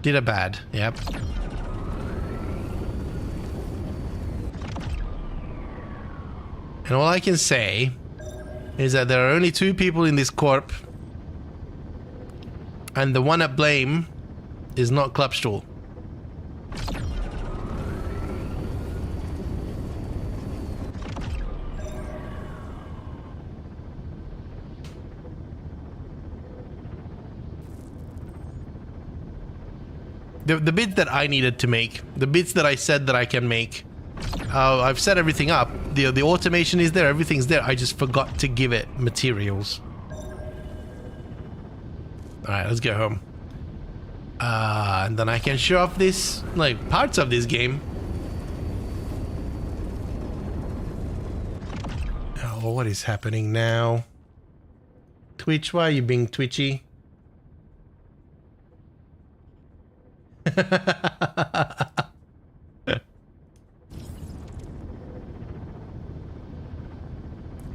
did a bad. Yep. And all I can say is that there are only 2 people in this corp, and the one at blame is not Clubstool. The bits that I needed to make, the bits that I said that I can make, I've set everything up. The automation is there, everything's there. I just forgot to give it materials. Alright, let's go home. And then I can show off this, like, parts of this game. Oh, what is happening now? Twitch, why are you being twitchy?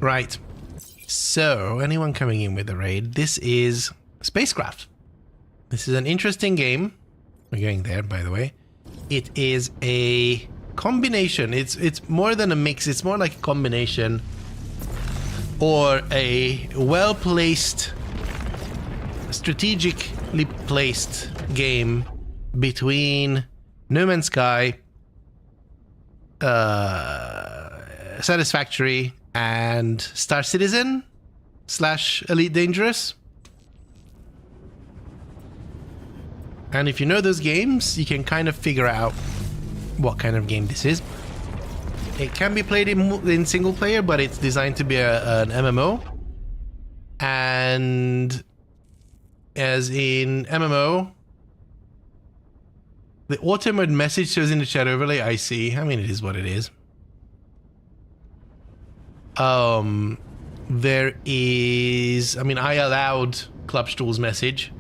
Right. So, anyone coming in with the raid? This is Spacecraft. This is an interesting game. We're going there, by the way. It is a combination. It's more than a mix. It's more like a combination or a well-placed, strategically placed game between No Man's Sky, Satisfactory, and Star Citizen / Elite Dangerous. And if you know those games, you can kind of figure out what kind of game this is. It can be played in single player, but it's designed to be an MMO. And as in MMO, the auto mode message shows in the chat overlay. I see. I mean, it is what it is. There is... I mean, I allowed Clubstool's message.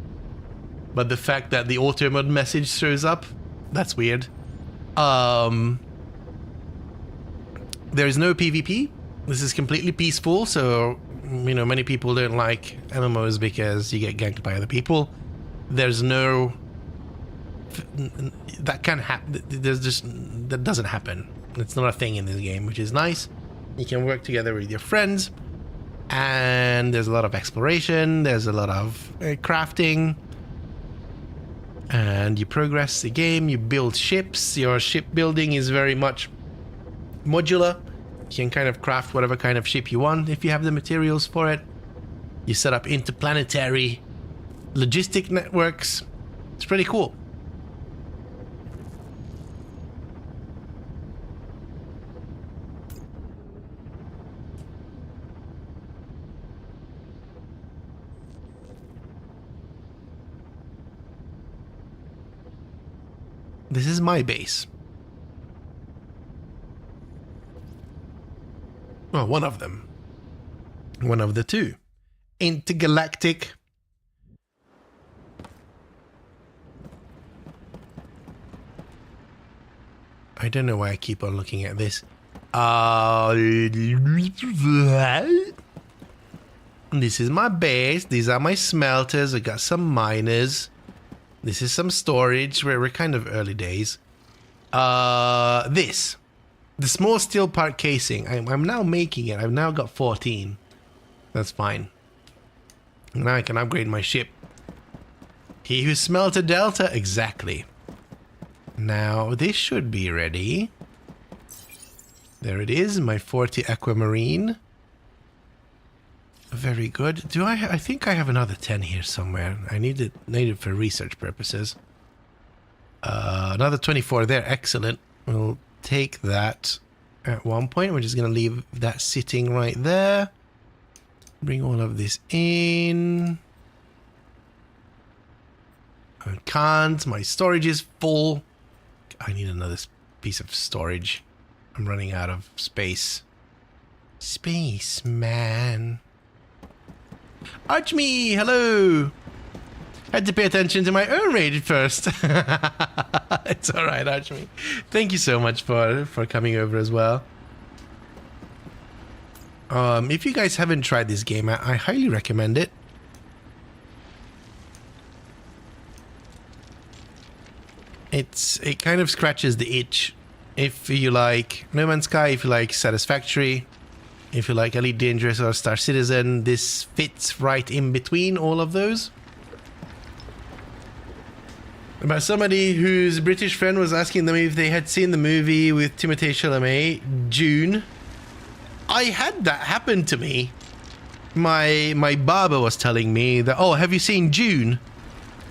But the fact that the auto mode message shows up, that's weird. There's no PvP. This is completely peaceful, so, you know, many people don't like MMOs because you get ganked by other people. There's no... That can't happen. There's just... That doesn't happen. It's not a thing in this game, which is nice. You can work together with your friends. And there's a lot of exploration. There's a lot of crafting. And you progress the game, you build ships. Your ship building is very much modular. You can kind of craft whatever kind of ship you want if you have the materials for it. You set up interplanetary logistic networks. It's pretty cool. This is my base. Well, one of them. One of the two. Intergalactic. I don't know why I keep on looking at this. This is my base. These are my smelters. I got some miners. This is some storage. We're kind of early days. This. The small steel part casing. I'm now making it. I've now got 14. That's fine. Now I can upgrade my ship. He who smelt a delta. Exactly. Now this should be ready. There it is. My 40 aquamarine. Very good. Do I think I have another 10 here somewhere. I need it for research purposes. Another 24 there. Excellent. We'll take that at one point. We're just going to leave that sitting right there. Bring all of this in. I can't. My storage is full. I need another piece of storage. I'm running out of space. Spaceman. Archme, hello. Had to pay attention to my own raid first. It's all right, Archme. Thank you so much for coming over as well. If you guys haven't tried this game, I highly recommend it. It kind of scratches the itch. If you like No Man's Sky, if you like Satisfactory, if you like Elite Dangerous or Star Citizen, this fits right in between all of those. About somebody whose British friend was asking them if they had seen the movie with Timothée Chalamet, June. I had that happen to me. My barber was telling me that, oh, have you seen June?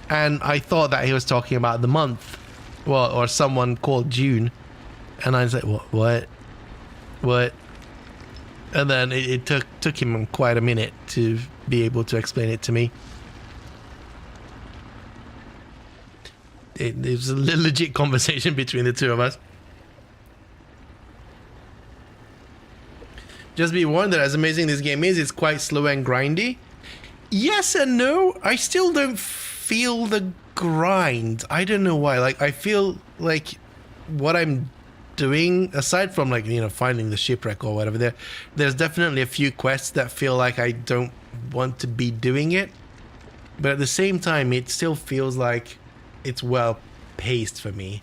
And I thought that he was talking about the month. Well, or someone called June. And I was like, what? And then it took him quite a minute to be able to explain it to me. It was a legit conversation between the two of us. Just be warned that as amazing this game is, it's quite slow and grindy. Yes and no. I still don't feel the grind. I don't know why. Like, I feel like what I'm doing, aside from like, you know, finding the shipwreck or whatever, there's definitely a few quests that feel like I don't want to be doing it. But at the same time, it still feels like it's well paced for me.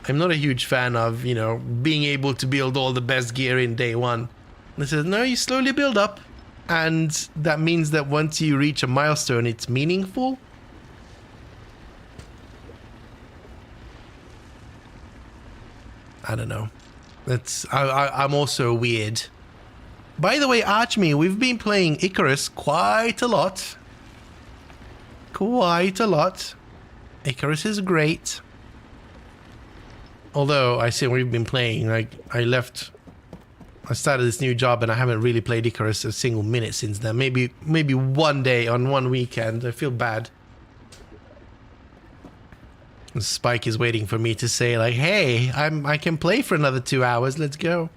I'm not a huge fan of, you know, being able to build all the best gear in day one. It says, no, you slowly build up. And that means that once you reach a milestone, it's meaningful. I don't know. I'm also weird. By the way, Archme, we've been playing Icarus quite a lot. Quite a lot. Icarus is great. Although I say we've been playing, like I started this new job and I haven't really played Icarus a single minute since then. Maybe one day on one weekend. I feel bad. And Spike is waiting for me to say like, hey, I can play for another 2 hours. Let's go.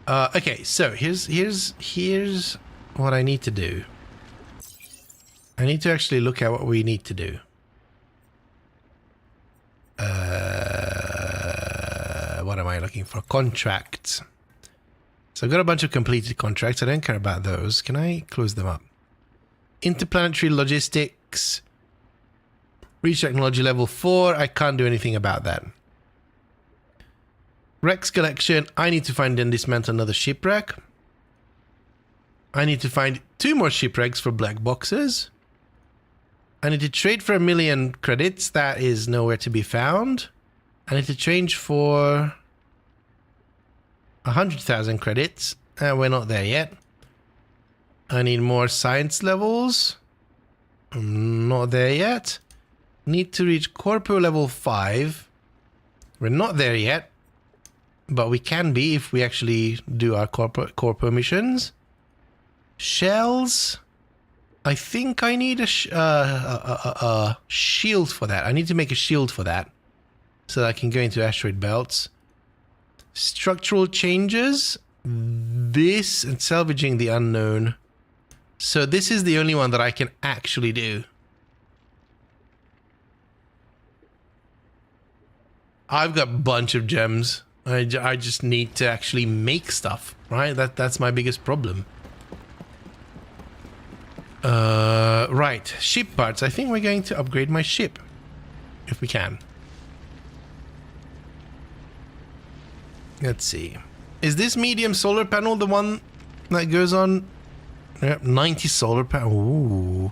Okay, so here's what I need to do. I need to actually look at what we need to do. What am I looking for? Contracts. So I've got a bunch of completed contracts. I don't care about those. Can I close them up? Interplanetary logistics. Reach technology level 4. I can't do anything about that. Rex collection. I need to find and dismantle another shipwreck. I need to find 2 more shipwrecks for black boxes. I need to trade for 1 million credits. That is nowhere to be found. I need to change for 100,000 credits. We're not there yet. I need more science levels. I'm not there yet. Need to reach Corpo level 5. We're not there yet. But we can be if we actually do our Corpo missions. Shells. I think I need a shield for that. I need to make a shield for that. So that I can go into asteroid belts. Structural changes. This and salvaging the unknown. So this is the only one that I can actually do. I've got a bunch of gems. I just need to actually make stuff, right? That's my biggest problem. Right, ship parts. I think we're going to upgrade my ship, if we can. Let's see. Is this medium solar panel the one that goes on? Yep, 90 solar panel. Ooh.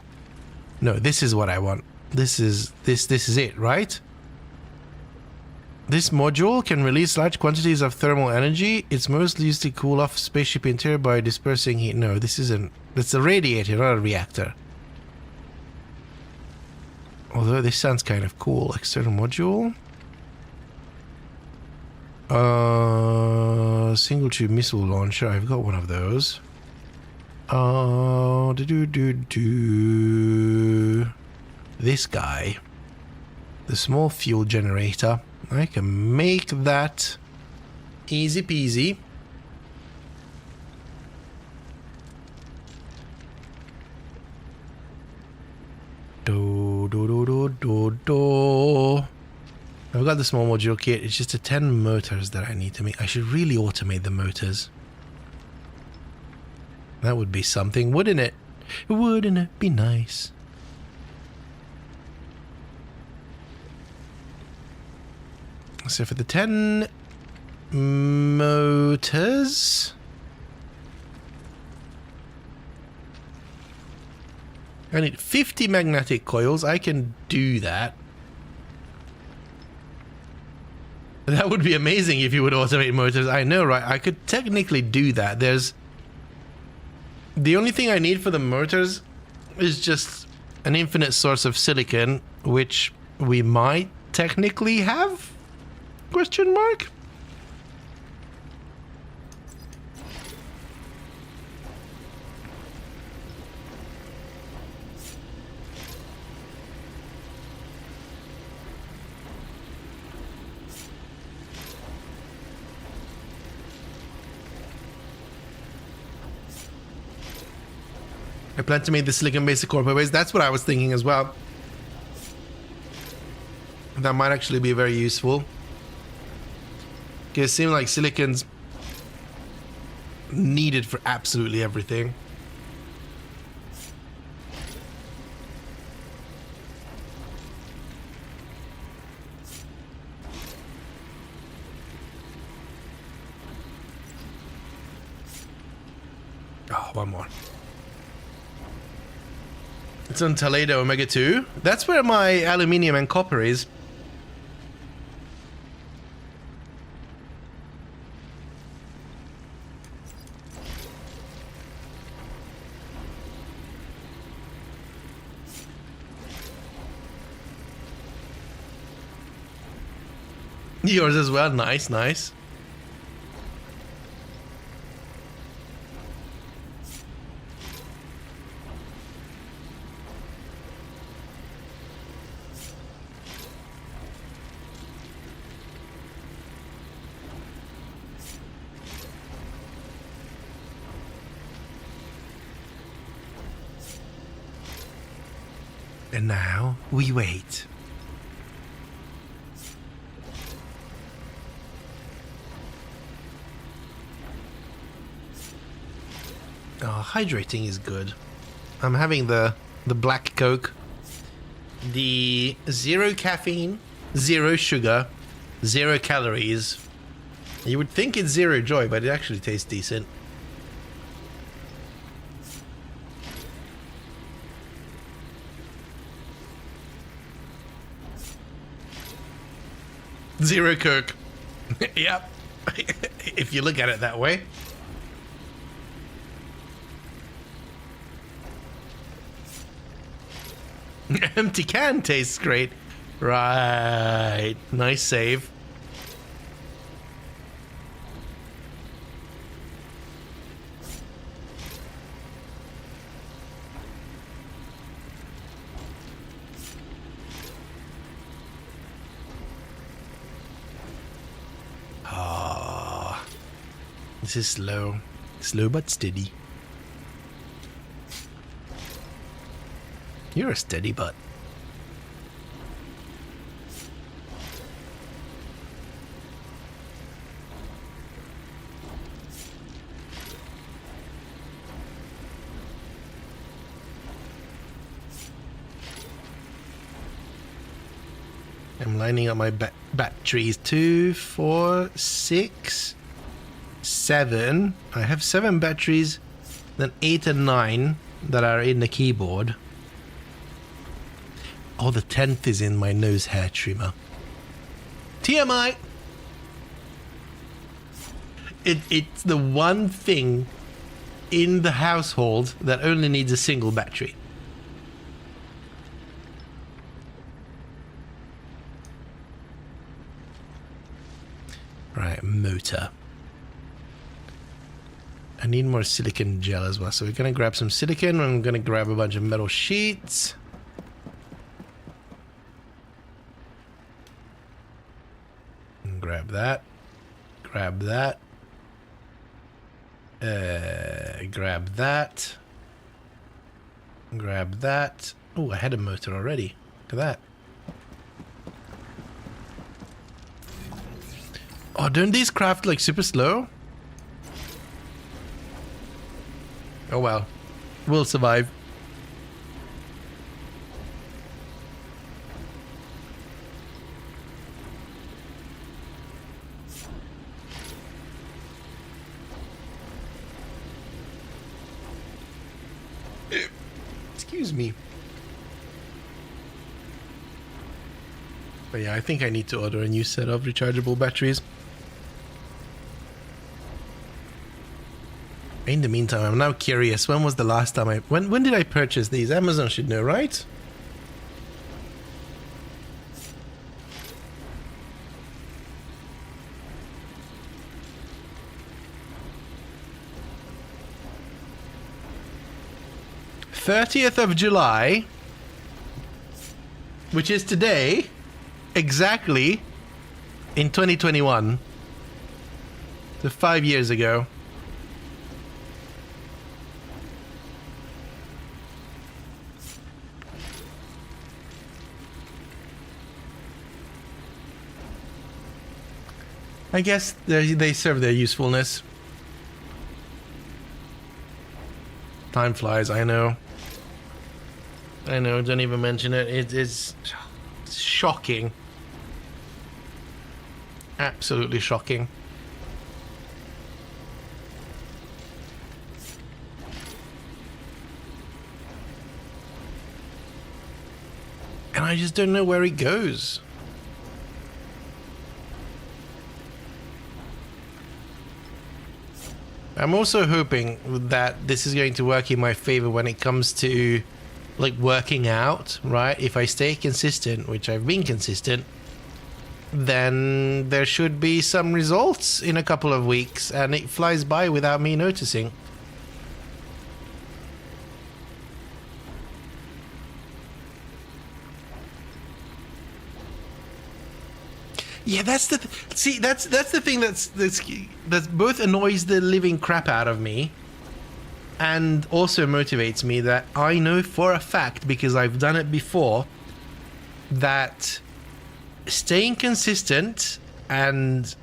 No, this is what I want. This is it, right? This module can release large quantities of thermal energy. It's mostly used to cool off spaceship interior by dispersing heat. No, this isn't. It's a radiator, not a reactor. Although this sounds kind of cool. External module. Single tube missile launcher. I've got one of those. This guy. The small fuel generator. I can make that easy peasy. I've got the small module kit. It's just the 10 motors that I need to make. I should really automate the motors. That would be something, wouldn't it? Wouldn't it be nice? So for the 10 motors, I need 50 magnetic coils. I can do that. That would be amazing if you would automate motors. I know, right? I could technically do that. There's... The only thing I need for the motors is just an infinite source of silicon, which we might technically have? Question mark? I plan to make the silicon basic corporate waste. That's what I was thinking as well. That might actually be very useful. Because it seems like silicon's needed for absolutely everything. Oh, one more. It's on Toledo Omega 2. That's where my aluminium and copper is. Yours as well. Nice, nice. And now we wait. Oh, hydrating is good. I'm having the black Coke. The 0 caffeine, 0 sugar, 0 calories. You would think it's 0 joy, but it actually tastes decent. Zero Coke. Yep. If you look at it that way. Empty can tastes great. Right. Nice save. Ah. This is slow. Slow but steady. You're a steady butt. I'm lining up my batteries. 2, 4, 6, 7. I have 7 batteries, then 8 and 9 that are in the keyboard. Oh, the 10th is in my nose hair trimmer. TMI! It's the one thing in the household that only needs a single battery. Right, motor. I need more silicon gel as well. So we're going to grab some silicon. I'm going to grab a bunch of metal sheets. Grab that. Grab that. Grab that. Grab that. Oh, I had a motor already. Look at that. Oh, don't these craft like super slow? Oh well. We'll survive. Excuse me. But yeah, I think I need to order a new set of rechargeable batteries. In the meantime, I'm now curious. When was the last time when did I purchase these? Amazon should know, right? July 30th, which is today, exactly in 2021. So 5 years ago. I guess they serve their usefulness. Time flies, I know. I know, don't even mention it. It's shocking. Absolutely shocking. And I just don't know where it goes. I'm also hoping that this is going to work in my favor when it comes to like working out, right? If I stay consistent, which I've been consistent, then there should be some results in a couple of weeks, and it flies by without me noticing. Yeah, that's the see. That's the thing that's both annoys the living crap out of me, and also motivates me. That I know for a fact, because I've done it before, that staying consistent and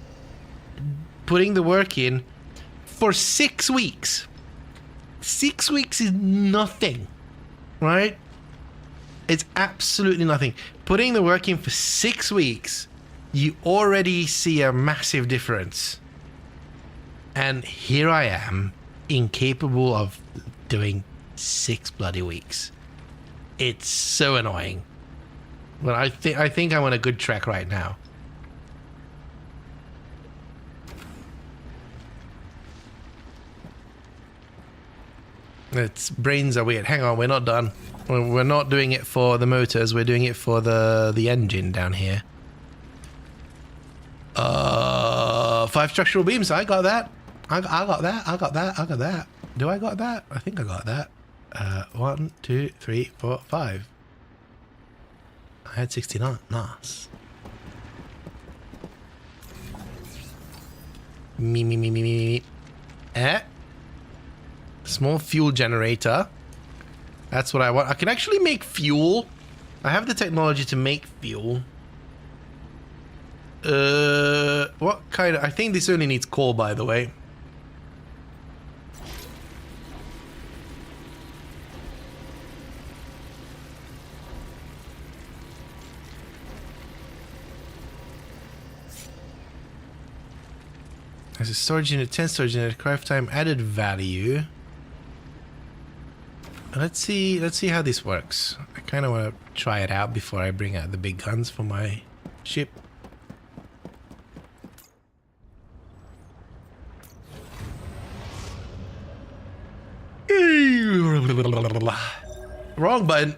putting the work in for 6 weeks. 6 weeks is nothing, right? It's absolutely nothing. Putting the work in for 6 weeks, you already see a massive difference. And here I am, incapable of doing 6 bloody weeks. It's so annoying. But I think I'm on a good track right now. Its brains are weird. Hang on, we're not done. We're not doing it for the motors, we're doing it for the engine down here. 5 structural beams. I got that. I got that. Do I got that? I think I got that. 1, 2, 3, 4, 5. I had 69. Nice. Me. Small fuel generator. That's what I want. I can actually make fuel. I have the technology to make fuel. What kind of... I think this only needs coal, by the way. There's a storage unit, 10 storage unit, craft time, added value. Let's see how this works. I kind of want to try it out before I bring out the big guns for my ship. Wrong button.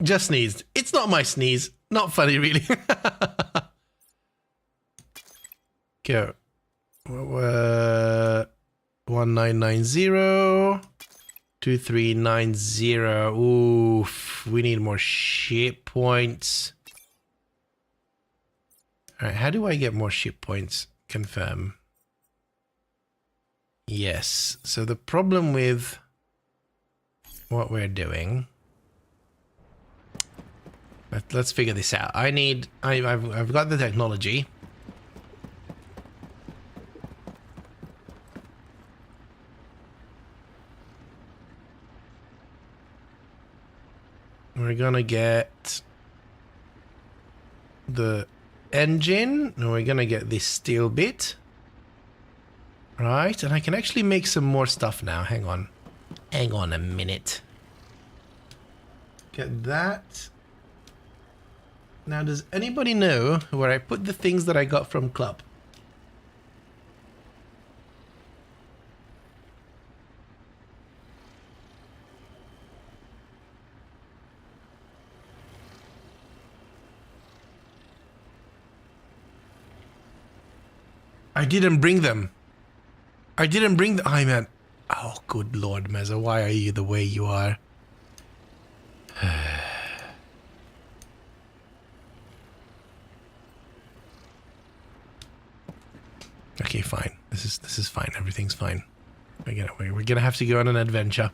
Just sneezed. It's not my sneeze. Not funny, really. Go. 1990. 2390. Oof. We need more ship points. Alright, how do I get more ship points? Confirm. Yes. So the problem with what we're doing... Let's figure this out. I've got the technology. We're gonna get the engine, and we're gonna get this steel bit. Right, and I can actually make some more stuff now. Hang on. Hang on a minute. Get that. Now, does anybody know where I put the things that I got from Club? I didn't bring them. I didn't bring them. I meant... Oh, good Lord, Meza, why are you the way you are? Okay, fine. This is fine. Everything's fine. We're gonna have to go on an adventure.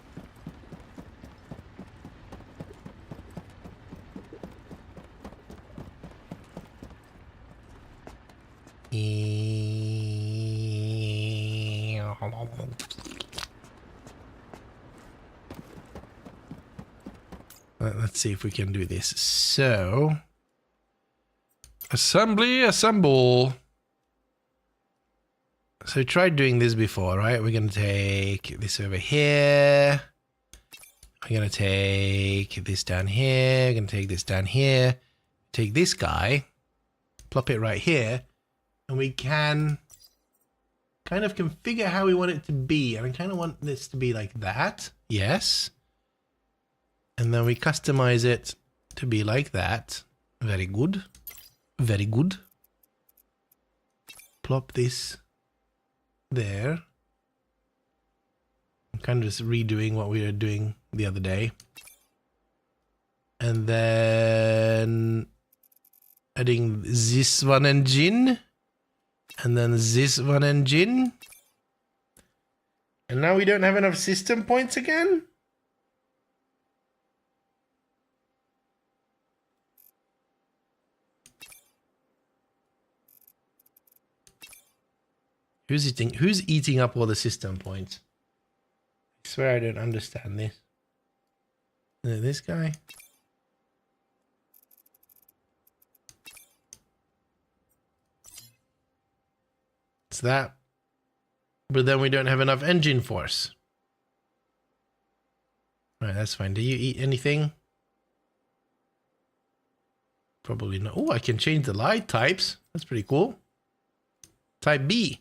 Let's see if we can do this. So, assembly, assemble. So we tried doing this before, right? We're going to take this over here. We're going to take this down here. We're going to take this down here. Take this guy, plop it right here, and we can kind of configure how we want it to be. And I kind of want this to be like that. Yes. And then we customize it to be like that. Very good. Very good. Plop this there. I'm kind of just redoing what we were doing the other day. And then adding this one engine. And then this one engine. And now we don't have enough system points again? Who's eating up all the system points? I swear I don't understand this. This guy? It's that. But then we don't have enough engine force. Right, that's fine. Do you eat anything? Probably not. Oh, I can change the light types. That's pretty cool. Type B.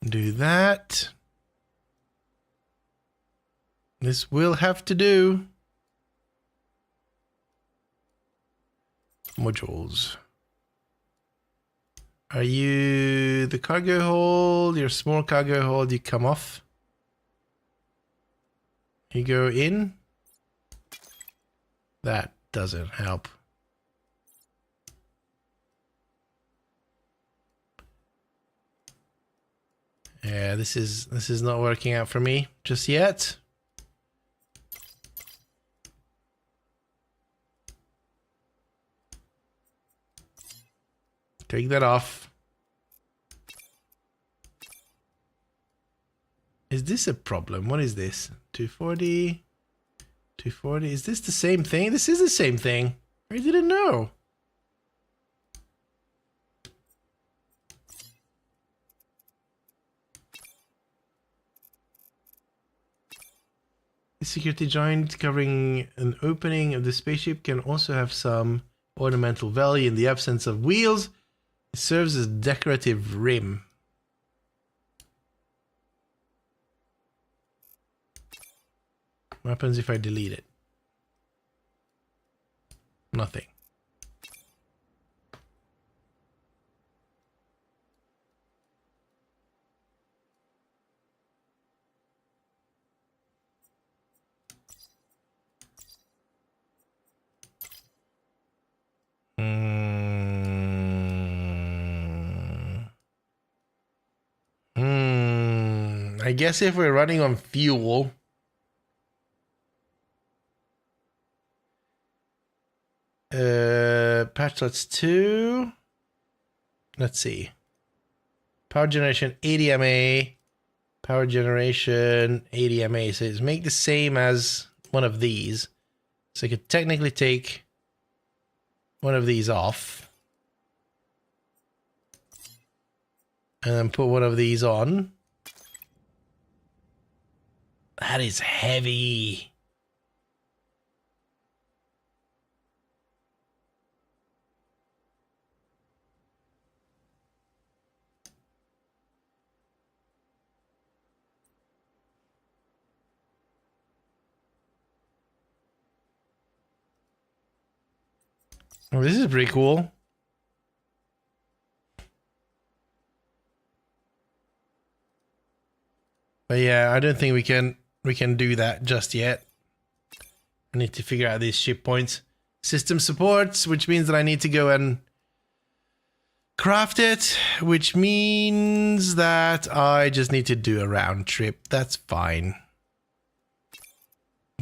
Do that. This will have to do. Modules. Are you the cargo hold? Your small cargo hold, you come off. You go in. That doesn't help. Yeah, this is not working out for me just yet. Take that off. Is this a problem? What is this? 240. 240. Is this the same thing? This is the same thing. I didn't know. The security joint covering an opening of the spaceship can also have some ornamental value in the absence of wheels. It serves as decorative rim. What happens if I delete it? Nothing. I guess if we're running on fuel, patch slots 2. Let's see. Power generation 80 MA. Power generation 80 MA. So it's make the same as one of these. So I could technically take one of these off. And then put one of these on. That is heavy. Oh, this is pretty cool. But yeah, I don't think we can do that just yet. I need to figure out these ship points. System supports, which means that I need to go and craft it, which means that I just need to do a round trip. That's fine.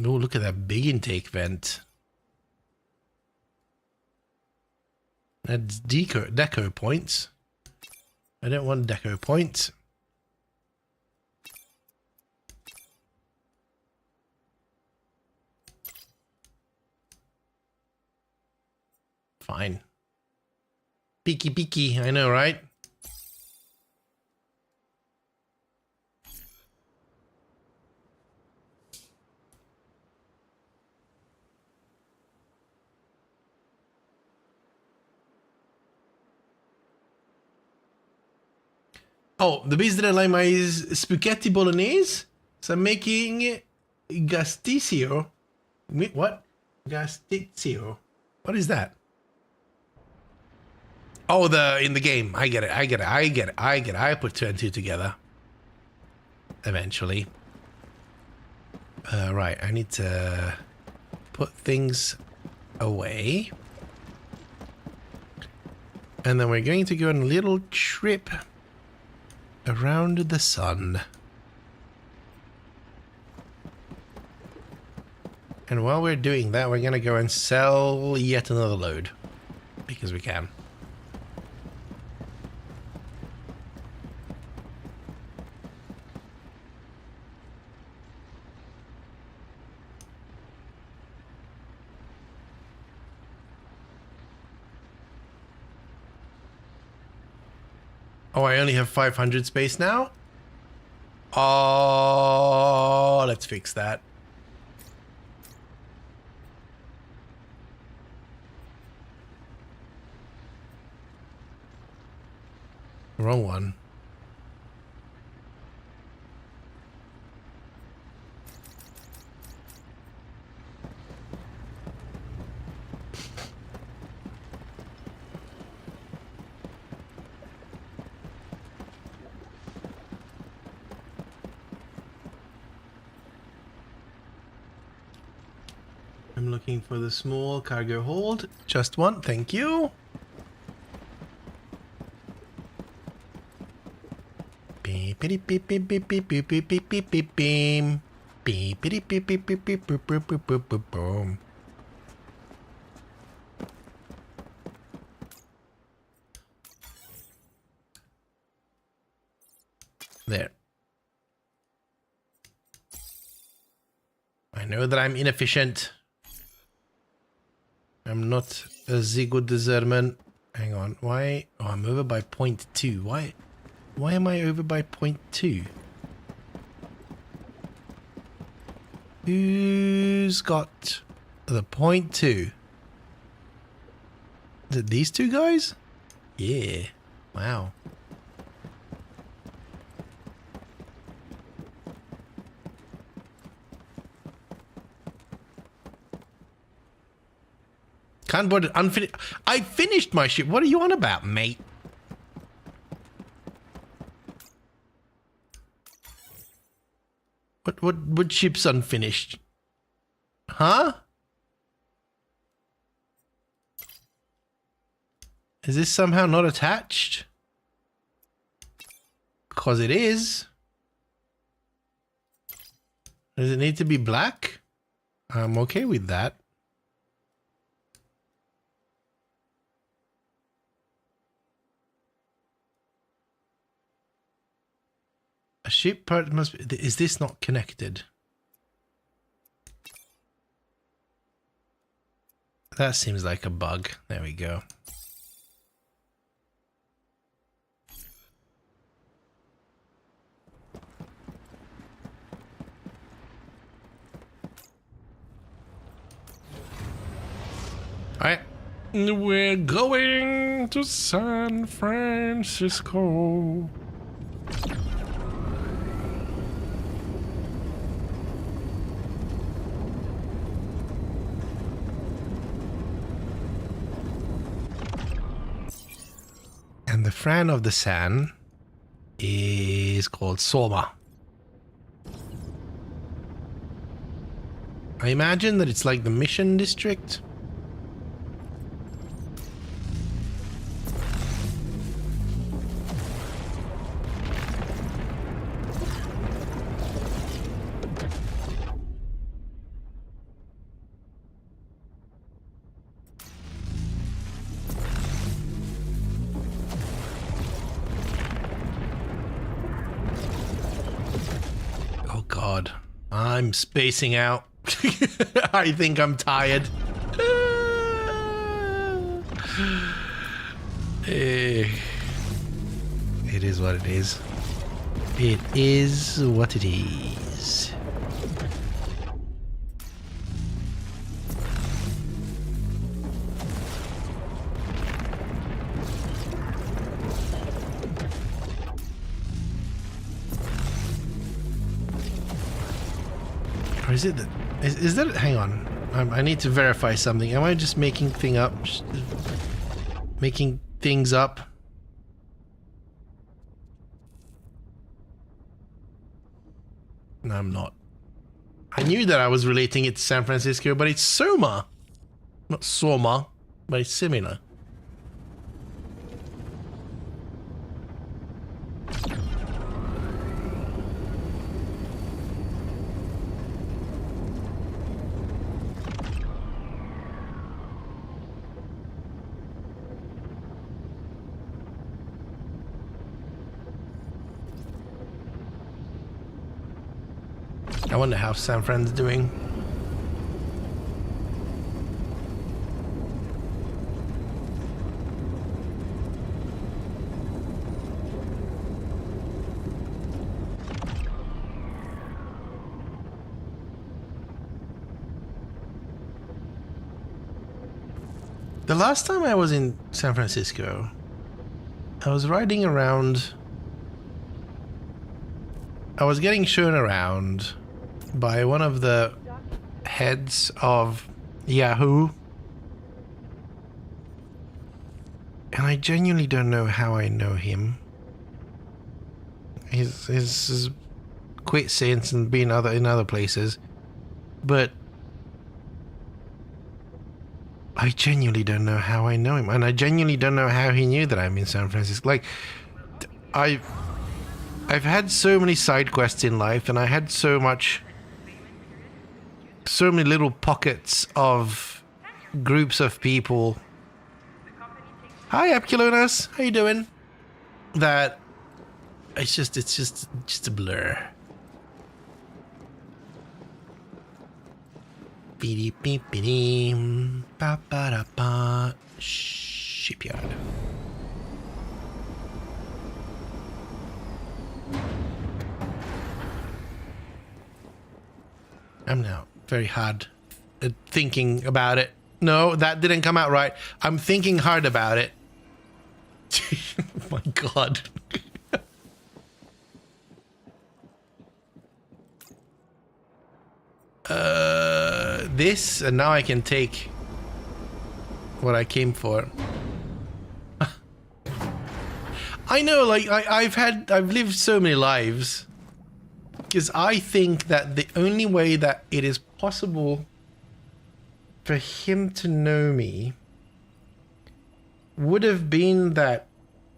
Oh, look at that big intake vent. That's deco points. I don't want deco points. Fine. Peeky peeky, I know, right? Oh, the bees that I like my spaghetti bolognese. So I'm making gasticcio. What? Gasticcio. What is that? Oh, in the game. I get it. I put two and two together. Eventually. Right, I need to put things away. And then we're going to go on a little trip around the sun. And while we're doing that, we're going to go and sell yet another load. Because we can. Oh, I only have 500 space now? Oh, let's fix that. Wrong one. I'm looking for the small cargo hold. Just one, thank you. Beep beep beep beep beep beep beep beep beep beep beep beep. Beep beep beep beep beep beep boop boop boop boop boop boom. There. I know that I'm inefficient. I'm not a good Zerman. Hang on, why? Oh, I'm over by 0.2. Why am I over by 0.2? Who's got the 0.2? Is it these two guys? Yeah. Wow. Can't board it unfinished. I finished my ship. What are you on about, mate? What ship's unfinished? Huh? Is this somehow not attached? Because it is. Does it need to be black? I'm okay with that. A ship part must be... Is this not connected? That seems like a bug. There we go. Alright. We're going to San Francisco. And the Fran of the San is called Soma. I imagine that it's like the Mission District. Oh God, I'm spacing out. I think I'm tired. It is what it is. It is what it is. Or is it that? Is that? Hang on. I need to verify something. Am I just making making things up? No, I'm not. I knew that I was relating it to San Francisco, but it's Soma. Not Soma, but it's similar. I wonder how San Fran's doing. The last time I was in San Francisco, I was riding around. I was getting shown around by one of the heads of Yahoo, and I genuinely don't know how I know him. He's quit since and been in other places, but I genuinely don't know how I know him, and I genuinely don't know how he knew that I'm in San Francisco. Like, I've had so many side quests in life, and I had so many little pockets of groups of people. Hi, Apculonas, how you doing? That it's just a blur. Shipyard. I'm now very hard at thinking about it. No, that didn't come out right. I'm thinking hard about it. Oh my God. This, and now I can take what I came for. I know, like, I've lived so many lives. Because I think that the only way that it is possible for him to know me would have been that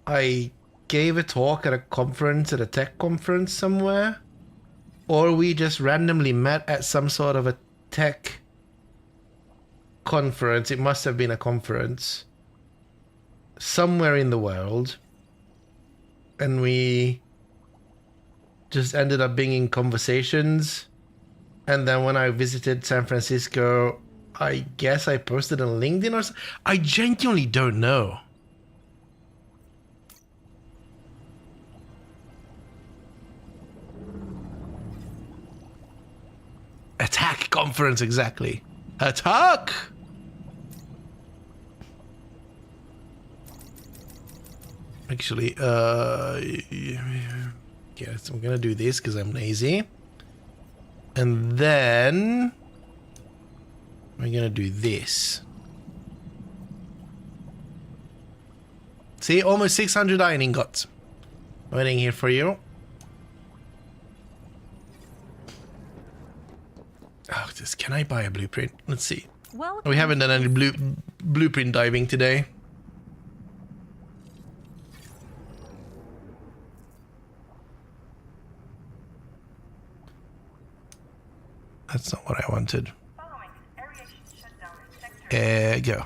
I gave a talk at a conference, at a tech conference somewhere, or we just randomly met at some sort of a tech conference. It must have been a conference somewhere in the world, and we just ended up being in conversations. And then when I visited San Francisco, I guess I posted on LinkedIn or something. I genuinely don't know. Attack conference, exactly. Attack! Actually, yes, I'm gonna do this because I'm lazy. And then we're gonna do this. See, almost 600 iron ingots. Waiting here for you. Oh, Can I buy a blueprint? Let's see. Welcome. We haven't done any blueprint diving today. That's not what I wanted. Go.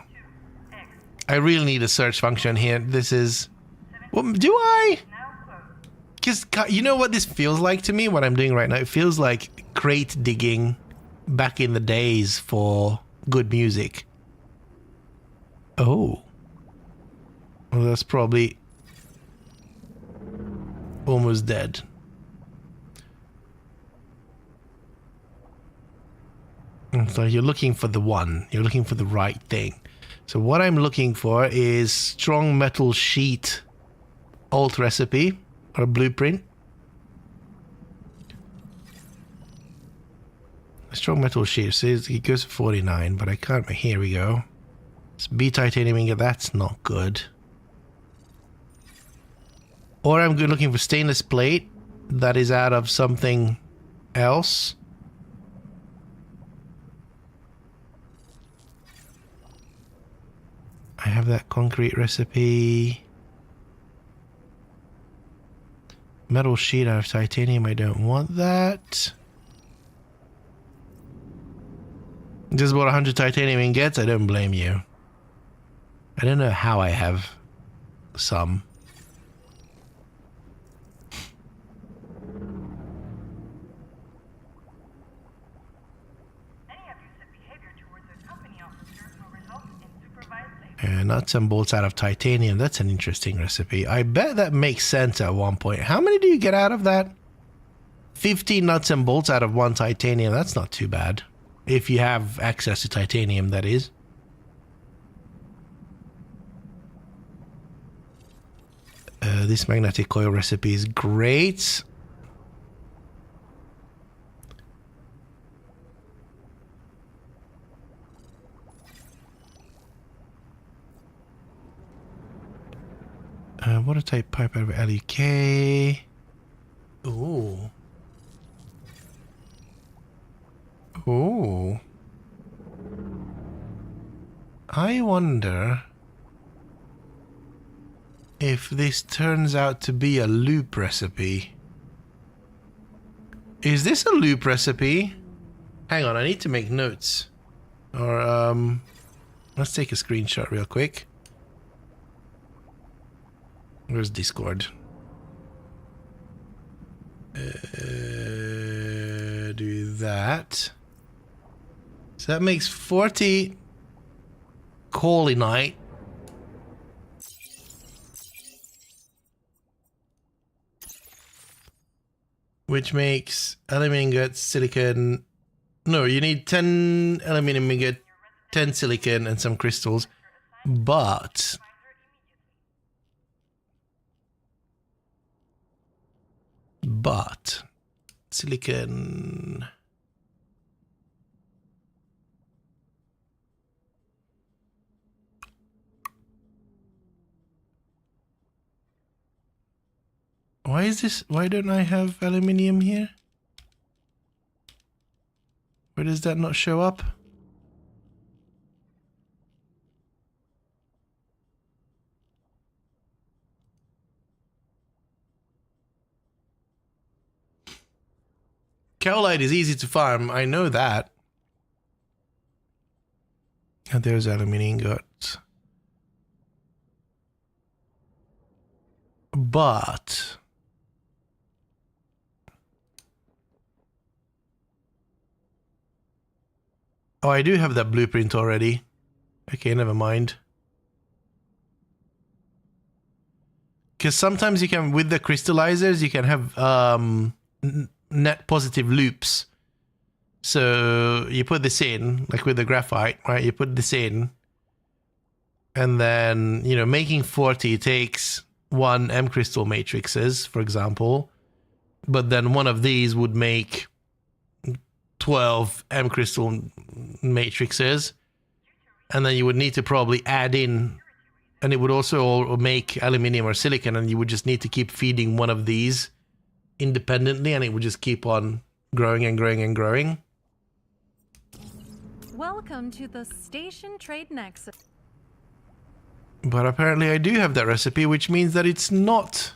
I really need a search function here. This is... Well, do I? Because you know what this feels like to me, what I'm doing right now? It feels like crate digging back in the days for good music. Oh. Well, that's probably almost dead. So you're looking for the one. You're looking for the right thing. So what I'm looking for is strong metal sheet alt recipe or blueprint. A strong metal sheet says it goes for 49, but I can't. Here we go. It's B titanium ingot. That's not good. Or I'm looking for stainless plate that is out of something else. I have that concrete recipe. Metal sheet out of titanium. I don't want that. Just bought 100 titanium ingots. I don't blame you. I don't know how I have some. Nuts and bolts out of titanium. That's an interesting recipe. I bet that makes sense at one point. How many do you get out of that? 50 nuts and bolts out of 1 titanium. That's not too bad. If you have access to titanium, that is. This magnetic coil recipe is great. Water type pipe out of LUK. Ooh. Ooh. I wonder if this turns out to be a loop recipe. Is this a loop recipe? Hang on, I need to make notes. Or, let's take a screenshot real quick. Where's Discord? Do that. So that makes 40 coalinite. Which makes aluminum ingot, silicon. No, you need 10 aluminum ingot, 10 silicon, and some crystals. But silicon. Why is this? Why don't I have aluminium here? Where does that not show up? Kaolite is easy to farm, I know that. And there's aluminium ingots. But oh, I do have that blueprint already. Okay, never mind. Because sometimes you can, with the crystallizers, you can have net positive loops. So you put this in, like with the graphite, right? You put this in, and then, you know, making 40 takes 1 M crystal matrices, for example, but then one of these would make 12 M crystal matrices, and then you would need to probably add in, and it would also make aluminium or silicon, and you would just need to keep feeding one of these independently, and it would just keep on growing and growing and growing. Welcome to the Station Trade Nexus. But apparently I do have that recipe, which means that it's not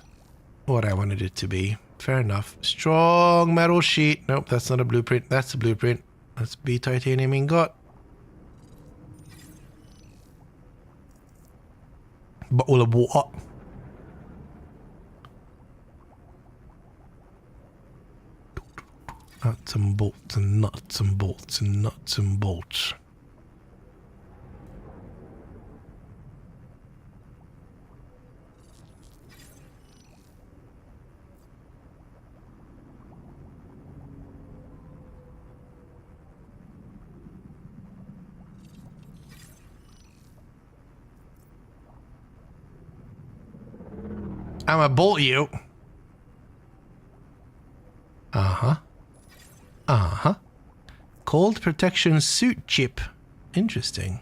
what I wanted it to be. Fair enough. Strong metal sheet. Nope, that's not a blueprint. That's a blueprint. Let's be titanium ingot. Bottle of water. Nuts and bolts and nuts and bolts and nuts and bolts. I'ma bolt you. Uh-huh. Uh-huh. Cold protection suit chip. Interesting.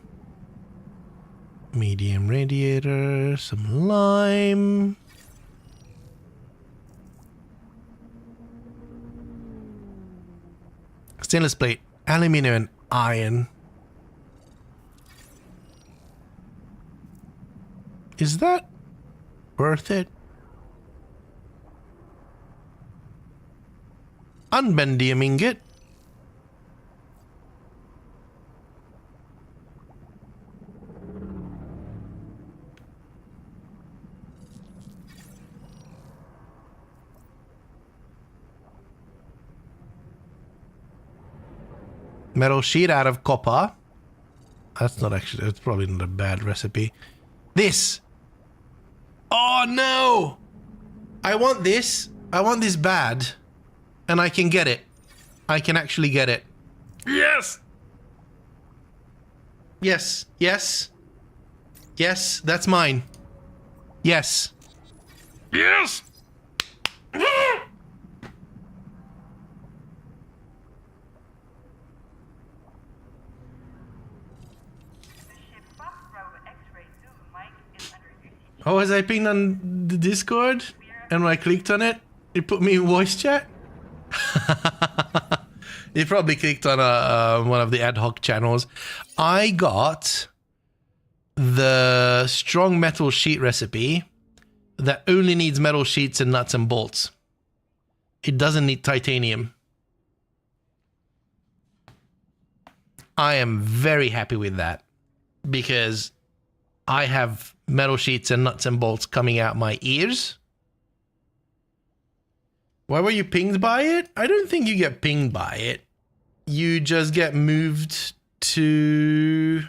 Medium radiator, some lime. Stainless plate, aluminum and iron. Is that worth it? Unbendium ingot. Metal sheet out of copper. That's not actually, it's probably not a bad recipe. This. Oh no! I want this. I want this bad. And I can get it. I can actually get it. Yes! Yes. Yes. Yes, that's mine. Yes. Yes! Oh, as I pinged on the Discord and when I clicked on it, it put me in voice chat. You probably clicked on one of the ad hoc channels. I got the strong metal sheet recipe that only needs metal sheets and nuts and bolts. It doesn't need titanium. I am very happy with that because I have metal sheets and nuts and bolts coming out my ears. Why were you pinged by it? I don't think you get pinged by it. You just get moved to...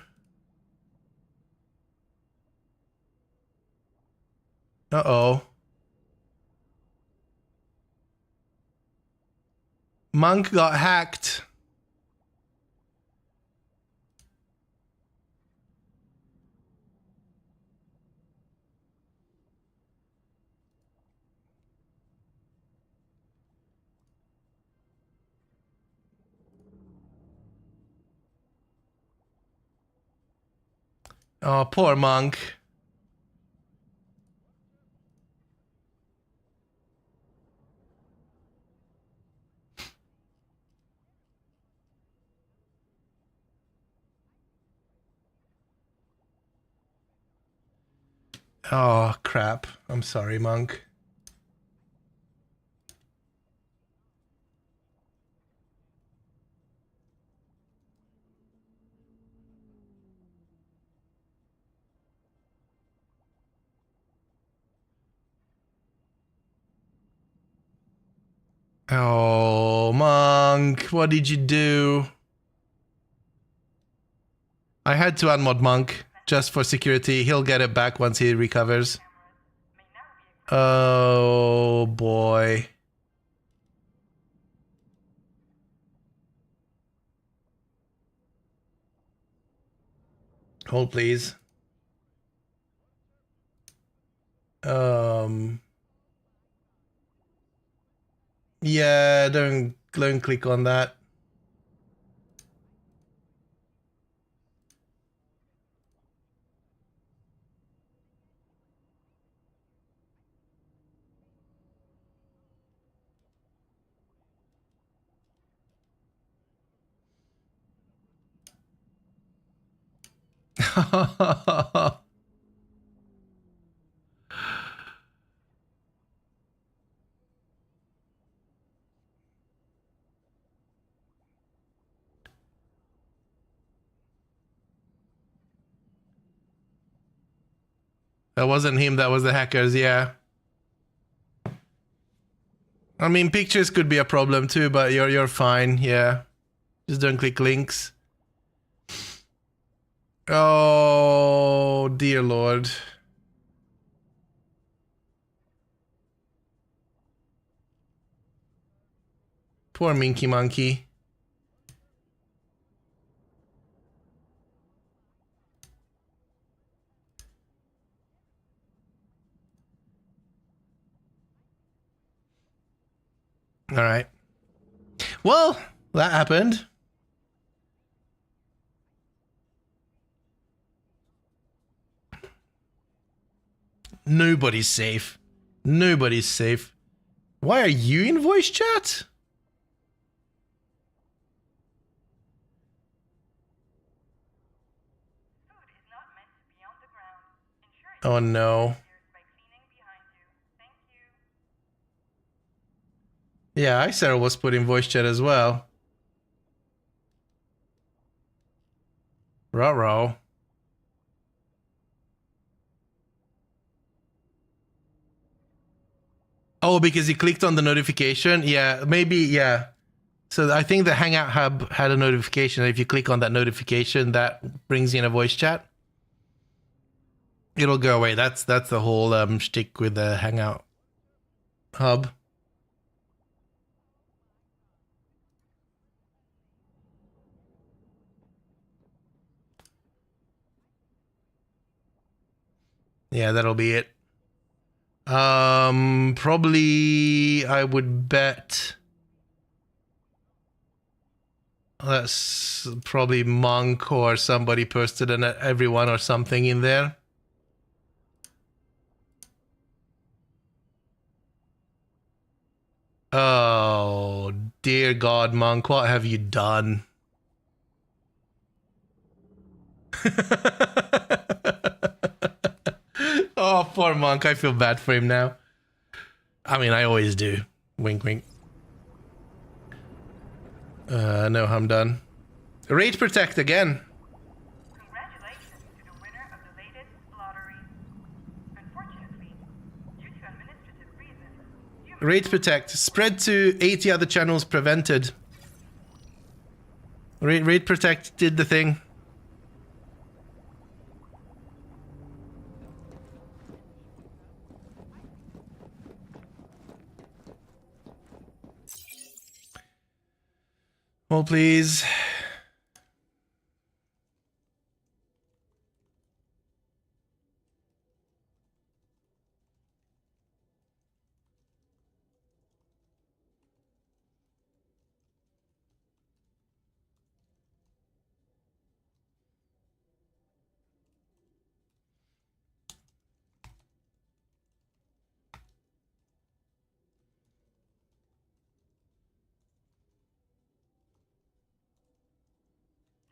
Uh-oh. Monk got hacked. Oh, poor Monk. Oh, crap. I'm sorry, Monk. Oh, Monk, what did you do? I had to unmod Monk, just for security. He'll get it back once he recovers. Oh, boy. Hold, please. Yeah, don't click on that. That wasn't him, that was the hackers, yeah. I mean, pictures could be a problem too, but you're fine, yeah. Just don't click links. Oh, dear Lord. Poor Minky Monkey. All right. Well, that happened. Nobody's safe. Nobody's safe. Why are you in voice chat? Oh no. Yeah, I Sarah was put in voice chat as well. Ruh-roh. Oh, because he clicked on the notification? Yeah, maybe, yeah. So I think the Hangout Hub had a notification. If you click on that notification, that brings in a voice chat. It'll go away. That's the whole shtick with the Hangout Hub. Yeah, that'll be it. Probably I would bet that's probably Monk or somebody posted an everyone or something in there. Oh, dear God, Monk, what have you done? Oh, poor Monk. I feel bad for him now. I mean, I always do. Wink, wink. No, I'm done. Rate Protect again. Congratulations to the winner of the latest lottery. Unfortunately, due to administrative reasons, you Rate Protect. Spread to 80 other channels prevented. Rate Protect did the thing. Oh, please.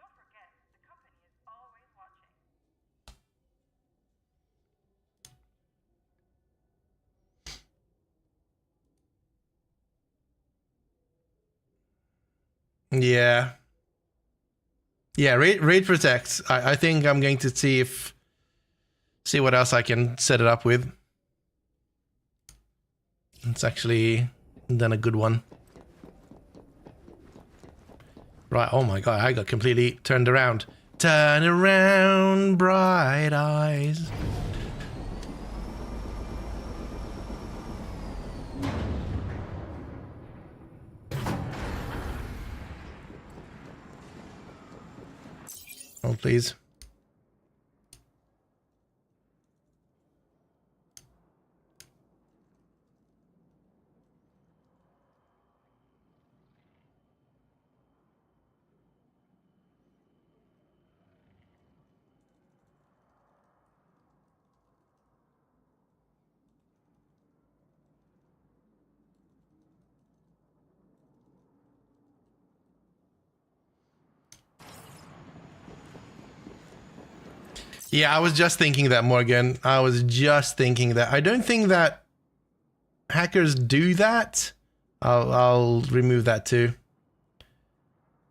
don't forget, the company is always watching. Yeah. Yeah, rate Protect. I think I'm going to see what else I can set it up with. It's actually done a good one. Right, oh my god, I got completely turned around. Turn around, bright eyes. Oh, please. Yeah, I was just thinking that, Morgan. I was just thinking that. I don't think that hackers do that. I'll remove that too.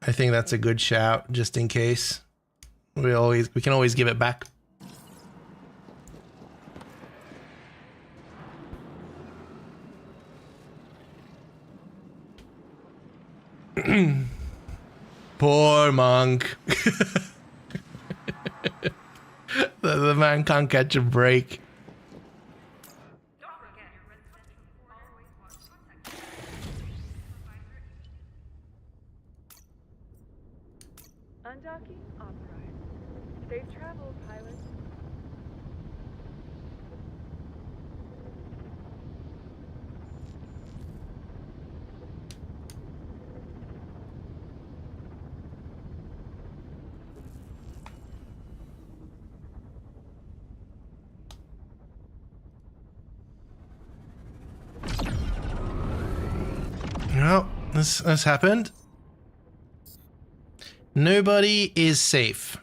I think that's a good shout, just in case. We can always give it back. Poor monk. The man can't catch a break. Don't forget your residential always watch contact. Undocking authorized. Safe travel, pilot. Well, this has happened. Nobody is safe.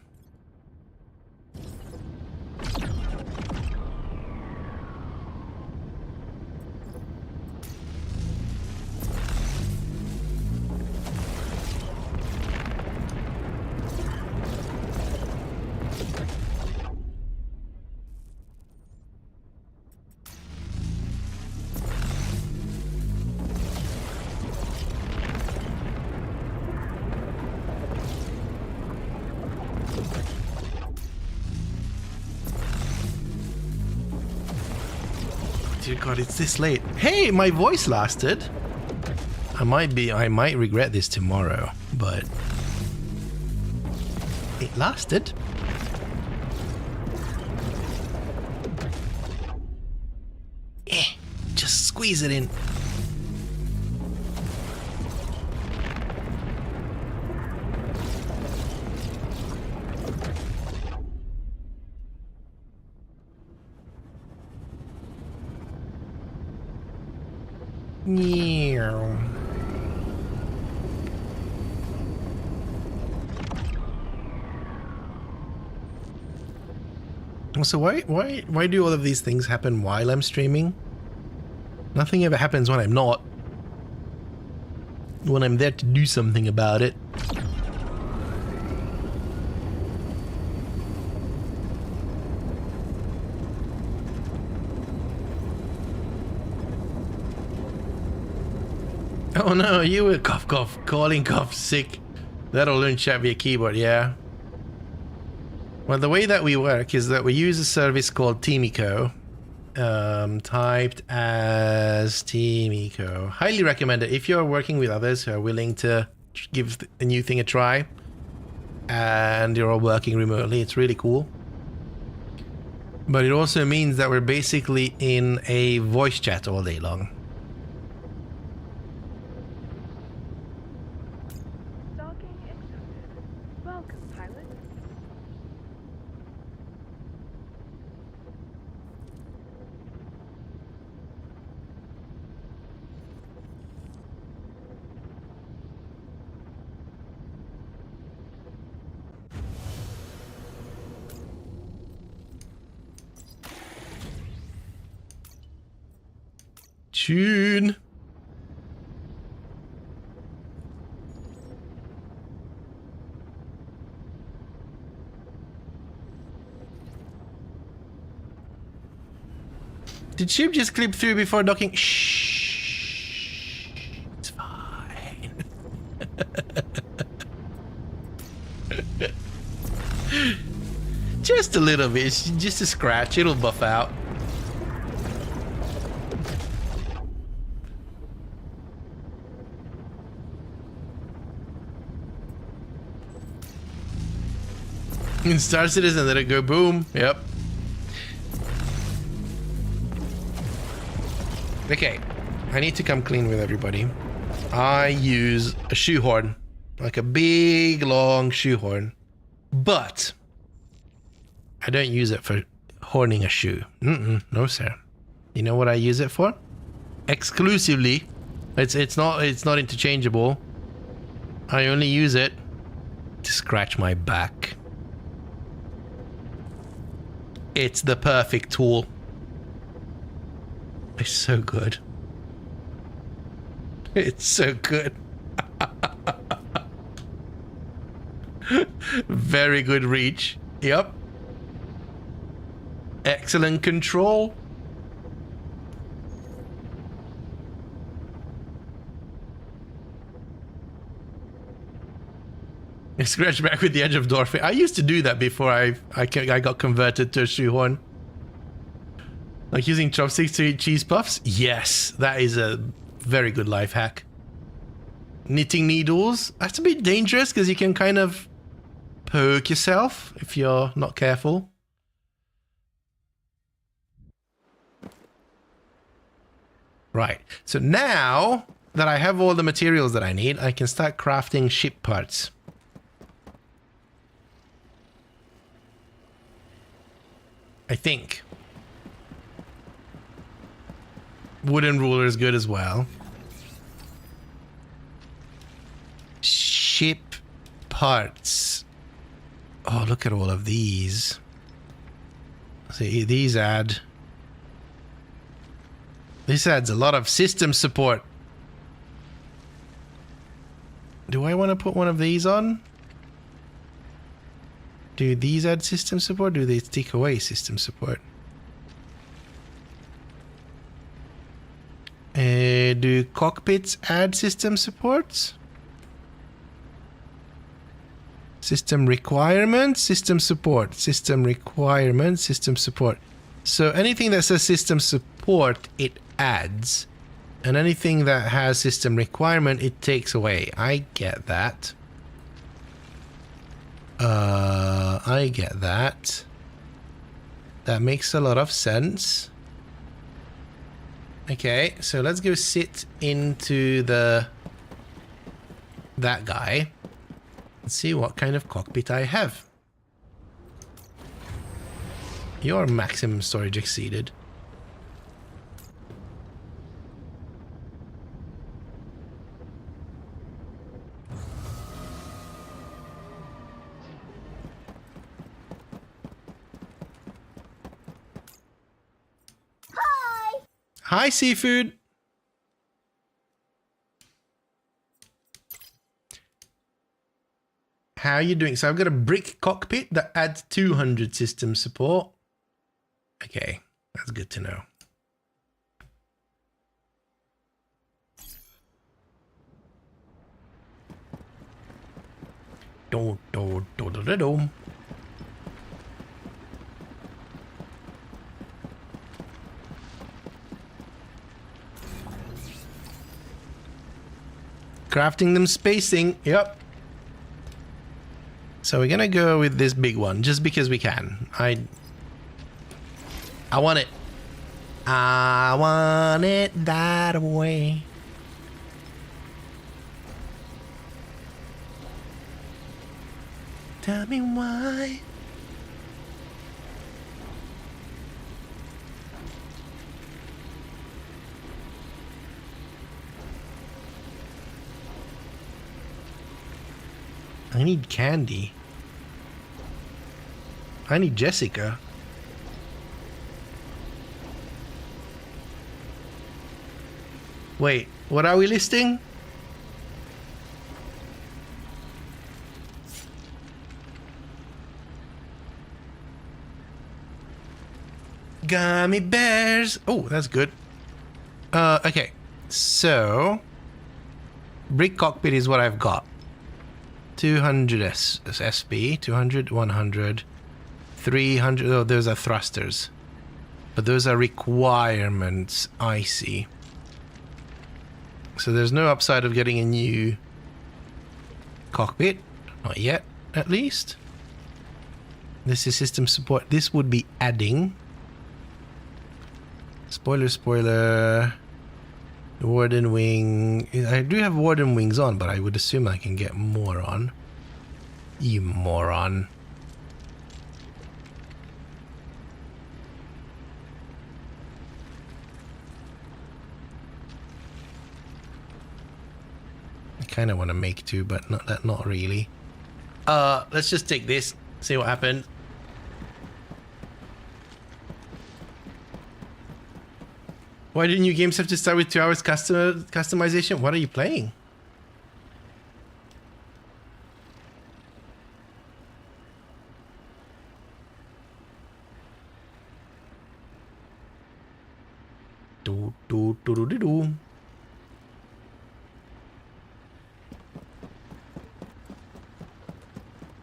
Dear God, it's this late. Hey, my voice lasted. I might regret this tomorrow, but it lasted. Just squeeze it in. Yeah. So why do all of these things happen while I'm streaming? Nothing ever happens when I'm not. When I'm there to do something about it. Oh no, you were calling sick. That'll learn chat via keyboard, yeah. Well, the way that we work is that we use a service called Teamico. Typed as Teamico. Highly recommend it if you're working with others who are willing to give a new thing a try. And you're all working remotely, it's really cool. But it also means that we're basically in a voice chat all day long. Docking accepted. Welcome, pilot. Tune. Did ship just clip through before docking? Shh. It's fine. Just a little bit. It's just a scratch. It'll buff out. In Star Citizen, let it go boom. Yep. Okay, I need to come clean with everybody. I use a shoehorn, like a big long shoehorn, but I don't use it for horning a shoe. No sir. You know what I use it for? Exclusively. It's not interchangeable. I only use it to scratch my back. It's the perfect tool. It's so good. It's so good. Very good reach. Yep. Excellent control. Scratch back with the edge of door. I used to do that before I got converted to a shoehorn. Like using chopsticks to eat cheese puffs? Yes, that is a very good life hack. Knitting needles? That's a bit dangerous because you can kind of poke yourself if you're not careful. Right, so now that I have all the materials that I need, I can start crafting ship parts. I think. Wooden ruler is good as well. Ship parts. Oh, look at all of these. See, these add... This adds a lot of system support. Do I want to put one of these on? Do these add system support? Do they take away system support? Do cockpits add system supports? System requirements, system support, system requirements, system support. So anything that says system support, it adds. And anything that has system requirement, it takes away. I get that. I get that. That makes a lot of sense. Okay, so let's go sit into that guy and see what kind of cockpit I have. Your maximum storage exceeded. Hi, seafood. How are you doing? So I've got a brick cockpit that adds 200 system support. Okay, that's good to know. Do, do, do, do, do, do. Crafting them spacing. Yep. So we're gonna go with this big one just because we can. I want it. I want it that way. Tell me why. I need Candy. I need Jessica. Wait, what are we listing? Gummy bears. Oh, that's good. Okay. So, brick cockpit is what I've got. 200 SB, 200, 100, 300. Oh, those are thrusters. But those are requirements. I see. So there's no upside of getting a new cockpit. Not yet, at least. This is system support. This would be adding. Spoiler, spoiler. Warden wing. I do have warden wings on, but I would assume I can get more on. You moron. I kind of want to make two, but not really. Let's just take this, see what happens. Why do new games have to start with 2 hours customization? What are you playing? Do do do do do do.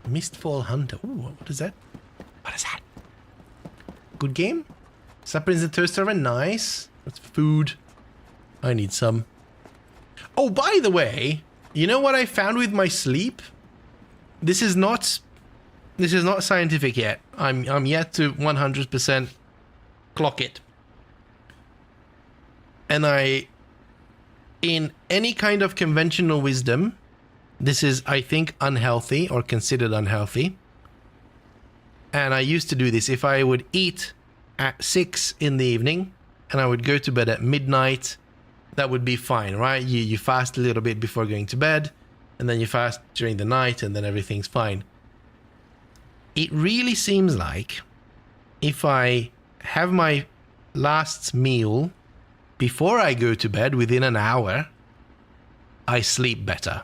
Mistfall Hunter. Ooh, what is that? What is that? Good game? Supper in the toaster oven. Nice. That's food. I need some. Oh, by the way, you know what I found with my sleep? This is not scientific yet. I'm yet to 100% clock it. And in any kind of conventional wisdom, this is, I think, unhealthy or considered unhealthy. And I used to do this. If I would eat at 6 in the evening and I would go to bed at midnight, that would be fine, right? You fast a little bit before going to bed, and then you fast during the night, and then everything's fine. It really seems like if I have my last meal before I go to bed within an hour, I sleep better.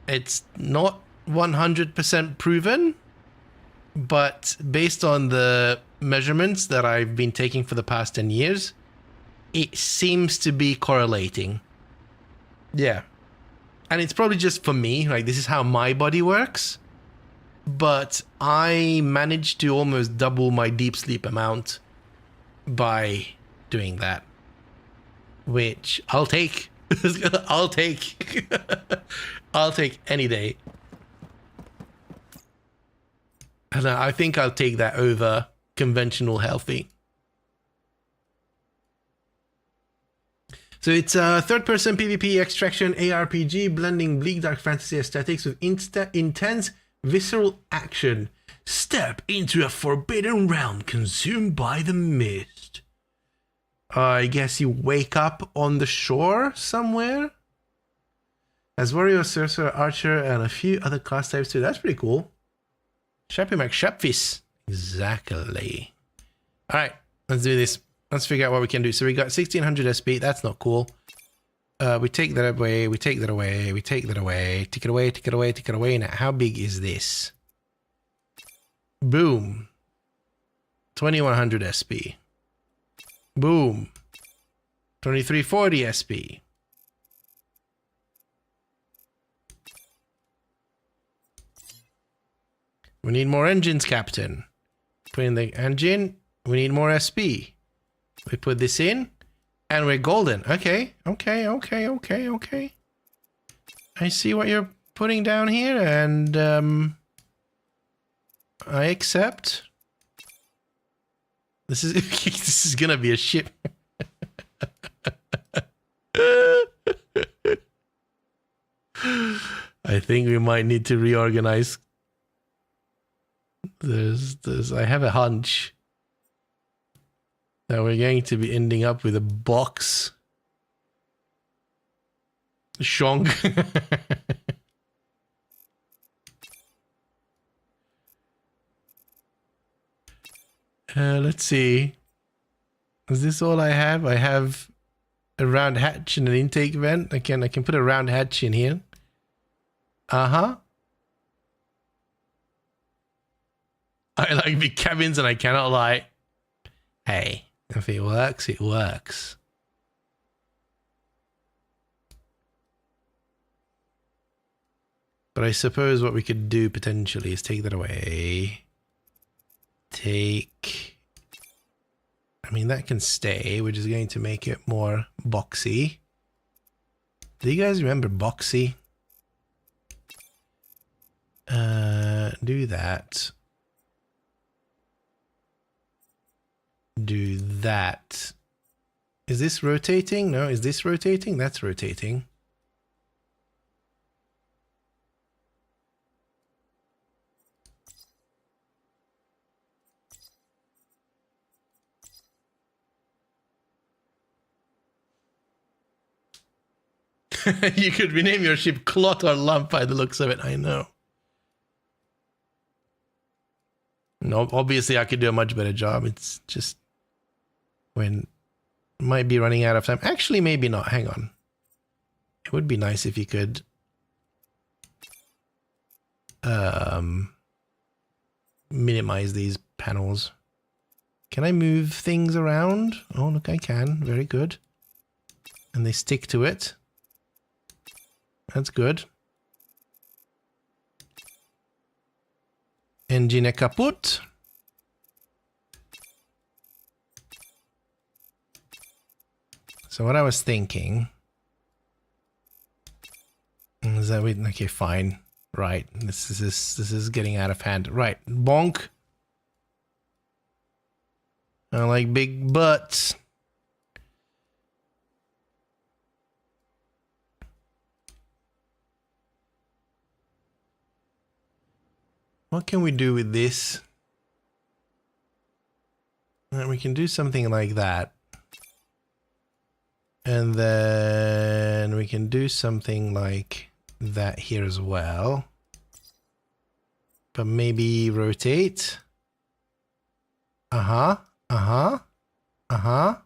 It's not 100% proven, but based on the measurements that I've been taking for the past 10 years, it seems to be correlating. Yeah. And it's probably just for me, like this is how my body works. But I managed to almost double my deep sleep amount by doing that. Which I'll take. I'll take. I'll take any day. And I think I'll take that over conventional healthy. So it's a third-person PvP extraction ARPG blending bleak dark fantasy aesthetics with intense visceral action. Step into a forbidden realm consumed by the mist. I guess you wake up on the shore somewhere? As warrior, sorcerer, archer, and a few other class types too. That's pretty cool. Shappy McShapfis. Exactly. Alright, let's do this. Let's figure out what we can do. So we got 1600 SP. That's not cool. We take that away. We take that away. We take that away. Take it away. Take it away. Take it away. Now, how big is this? Boom. 2100 SP. Boom. 2340 SP. We need more engines, Captain. Put in the engine. We need more SP. We put this in. And we're golden. Okay. Okay. Okay. Okay. Okay. I see what you're putting down here. And I accept. This is this is gonna be a ship. I think we might need to reorganize. I have a hunch that we're going to be ending up with a box. Shonk. Let's see. Is this all I have? I have a round hatch and an intake vent. I can put a round hatch in here. Uh-huh. I like big cabins and I cannot lie. Hey, if it works, it works. But I suppose what we could do potentially is take that away. Take... I mean, that can stay, which is going to make it more boxy. Do you guys remember boxy? Do that. Do that. Is this rotating? No, is this rotating? That's rotating. You could rename your ship Clot or Lump by the looks of it, I know. No, obviously I could do a much better job. It's just when might be running out of time. Actually, maybe not. Hang on. It would be nice if you could minimize these panels. Can I move things around? Oh, look, I can. Very good. And they stick to it. That's good. Engine kaput. So what I was thinking is that we, okay, fine. Right. This is getting out of hand. Right. Bonk. I like big butts. What can we do with this? We can do something like that. And then we can do something like that here as well. But maybe rotate. Uh-huh. Uh-huh. Uh-huh.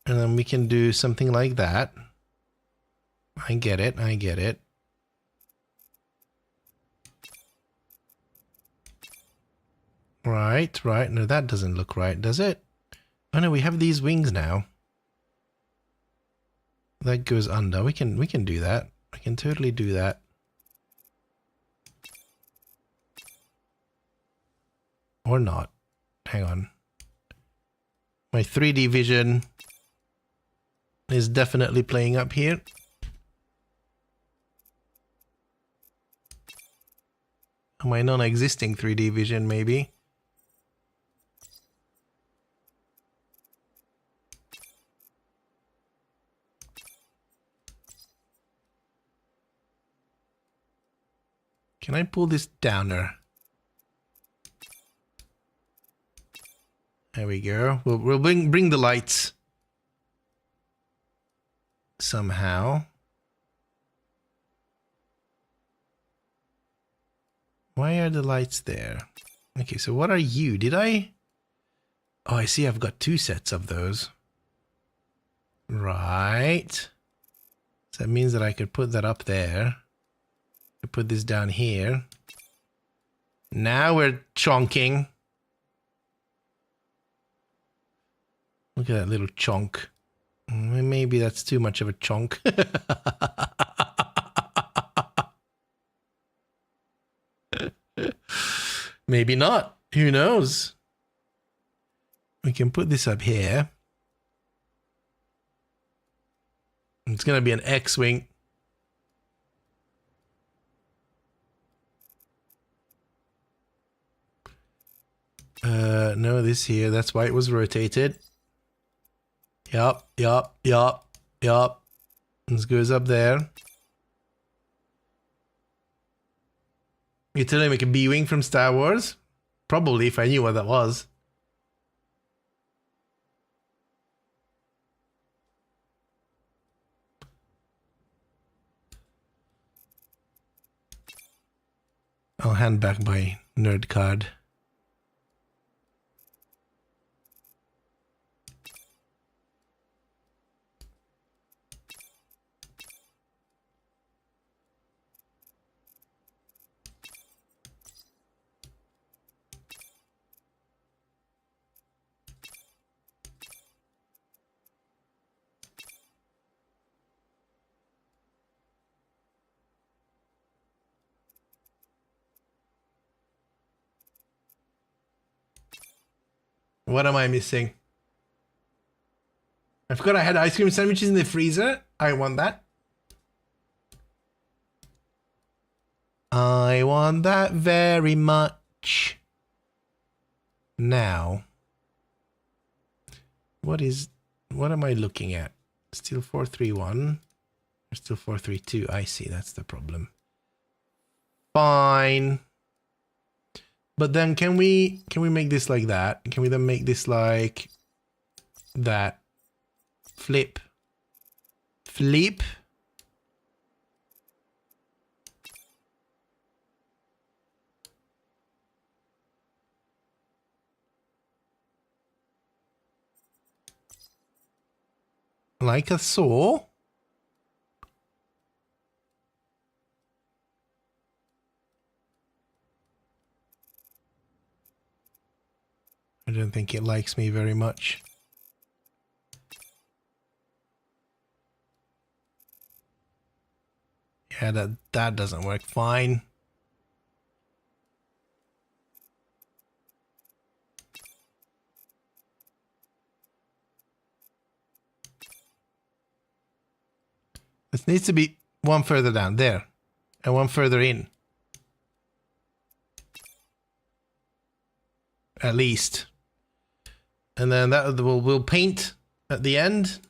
And then we can do something like that. I get it. I get it. Right, right. No, that doesn't look right, does it? Oh no, we have these wings now. That goes under. We can do that. I can totally do that. Or not. Hang on. My 3D vision is definitely playing up here. My non-existing 3D vision, maybe. Can I pull this downer? There we go. We'll bring the lights somehow. Why are the lights there? Okay, so what are you? Did I? Oh, I see. I've got two sets of those. Right. So that means that I could put that up there. I put this down here. Now we're chonking. Look at that little chonk. Maybe that's too much of a chonk. Maybe not. Who knows? We can put this up here. It's going to be an X-wing. No, this here. That's why it was rotated. Yup. This goes up there. You totally make a B-wing from Star Wars? Probably, if I knew what that was. I'll hand back my nerd card. What am I missing? I forgot I had ice cream sandwiches in the freezer. I want that. I want that very much. Now, what am I looking at? Still 431 or still 432? I see, that's the problem. Fine. But then can we make this like that? Can we then make this like that? Flip. Flip. like a saw. I don't think it likes me very much. Yeah, that doesn't work fine. This needs to be one further down there and one further in. At least. And then that we'll paint at the end.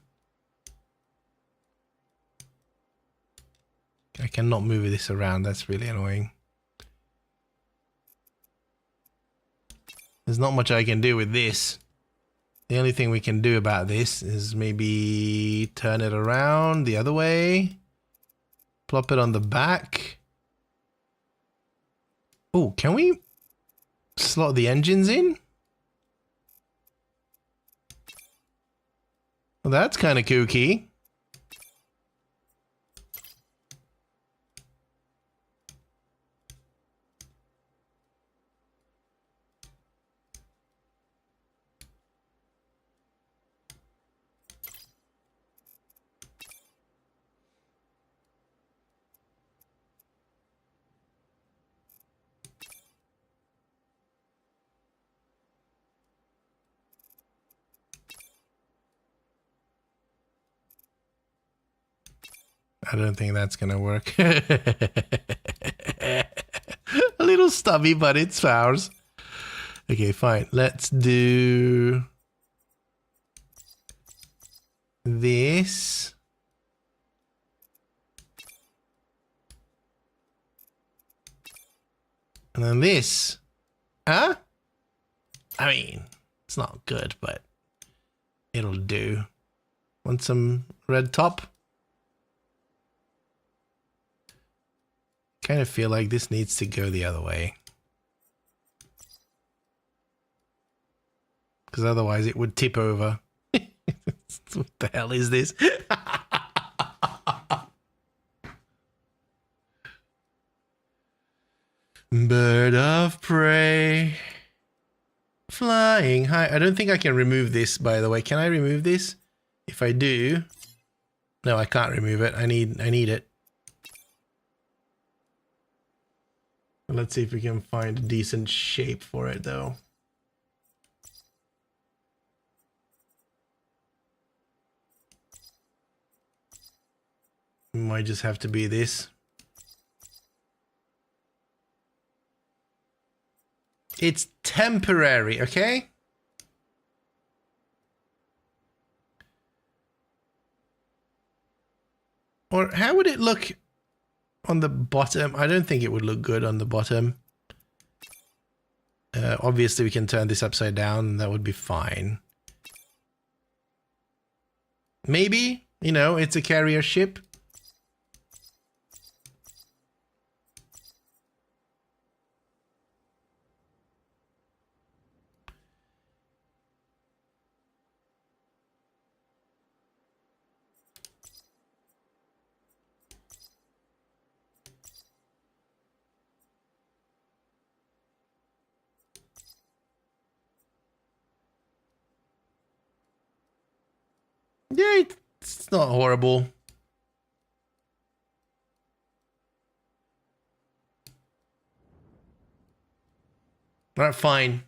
I cannot move this around. That's really annoying. There's not much I can do with this. The only thing we can do about this is maybe turn it around the other way. Plop it on the back. Oh, can we slot the engines in? Well, that's kind of kooky. I don't think that's gonna work. A little stubby, but it's ours. Okay, fine. Let's do this. And then this. Huh? I mean, it's not good, but it'll do. Want some red top? Kind of feel like this needs to go the other way. Because otherwise it would tip over. What the hell is this? Bird of prey. Flying high. I don't think I can remove this, by the way. Can I remove this? If I do... No, I can't remove it. I need it. Let's see if we can find a decent shape for it, though. Might just have to be this. It's temporary, okay? Or how would it look on the bottom? I don't think it would look good on the bottom. Obviously, we can turn this upside down and that would be fine. Maybe, you know, it's a carrier ship. Yeah, it's not horrible. Alright, fine.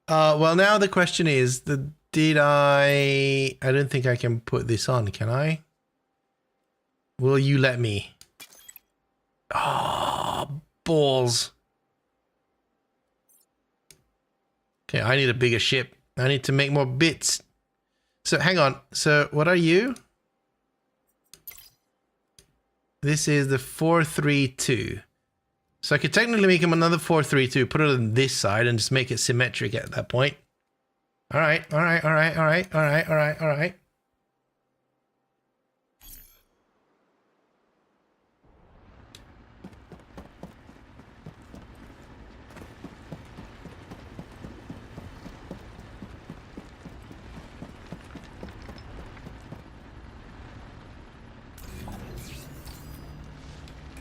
Well, now the question is, did I don't think I can put this on, can I? Will you let me? Oh, balls. Okay, I need a bigger ship. I need to make more bits. So hang on. So what are you? This is the 432. So I could technically make him another 432, put it on this side and just make it symmetric at that point. All right, all right, all right, all right, all right, all right, all right.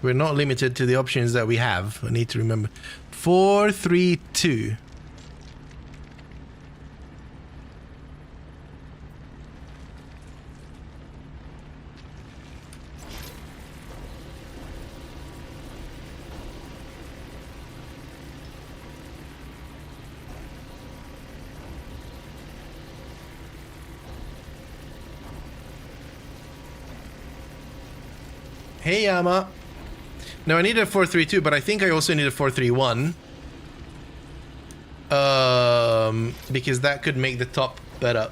We're not limited to the options that we have. I need to remember. 432. Hey, Yama. No, I needed a 432, but I think I also need a 431. Because that could make the top better.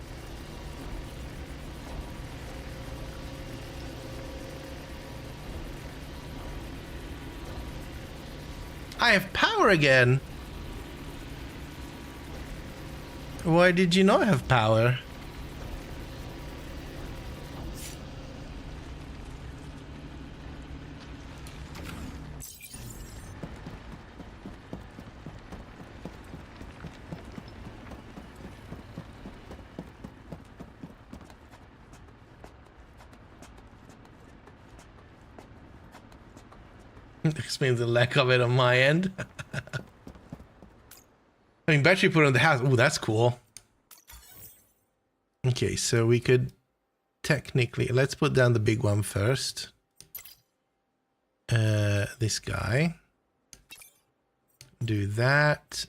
I have power again. Why did you not have power? Explains the lack of it on my end. I mean, battery put on the house. Ooh, that's cool. Okay, so we could technically... Let's put down the big one first. This guy. Do that,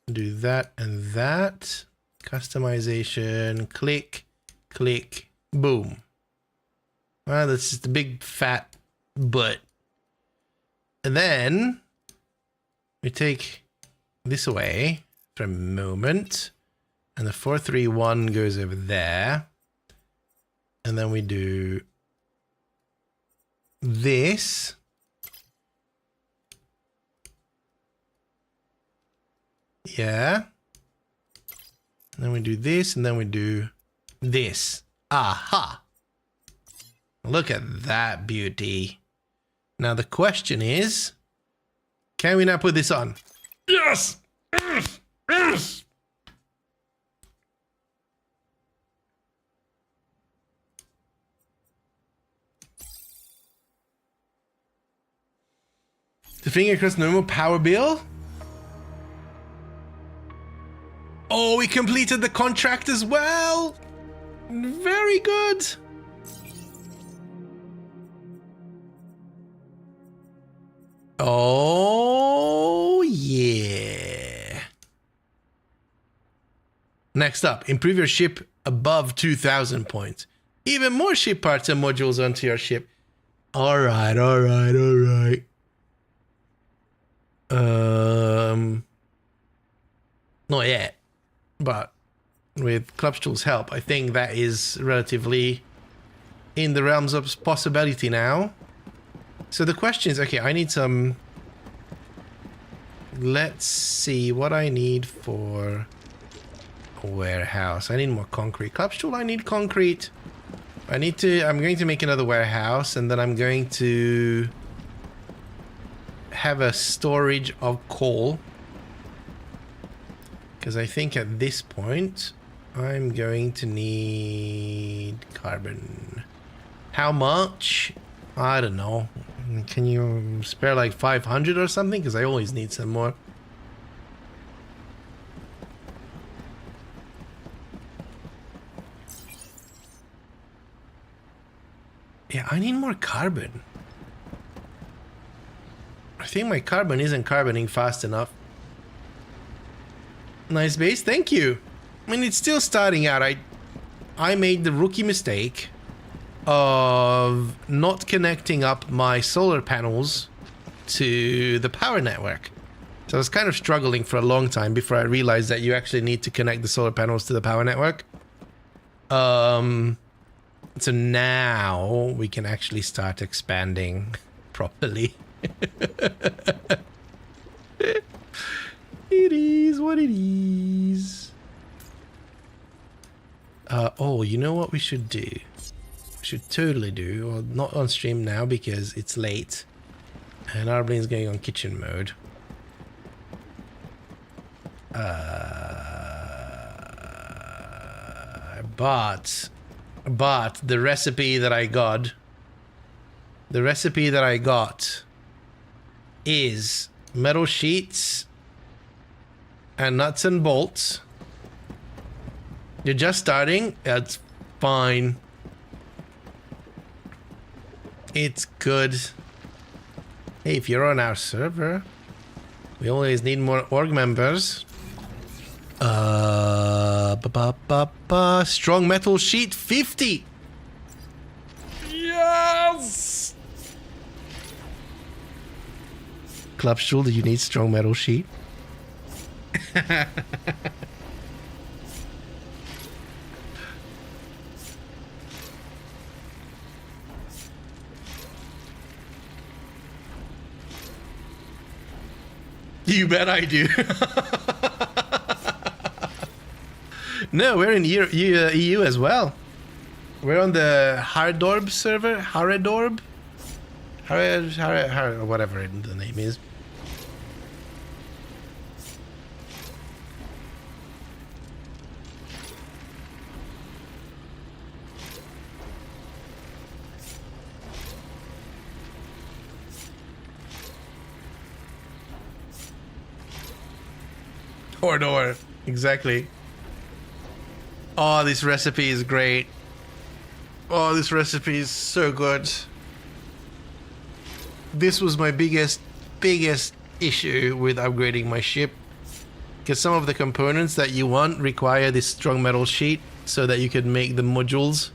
and that. Customization. Click, click, boom. Well, that's just a big fat butt. And then we take this away for a moment, and the 431 goes over there, and then we do this. Yeah. And then we do this, and then we do this. Aha! Look at that beauty. Now the question is, can we now put this on? Yes! Yes! Yes! The finger across normal power bill? Oh, we completed the contract as well! Very good! Oh, yeah. Next up, improve your ship above 2,000 points. Even more ship parts and modules onto your ship. Alright, alright, alright. Not yet. But with Clubstool's help, I think that is relatively in the realms of possibility now. So the question is, okay, I need some... Let's see what I need for a warehouse. I need more concrete. Clubstool, I need concrete. I'm going to make another warehouse, and then I'm going to have a storage of coal. Because I think at this point, I'm going to need carbon. How much? I don't know. Can you spare like 500 or something? Because I always need some more. Yeah, I need more carbon. I think my carbon isn't carboning fast enough. Nice base, thank you. I mean, it's still starting out. I made the rookie mistake of not connecting up my solar panels to the power network. So I was kind of struggling for a long time before I realized that you actually need to connect the solar panels to the power network. So now we can actually start expanding properly. It is what it is. Oh, you know what we should do? We should totally do, well, not on stream now because it's late and Arbelin's going on kitchen mode. But the recipe that I got is metal sheets and nuts and bolts. You're just starting. That's fine. It's good. Hey, if you're on our server, we always need more org members. Strong metal sheet 50. Yes. Clubstool, do you need strong metal sheet? You bet I do. No, we're in EU as well. We're on the Hardorb server. Haredorb? Whatever the name is. Hordor, exactly. Oh, this recipe is great. Oh, this recipe is so good. This was my biggest issue with upgrading my ship. Because some of the components that you want require this strong metal sheet so that you could make the modules.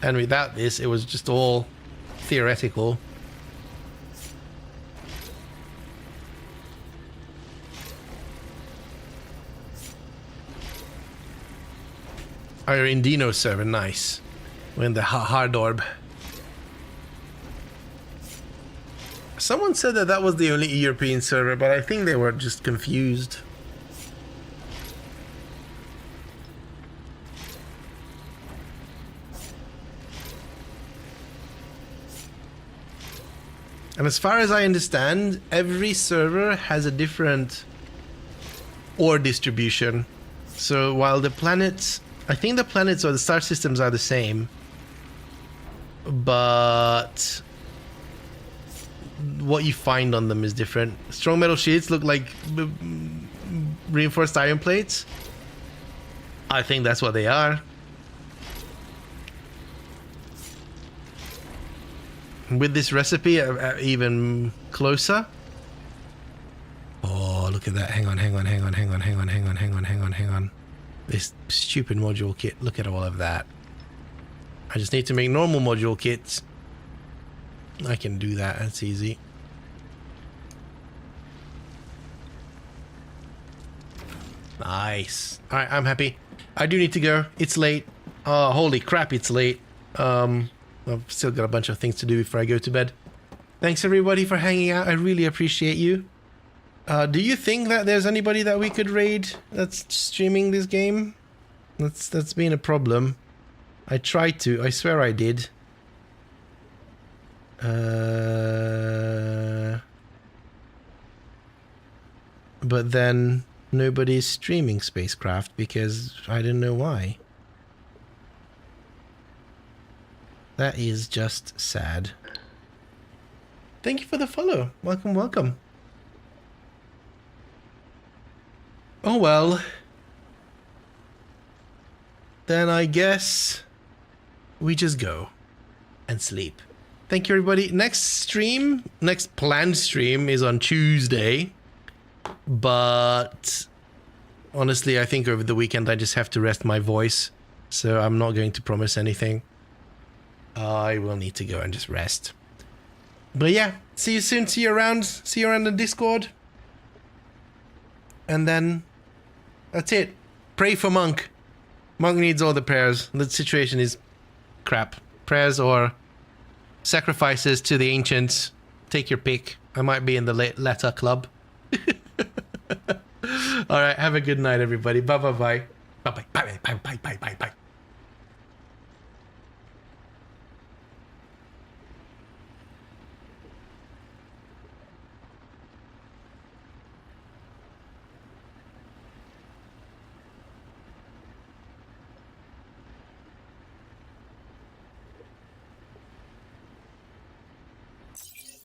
And without this, it was just all theoretical. Oh, you're in Dino server, nice. We're in the hard orb. Someone said that that was the only European server, but I think they were just confused. And as far as I understand, every server has a different ore distribution. So while the planets, I think the planets or the star systems are the same, but what you find on them is different. Strong metal sheets look like reinforced iron plates. I think that's what they are. With this recipe, even closer. Oh, look at that. Hang on. This stupid module kit. Look at all of that. I just need to make normal module kits. I can do that. That's easy. Nice. All right, I'm happy. I do need to go. It's late. Oh, holy crap, it's late. I've still got a bunch of things to do before I go to bed. Thanks everybody for hanging out. I really appreciate you. Do you think that there's anybody that we could raid that's streaming this game? That's been a problem. I tried to. I swear I did. But then nobody's streaming Spacecraft because I didn't know why. That is just sad. Thank you for the follow. Welcome, welcome. Oh well. Then I guess we just go and sleep. Thank you everybody. Next planned stream is on Tuesday. But honestly, I think over the weekend I just have to rest my voice. So I'm not going to promise anything. I will need to go and just rest. But yeah, see you soon. See you around the Discord. And then that's it. Pray for Monk. Monk needs all the prayers. The situation is crap. Prayers or sacrifices to the ancients. Take your pick. I might be in the latter club. All right, have a good night, everybody. Bye. Bye.